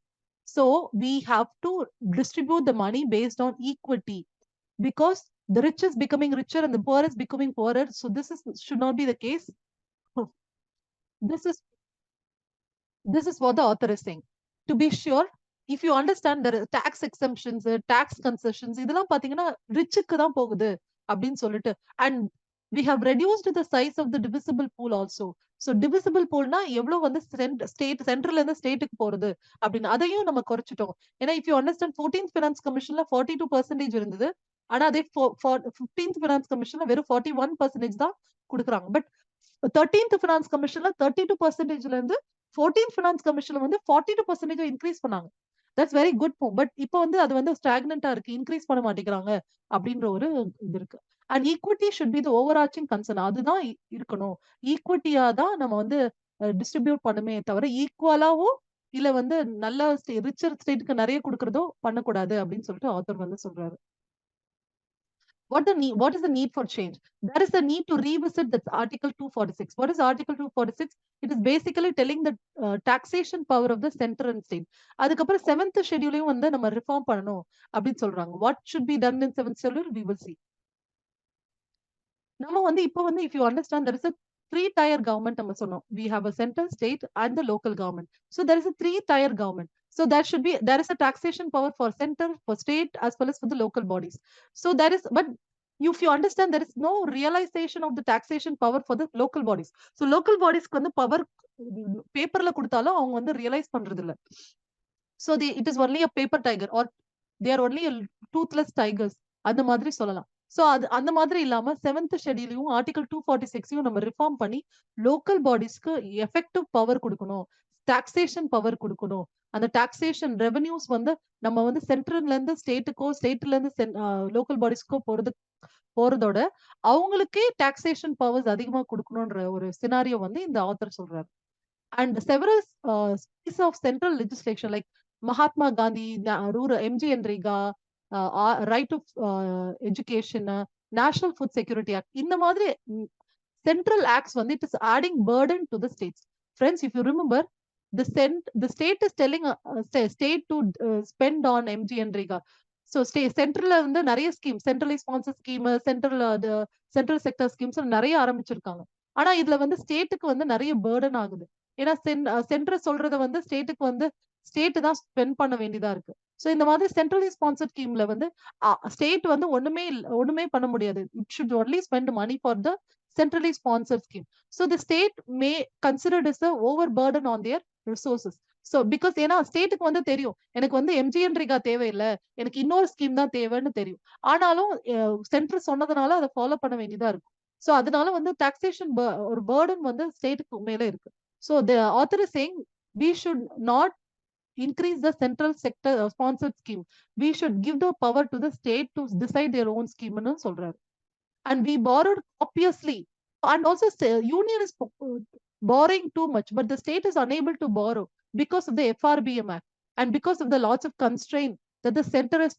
So we have to distribute the money based on equity, because the rich is becoming richer and the poor is becoming poorer. So should not be the case. This is what the author is saying. To be sure, if you understand the tax exemptions, tax concessions, இதெல்லாம் பாத்தீங்கன்னா ரிச்சுக்கு தான் போகுது அப்படின்னு சொல்லிட்டு, and we have reduced the size of the divisible pool also. So divisible poolனா எவ்வளவு வந்து சென்ட்ரல்ல இருந்து ஸ்டேட்டுக்கு போறது அப்படின்னு அதையும் நம்ம குறைச்சிட்டோம். ஏன்னா if you understand 14th finance commissionல 42% இருந்தது, ஆனா அதே 15th finance commissionல வெறும் 41% தான் கொடுக்குறாங்க. பட் 13th finance commissionல 32%ல இருந்து 14th finance commissionல வந்து 42% இன்க்ரீஸ் பண்ணாங்க. That's very good. பட் இப்போ வந்து அது வந்து ஸ்டாக்னண்டா இருக்கு, இன்க்ரீஸ் பண்ண மாட்டேங்கிறாங்க அப்படின்ற ஒரு இது இருக்கு. And equity should be the over arching concern. அதுதான் இருக்கணும். ஈக்விட்டியா தான் நம்ம வந்து டிஸ்ட்ரிபியூட் பண்ணுமே தவிர ஈக்குவலாவும் இல்ல வந்து நல்ல ரிச்சர் ஸ்டேட்டுக்கு நிறைய கொடுக்கறதோ பண்ணக்கூடாது அப்படின்னு சொல்லிட்டு ஆத்தர் வந்து சொல்றாரு. What is the need for change? There is a need to revisit that Article 246. What is Article 246? It is basically telling the taxation power of the center and state. அதுக்கப்புறம் 7th schedule வந்து நம்ம reform பண்ணணும் அப்படின்னு சொல்றாங்க. What should be done in 7th schedule? We will see. நம்ம வந்து இப்போ வந்து if you understand, there is a 3-tier government நம்ம சொன்னோம். We have a central, state and the local government. So there is a 3-tier government. So there is a taxation power for center, for state, as well as for the local bodies. So but if you understand, there is no realization of the taxation power for the local bodies. So local bodies வந்து power பேப்பர்ல கொடுத்தாலும் அவங்க வந்து realise பண்றது இல்ல. So it is only a paper tiger, or they are only a toothless tigers, அந்த மாதிரி சொல்லலாம். சோ அந்த மாதிரி இல்லாம 7th ஷெட்யூலையும் ஆர்டிகல் 246 நம்ம ரிஃபார்ம் பண்ணி லோக்கல் பாடிஸ்க்கு எஃபெக்டிவ் பவர் கொடுக்கணும், டாக்ஸேஷன் பவர் கொடுக்கணும். அந்த டாக்ஸேஷன் ரெவென்யூஸ் வந்து நம்ம வந்து சென்ட்ரல்ல இருந்து ஸ்டேட்டுக்கோ, ஸ்டேட்ல இருந்து லோக்கல் பாடிஸ்க்கோ போறதோட அவங்களுக்கே டாக்ஸேஷன் பவர்ஸ் அதிகமா கொடுக்கணும்ன்ற ஒரு சினாரியோ வந்து இந்த ஆத்தர் சொல்றாரு. And several pieces of central legislation like Mahatma Gandhi, rural MGNREGA, right of education, National Food Security Act, இந்த மாதிரி central acts வந்து it is adding burden to the states. Friends, if you remember, the state is telling state to spend on MGNREGA. So சென்ட்ரல்ல வந்து நிறைய scheme, centrally sponsor scheme, central sector schemes நிறைய ஆரம்பிச்சிருக்காங்க. ஆனா இதுல வந்து ஸ்டேட்டுக்கு வந்து நிறைய பேர்டன் ஆகுது. ஏன்னா சென்டர் சொல்றத வந்து ஸ்டேட்டுக்கு வந்து ஸ்டேட் தான் ஸ்பெண்ட் பண்ண வேண்டியதா இருக்கு. சோ இந்த மாதிரி சென்ட்ரலி ஸ்பான்சர்ட் ஸ்கீம்ல வந்து ஸ்டேட் வந்து ஒண்ணுமே பண்ண முடியாது. It should only spend money for the centrally sponsored scheme. So the state may consider it as a overburden on their resources. So because ஏன்னா ஸ்டேட்டுக்கு வந்து தெரியும் எனக்கு வந்து எம்ஜிஎன்ரிகா தேவையில்ல, எனக்கு இன்னொரு ஸ்கீம் தான் தேவைன்னு தெரியும். ஆனாலும் சென்டர் சொன்னதுனால அதை ஃபாலோ பண்ண வேண்டியதா இருக்கும். சோ அதனால வந்து டாக்ஸேஷன் ஒரு பேர்டன் வந்து ஸ்டேட்டுக்கு மேல இருக்கு. So the author is saying we should not increase the central sector sponsored scheme. We should give the power to the state to decide their own scheme ன்னு சொல்றாரு. And we borrowed copiously. And also, union is borrowing too much, but the state is unable to borrow because of the FRBM Act and because of the lots of constraint that the center is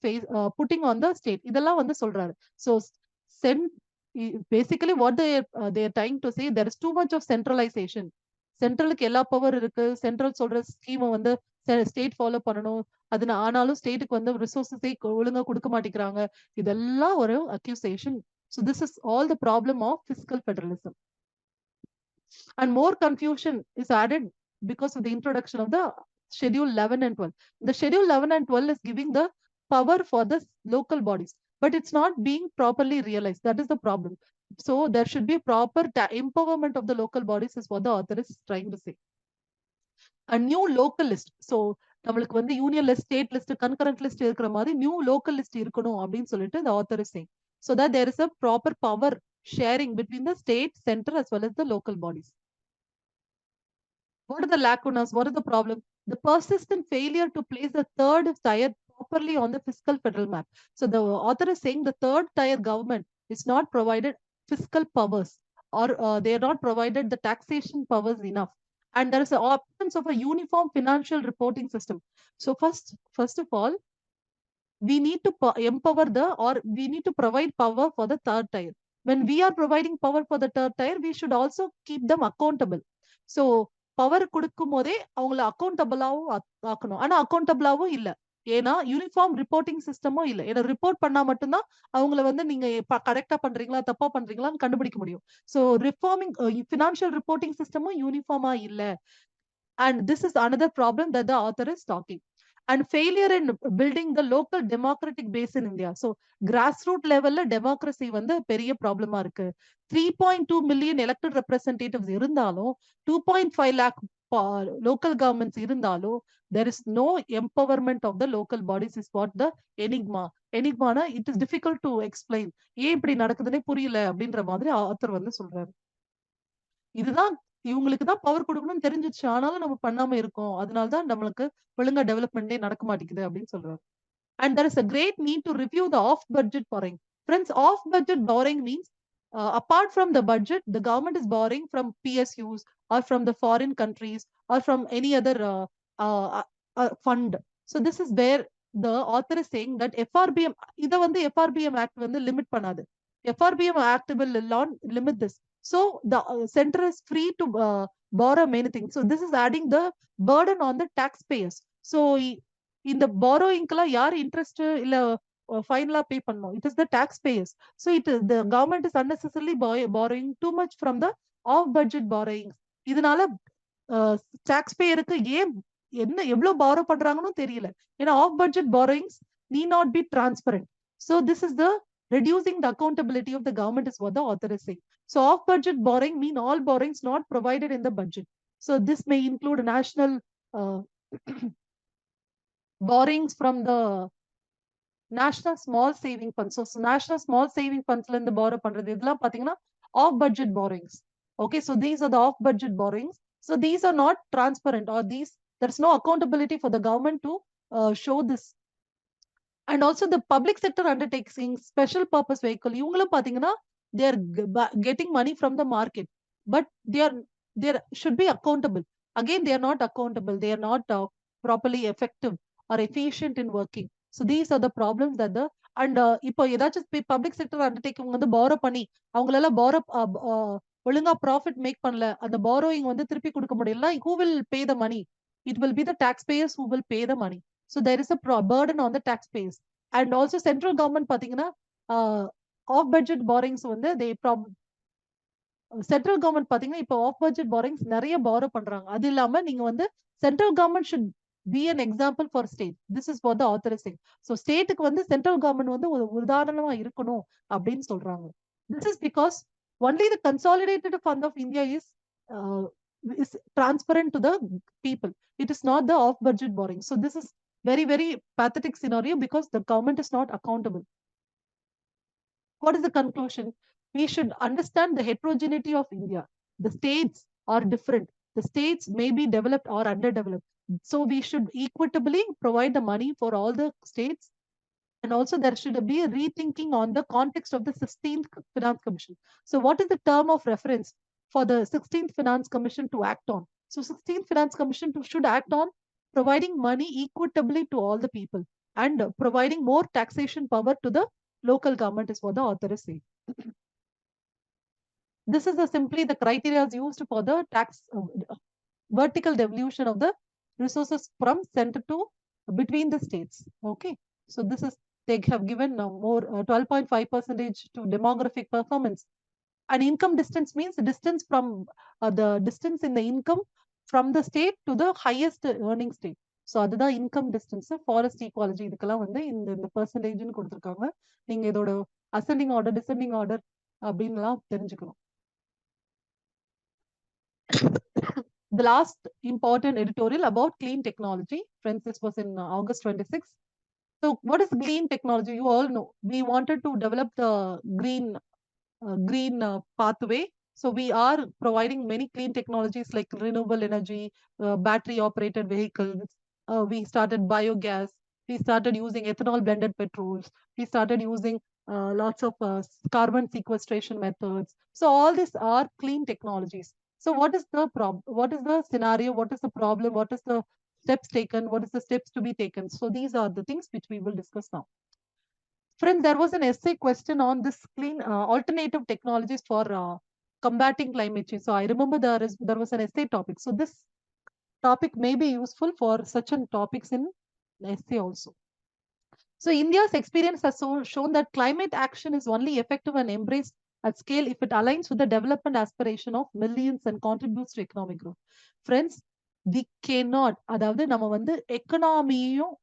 putting on the state. இதெல்லாம் வந்து சொல்றாரு. So, basically what they are trying to say, there is too much of centralization. சென்ட்ரலுக்கு எல்லா power இருக்கு, central சொல்ற ஸ்கீமை வந்து state follow பண்ணணும். அது ஆனாலும் ஸ்டேட்டுக்கு வந்து ரிசோர்ஸஸே ஒழுங்கா கொடுக்க மாட்டேங்கிறாங்க. இதெல்லாம் ஒரு accusation. So this is all the problem of fiscal federalism. And more confusion is added because of the introduction of the Schedule 11 and 12. The Schedule 11 and 12 is giving the power for the local bodies, but it's not being properly realized. That is the problem. So there should be proper empowerment of the local bodies is what the author is trying to say. A new local list. So நம்மளுக்கு வந்து union list, state list, concurrent list இருக்கிற மாதிரி new local list இருக்கணும் அப்படின்னு சொல்லிட்டு the author is saying. So that there is a proper power sharing between the state, center as well as the local bodies. What are the lacunas? What is the problem? The persistent failure to place the third tier properly on the fiscal federal map. So the author is saying the third tier government is not provided fiscal powers, or they are not provided the taxation powers enough. And there is an absence of a uniform financial reporting system. So first of all, we need to empower or we need to provide power for the third tier. When we are providing power for the third tier, we should also keep them accountable. So power கொடுக்கும் போதே அவங்கள அக்கௌண்டபிளாவும் ஆக்கணும். ஆனா அக்கௌண்டபிளாவும் இல்ல. ஏன்னா uniform reporting சிஸ்டமும் இல்ல. ஏன்னா report பண்ணா மட்டும்தான் அவங்கள வந்து நீங்க கரெக்டா பண்றீங்களா தப்பா பண்றீங்களான்னு கண்டுபிடிக்க முடியும். சோ ரிஃபார்மிங் ஃபினான்ஷியல் ரிப்போர்ட்டிங் சிஸ்டமும் யூனிஃபார்மா இல்ல. And this is another problem that the author is talking. And failure in building the local democratic base in India. So grassroots level democracy வந்து பெரிய ப்ராப்ளமா இருக்கு. 3.2 million elected representatives இருந்தாலும் 2.5 lakh local governments இருந்தாலும் there is no empowerment of the local bodies is what the enigma. Enigma it is difficult to explain. ஏன் இப்படி நடக்குதுன்னே புரியல அப்படின்ற மாதிரி ஆத்தர் வந்து சொல்றாரு. இதுதான் இவங்களுக்கு தான் பவர் கொடுக்கணும்னு தெரிஞ்சிச்சு, ஆனாலும் நம்ம பண்ணாம இருக்கோம், அதனாலதான் நம்மளுக்கு ஒழுங்கா டெவலப்மெண்டே நடக்க மாட்டேங்குது அப்படின்னு சொல்றாரு. And there is a great need to review the off-budget borrowing. Friends, off-budget borrowing means apart from the budget, the government is borrowing from PSUs or from the foreign countries or from any other fund. So this is where the author is saying that FRBM, இத வந்து FRBM Act வந்து limit பண்ணாது. FRBM Act will not limit this. So the center is free to borrow many things. So this is adding the burden on the taxpayers. So இந்த borrowingக்குலாம் யார் interest இல்ல ஃபைனலா பே பண்ணணும்? It is the taxpayers. So the government is unnecessarily borrowing too much from the off budget borrowings. இதனால taxpayerக்கு என்ன எவ்வளவு borrow பண்றாங்கன்னு தெரியல. ஏன்னா off budget borrowings need not be transparent. So this is the reducing the accountability of the government is what the author is saying. So off budget borrowing mean all borrowings not provided in the budget. So this may include national borrowings from the national small saving funds. So national small saving funds la borrow பண்றது இதெல்லாம் பாத்தீங்கன்னா off budget borrowings. Okay, so these are the off budget borrowings. So these are not transparent, or there's no accountability for the government to show this. And also the public sector undertaking special purpose vehicle, இவங்களும் பாத்தீங்கன்னா they are getting money from the market, but they should be accountable. Again, they are not accountable. They are not properly effective or efficient in working. So these are the problems that the and இப்போ ஏதாச்சும் public sector undertaking வந்து borrow பண்ணி அவங்களால borrow ஒழுங்கா profit make பண்ணல, அந்த borrowing வந்து திருப்பி கொடுக்க முடியல, who will pay the money? It will be the taxpayers who will pay the money. So there is a burden on the taxpayers. And also central government பாத்தீங்கன்னா off budget borrowings வந்து they central government பாத்தீங்கன்னா இப்போ of budget borrowings நிறைய borrow பண்றாங்க. அது இல்லாம நீங்க வந்து central government should be an example for state. This is for the authorising. So ஸ்டேட்டுக்கு வந்து சென்ட்ரல் கவர்மெண்ட் வந்து ஒரு உதாரணமா இருக்கணும் அப்படின்னு சொல்றாங்க. This is because only the consolidated fund of India is transparent to the people. It is not the off budget borrowing. So this is very very pathetic scenario because the government is not accountable. What is the conclusion? We should understand the heterogeneity of India. The states are different. The states may be developed or underdeveloped. So we should equitably provide the money for all the states. And also there should be a rethinking on the context of the 16th Finance Commission. So what is the term of reference for the 16th Finance Commission to act on? So 16th Finance Commission should act on providing money equitably to all the people and providing more taxation power to the local government is what the author is saying. This is simply the criteria used for the tax vertical devolution of the resources from center to between the states. Okay, so this is they have given more 12.5% to demographic performance. And income distance means distance from the distance in the income from the state to the highest earning state. So அதுதான் income distance. Forest ஈக்குவாலஜி இதுக்கெல்லாம் வந்து இந்த பெர்சன்டேஜ்னு கொடுத்துருக்காங்க. நீங்க இதோட ascending order descending order அப்படின்லாம் தெரிஞ்சுக்கணும். The last important editorial about clean technology, friends, this was in August 26. So what is green technology? You all know we wanted to develop the green pathway. So we are providing many clean technologies like renewable energy, battery operated vehicles. We started biogas. We started using ethanol blended petrols. We started using lots of carbon sequestration methods. So all these are clean technologies. So what is the problem? What is the scenario? What is the problem? What is the steps taken? What is the steps to be taken? So these are the things which we will discuss now. Friend, there was an essay question on this clean alternative technologies for combating climate change. So I remember there was an essay topic. So this topic may be useful for such an topics in essay also. So India's experience has shown that climate action is only effective and embraced at scale if it aligns with the development aspiration of millions and contributes to economic growth. Friends, we cannot, அதாவது நம்ம வந்து எக்கனாமியும்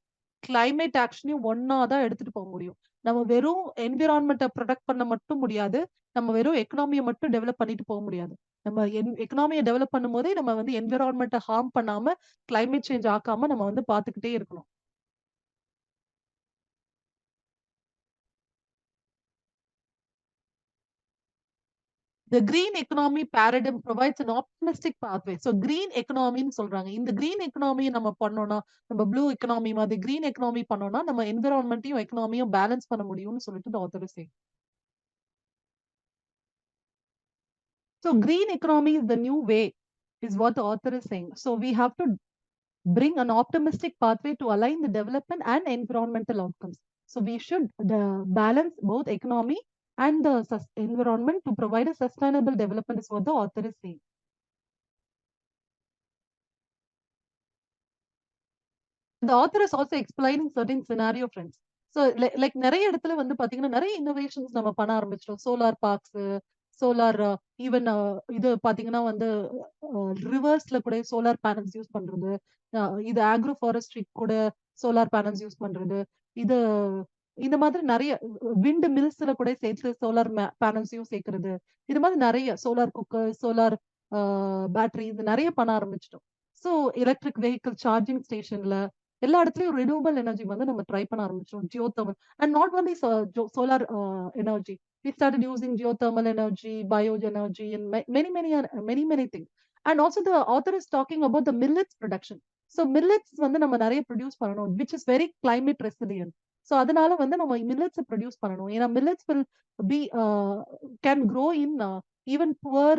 climate ஆக்ஷனையும் ஒன்னா தான் எடுத்துட்டு போக முடியும். நம்ம வெறும் என்விரான்மெண்ட்டை ப்ரொடக்ட் பண்ண மட்டும் முடியாது. நம்ம வெறும் எக்கனாமியை மட்டும் டெவலப் பண்ணிட்டு போக முடியாது. நம்ம எக்கனாமியை டெவலப் பண்ணும் போதே நம்ம வந்து என்விரான்மெண்ட்டை ஹார்ம் பண்ணாம கிளைமேட் சேஞ்ச் ஆக்காம நம்ம வந்து பார்த்துக்கிட்டே இருக்கணும். The green economy paradigm provides an optimistic pathway. So green economy ன்னு சொல்றாங்க. இந்த green economy நம்ம பண்ணோம்னா, நம்ம blue economy மாதிரி green economy பண்ணோம்னா நம்ம environmentயும் எக்கனாமியும் பேலன்ஸ் பண்ண முடியும்னு சொல்லிட்டு the author is saying. So green economy is the new way, is what the author is saying. So we have to bring an optimistic pathway to align the development and environmental outcomes. So we should balance both economy and the environment to provide a sustainable development is what the author is saying. The author is also explaining certain scenario, friends. So like நிறைய இடத்துல வந்து பாத்தீங்கன்னா நிறைய innovations நம்ம பண்ண ஆரம்பிச்சிட்டோம். Solar parks, solar even இது பாத்தீங்கன்னா வந்து ரிவர்ஸ்ல கூட சோலார் பேனல்ஸ் யூஸ் பண்றது, இது ஆக்ரோ ஃபாரஸ்ட்ரி கூட சோலார் பேனல்ஸ் யூஸ் பண்றது, இது இந்த மாதிரி நிறைய விண்ட் மில்ஸ்ல கூட சேர்த்து சோலார் பேனல்ஸையும் சேர்க்கறது, இது மாதிரி நிறைய சோலார் குக்கர், சோலார் பேட்டரி இது நிறைய பண்ண ஆரம்பிச்சிட்டோம். ஸோ எலக்ட்ரிக் வெஹிக்கிள் சார்ஜிங் ஸ்டேஷன்ல எல்லா இடத்துலயும் ரினியூவபிள் எனர்ஜி வந்து நம்ம ட்ரை பண்ண ஆரம்பிச்சோம். Geothermal and not only solar energy. We started using geothermal energy, bioenergy, and many things. And also the author is talking about the millets production. So millets வந்து நம்ம நிறைய ப்ரொடியூஸ் பண்ணணும், which is very climate resilient. So அதனால வந்து நம்ம millets produce பண்ணணும். ஏன்னா millets will be can grow in even poor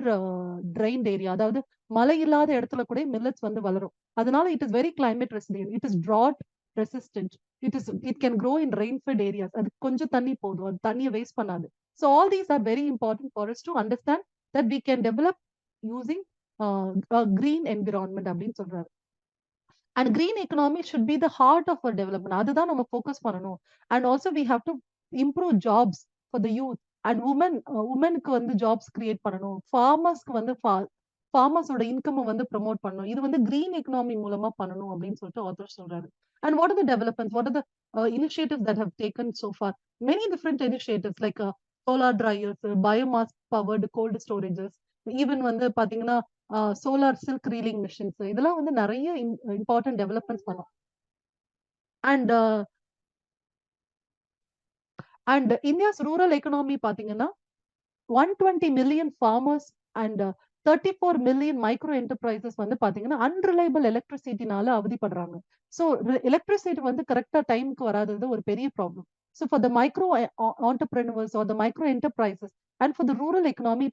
drained area. அதாவது மழை இல்லாத இடத்துல கூட millets வந்து வளரும். அதனால it is very climate resilient. It is drought resistant. It can grow in rain-fed areas. அது கொஞ்சம் தண்ணி போதும், அது தண்ணியை வேஸ்ட் பண்ணாது. So all these are very important for us to understand that we can develop using a green environment அப்படின்னு சொல்றாரு. And green economy should be the heart of our development. அதுதான் நம்ம focus பண்ணணும். And also we have to improve jobs for the youth and உமனுக்கு வந்து jobs create பண்ணணும். ஃபார்மர்ஸ்க்கு வந்து ஃபார்மர்ஸோட income வந்து ப்ரமோட் பண்ணணும். இது வந்து கிரீன் எக்கனாமி மூலமா பண்ணணும் அப்படின்னு சொல்லிட்டு ஆத்தர் சொல்றாரு. And what are the developments? What are the initiatives that have taken so far? Many different initiatives like solar dryers, biomass powered cold storages, even வந்து பாத்தீங்கன்னா சோலார் சில்க் ரீலிங் மிஷின்ஸ், இதெல்லாம் வந்து நிறைய இம்பார்ட்டன்ட் டெவலப்மெண்ட்ஸ் பண்ணலாம். And and India's rural economy பாத்தீங்கன்னா 120 million farmers and 34 million micro enterprises வந்து பாத்தீங்கன்னா unreliable எலக்ட்ரிசிட்டினால அவதிப்படுறாங்க. So electricity வந்து கரெக்டா டைமுக்கு வராதது ஒரு பெரிய problem. So for the micro entrepreneurs or the micro enterprises and for the rural economy,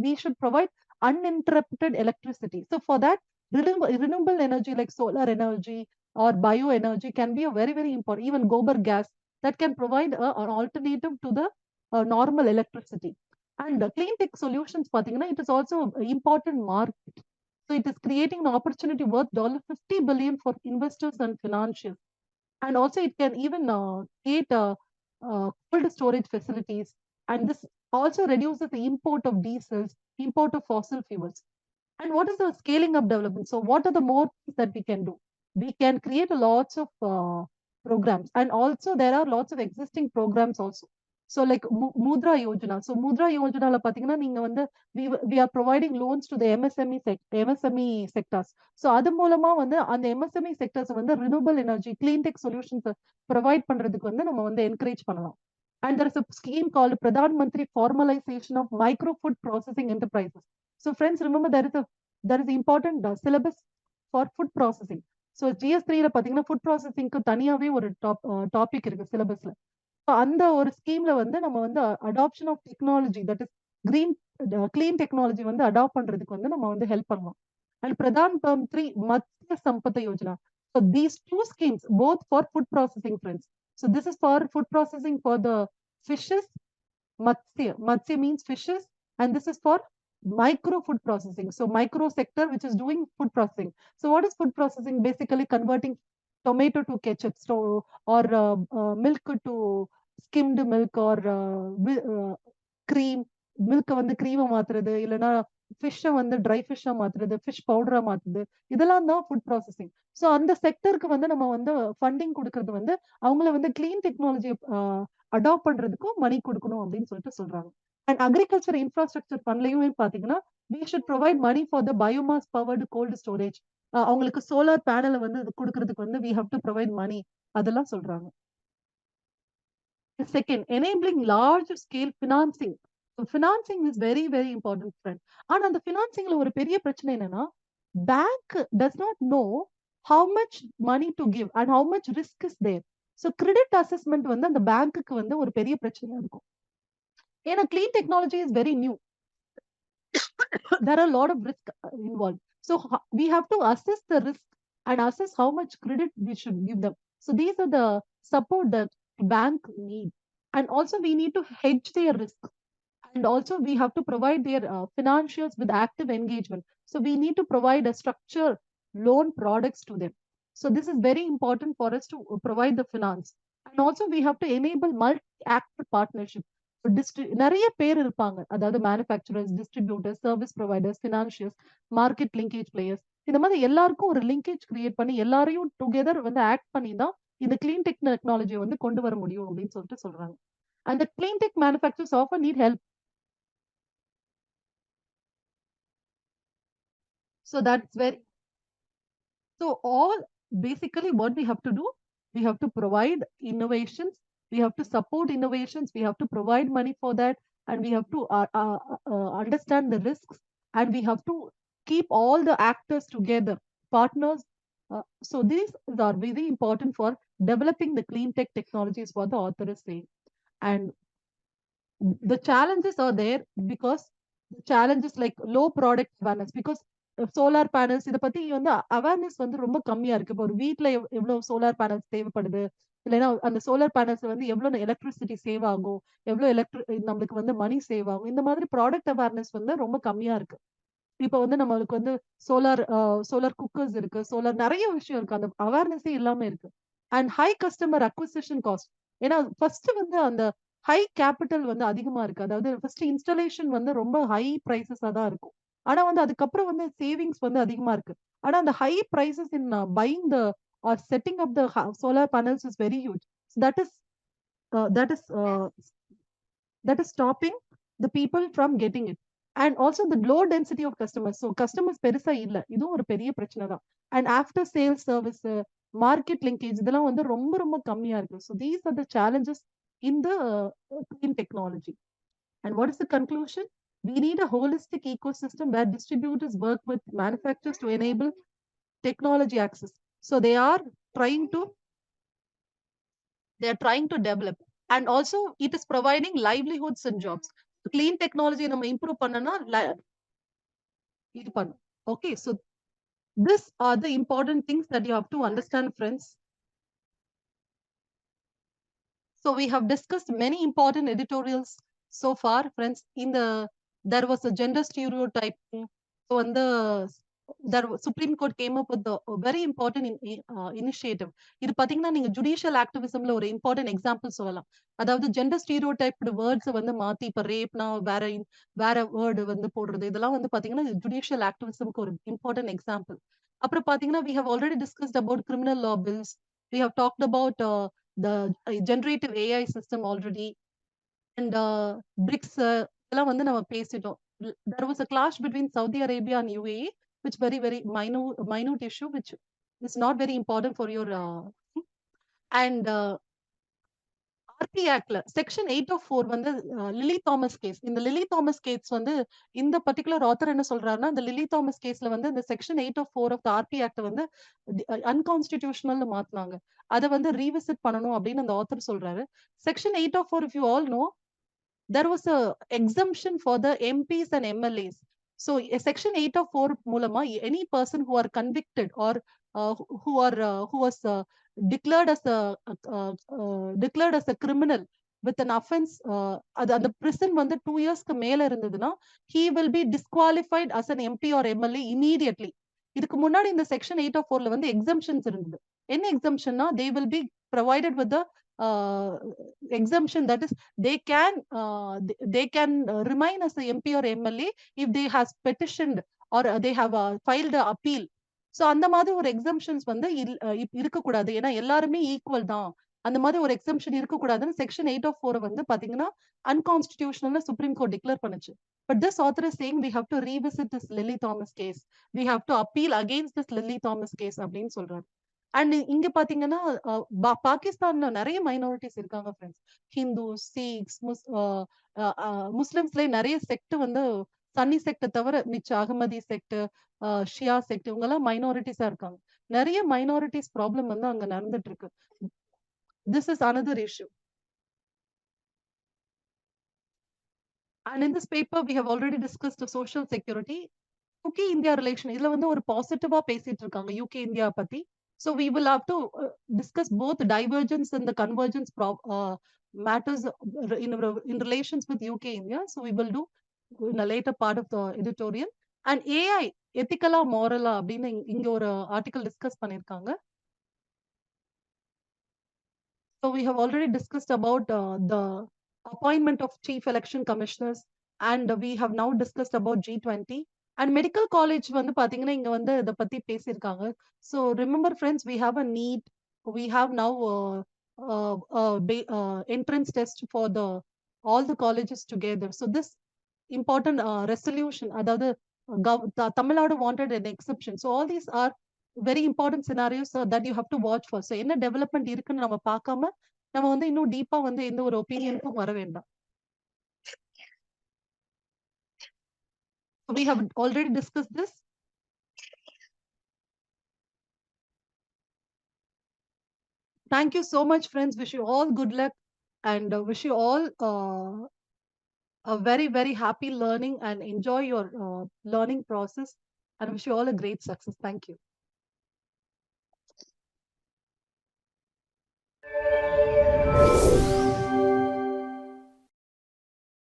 we should provide uninterrupted electricity. So for that, renewable energy like solar energy or bioenergy can be a very, very important, even gobar gas that can provide an alternative to the normal electricity. And clean tech solutions, it is also an important market. So it is creating an opportunity worth $50 billion for investors and financials. And also it can even create cold storage facilities. And this also reduces the import of diesels, import of fossil fuels. And what is the scaling up development? So what are the more things that we can do? We can create lots of programs. And also there are lots of existing programs also. So like Mudra Yojana. So Mudra Yojana la pathina neenga vandu we are providing loans to the MSME sectors. So adu moolama vandu and MSME sectors vandu renewable energy, clean tech solutions provide பண்றதுக்கு வந்து நம்ம வந்து encourage பண்ணலாம். And there is a scheme called Pradhan Mantri Formalization of Micro Food Processing Enterprises. So friends, remember there is important syllabus for food processing. So GS3 ல பாத்தீங்கன்னா food ப்ராசஸிங்க்கு தனியாவே ஒரு topic இருக்கு சிலபஸ்ல. அந்த ஒரு ஸ்கீம்ல வந்து நம்ம வந்து adoption of technology, that is green clean technology வந்து அடாப்ட் பண்றதுக்கு வந்து நம்ம வந்து ஹெல்ப் பண்ணலாம். And Pradhan Mantri Madhya சம்பத Yojana. So these two schemes both for food processing, friends. So this is for food processing for the fishes. Matsya means fishes, and this is for micro food processing. So micro sector which is doing food processing. So what is food processing? Basically converting tomato to ketchup, so or milk to skimmed milk or cream. மில்க வந்து கிரீமா மாத்துறது, இல்லைன்னா ஃபிஷ்ஷை வந்து try ஃபிஷ்ஷா மாத்துறது, fish பவுடரா மாத்துறது, இதெல்லாம் தான் food processing. So அந்த செக்டருக்கு வந்து நம்ம வந்து ஃபண்டிங் கொடுக்கறது வந்து அவங்கள வந்து கிளீன் டெக்னாலஜி அடாப்ட் பண்றதுக்கும் மணி கொடுக்கணும் அப்படின்னு சொல்லிட்டு சொல்றாங்க. அண்ட் அக்ரிகல்ச்சர் இன்ஃப்ராஸ்ட்ரக்சர் ஃபண்ட்லயுமே பாத்தீங்கன்னா we should provide money for the biomass powered cold storage. அவங்களுக்கு சோலார் பேனலை வந்து கொடுக்கறதுக்கு வந்து we have to provide money, அதெல்லாம் சொல்றாங்க. Second, enabling large scale financing. So financing is very, very important, friend. ஆனா அந்த financingல ஒரு பெரிய பிரச்சனை என்னன்னா, bank does not know how much money to give and how much risk is there. So credit assessment வந்து அந்த பேங்க்குக்கு வந்து ஒரு பெரிய பிரச்சனையா இருக்கும். ஏன்னா clean technology is very new. There are a lot of risk involved. So we have to assess the risk and assess how much credit we should give them. So these are the support that bank need. And also we need to hedge their risk. And also we have to provide their financials with active engagement. So we need to provide a structured loan products to them. So this is very important for us to provide the finance. And also we have to enable multi-actor partnership. நிறைய பேர் இருப்பாங்க, அதாவது manufacturers, distributors, service providers, financials, market linkage players, இந்த மாதிரி எல்லாருக்கும் ஒரு linkage create பண்ணி எல்லாரையும் டுகெதர் வந்து ஆக்ட் பண்ணி தான் இந்த கிளீன் டெக்னாலஜியை வந்து கொண்டு வர முடியும் அப்படின்னு சொல்லிட்டு சொல்றாங்க. And the clean tech manufacturers often need help. So that's very, so all basically what we have to do, we have to provide innovations, we have to support innovations, we have to provide money for that, and we have to understand the risks, and we have to keep all the actors together, partners. So these are very important for developing the clean tech technologies, what the author is saying. And the challenges are there because the challenges like low product awareness, because solar panels இதை பத்தி வந்து awareness வந்து ரொம்ப கம்மியா இருக்கு. இப்போ ஒரு வீட்டுல எவ்வளவு சோலார் பேனல்ஸ் தேவைப்படுது, இல்லைன்னா அந்த சோலார் பேனல்ஸ் வந்து எவ்வளவு எலக்ட்ரிசிட்டி சேவ் ஆகும், எவ்வளவு நம்மளுக்கு வந்து மணி சேவ் ஆகும், இந்த மாதிரி ப்ராடக்ட் அவேர்னஸ் வந்து ரொம்ப கம்மியா இருக்கு. இப்ப வந்து நம்மளுக்கு வந்து சோலார் குக்கர்ஸ் இருக்கு, சோலார் நிறைய விஷயம் இருக்கு, அந்த அவேர்னஸே இல்லாம இருக்கு. And high customer acquisition cost. ஏன்னா ஃபர்ஸ்ட் வந்து அந்த ஹை கேபிட்டல் வந்து அதிகமா இருக்கு. அதாவது ஃபர்ஸ்ட் இன்ஸ்டாலேஷன் வந்து ரொம்ப ஹை பிரைஸஸா தான் இருக்கும். ஆனா வந்து அதுக்கப்புறம் வந்து சேவிங்ஸ் வந்து அதிகமா இருக்கு. ஆனா அந்த high prices in buying the are setting up the solar panels is very huge. That is that is stopping the people from getting it. And also the low density of customers. So customers பெருசா இல்ல. இதுவும் ஒரு பெரிய பிரச்சனை தான். And after sales service, market linkage இதெல்லாம் வந்து ரொம்ப ரொம்ப கம்மியா இருக்கு. So these are the challenges in the clean technology. And what is the conclusion? We need a holistic ecosystem where distributors work with manufacturers to enable technology access. So they are trying to develop, and also it is providing livelihoods and jobs. Clean technology நம்ம improve பண்ணனா இது பண்ணும். Okay, so these are the important things that you have to understand, friends. So we have discussed many important editorials so far, friends. There was a gender stereotype. So when the Supreme Court came up with a very important initiative. இது பாத்தீங்கன்னா நீங்க judicial ஆக்டிவிசம்ல ஒரு important example சொல்லலாம். அதாவது gender ஸ்டீரியோடைப்டு words வந்து மாத்தி இப்ப ரேப்னா வேற வேர்டு வந்து போடுறது இதெல்லாம் வந்து பாத்தீங்கன்னா ஜுடிஷியல் ஆக்டிவிசம்க்கு ஒரு இம்பார்ட்டன்ட் எக்ஸாம்பிள். அப்புறம் பாத்தீங்கன்னா we have already discussed about criminal law bills. We have talked about the generative AI system already, and BRICS எல்லாம் வந்து நம்ம பேசிட்டோம். There was a clash between Saudi Arabia and UAE, which very minute issue, which is not very important for your and RP ஆக்ட்ல section 804 வந்து Lily Thomas case. இந்த Lily Thomas case வந்து இந்த particular author என்ன சொல்றாருன்னா, இந்த லிலி தாமஸ் கேஸ்ல வந்து இந்த section 804 of the RP act வந்து அன்கான்ஸ்டிடியூஷனல் மாத்துனாங்க. அத வந்து ரீவிசிட் பண்ணணும் அப்படின்னு அந்த ஆத்தர் சொல்றாரு. Section 804, if you all know, there was a exemption for the MPs and MLAs. So section 804 மூலமா any person who are convicted or who was declared as a criminal with an offense, அது அந்த prison வந்து 2 yearsக்கு மேல இருந்ததுன்னா he will be disqualified as an MP or MLA immediately. இதுக்கு முன்னாடி இந்த section 804ல வந்து exemptions இருந்தது. என்ன exemptionனா they will be provided with the exemption, that is they can remain as a MP or MLA if they has petitioned or they have filed a appeal. So அந்த மாதிரி ஒரு exemptions வந்து இருக்கக்கூடாது. ஏன்னா எல்லாருமே ஈக்குவல் தான். அந்த மாதிரி ஒரு எக்ஸம்ஷன் இருக்கக்கூடாதுன்னு செக்ஷன் 804 வந்து பாத்தீங்கன்னா அன்கான்ஸ்டிடியூஷனல் சுப்ரீம் கோர்ட் டிக்ளேர் பண்ணுச்சு. But this author is saying we have to revisit this Lily Thomas case. We have to appeal against this Lily Thomas case அப்படின்னு சொல்றாரு. அண்ட் இங்க பாத்தீங்கன்னா பாகிஸ்தான்ல நிறைய மைனாரிட்டிஸ் இருக்காங்க ஃப்ரெண்ட்ஸ். ஹிந்து, சீக்ஸ், முஸ்லிம்ஸ்ல நிறைய செக்ட் வந்து சன்னி செக்ட தவிர மிச்ச அகமதி செக்ட், ஷியா செக்ட் இவங்க எல்லாம் மைனாரிட்டிஸா இருக்காங்க. நிறைய மைனாரிட்டிஸ் ப்ராப்ளம் வந்து அங்க நடந்துட்டு இருக்கு. This is another issue. And in this paper we have already discussed the social security. UK India relation இதுல வந்து ஒரு பாசிட்டிவா பேசிட்டு இருக்காங்க UK India பத்தி. So we will have to discuss both divergence and the convergence matters in relations with UK India. So we will do in a later part of the editorial. And AI எத்திக்கலா மாரலா அப்படின்னு இங்க ஒரு article discuss பண்ணிருக்காங்க. So we have already discussed about the appointment of chief election commissioners, and we have now discussed about G20. And medical college வந்து பாத்தீங்கன்னா இங்க வந்து இத பத்தி பேசியிருக்காங்க. So remember friends, we have a NEET, we have now entrance test for all the colleges together. So this important resolution, அதாவது Tamil Nadu wanted an exception. So all these are very important scenarios that you have to watch for. So என்ன development இருக்குன்னு நம்ம பார்க்காம நம்ம வந்து இன்னும் டீப்பா வந்து எந்த ஒரு ஒப்பீனியனுக்கும் வர வேண்டாம். We have already discussed this. Thank you so much, friends. Wish you all good luck, and wish you all a very happy learning, and enjoy your learning process, and wish you all a great success. Thank you.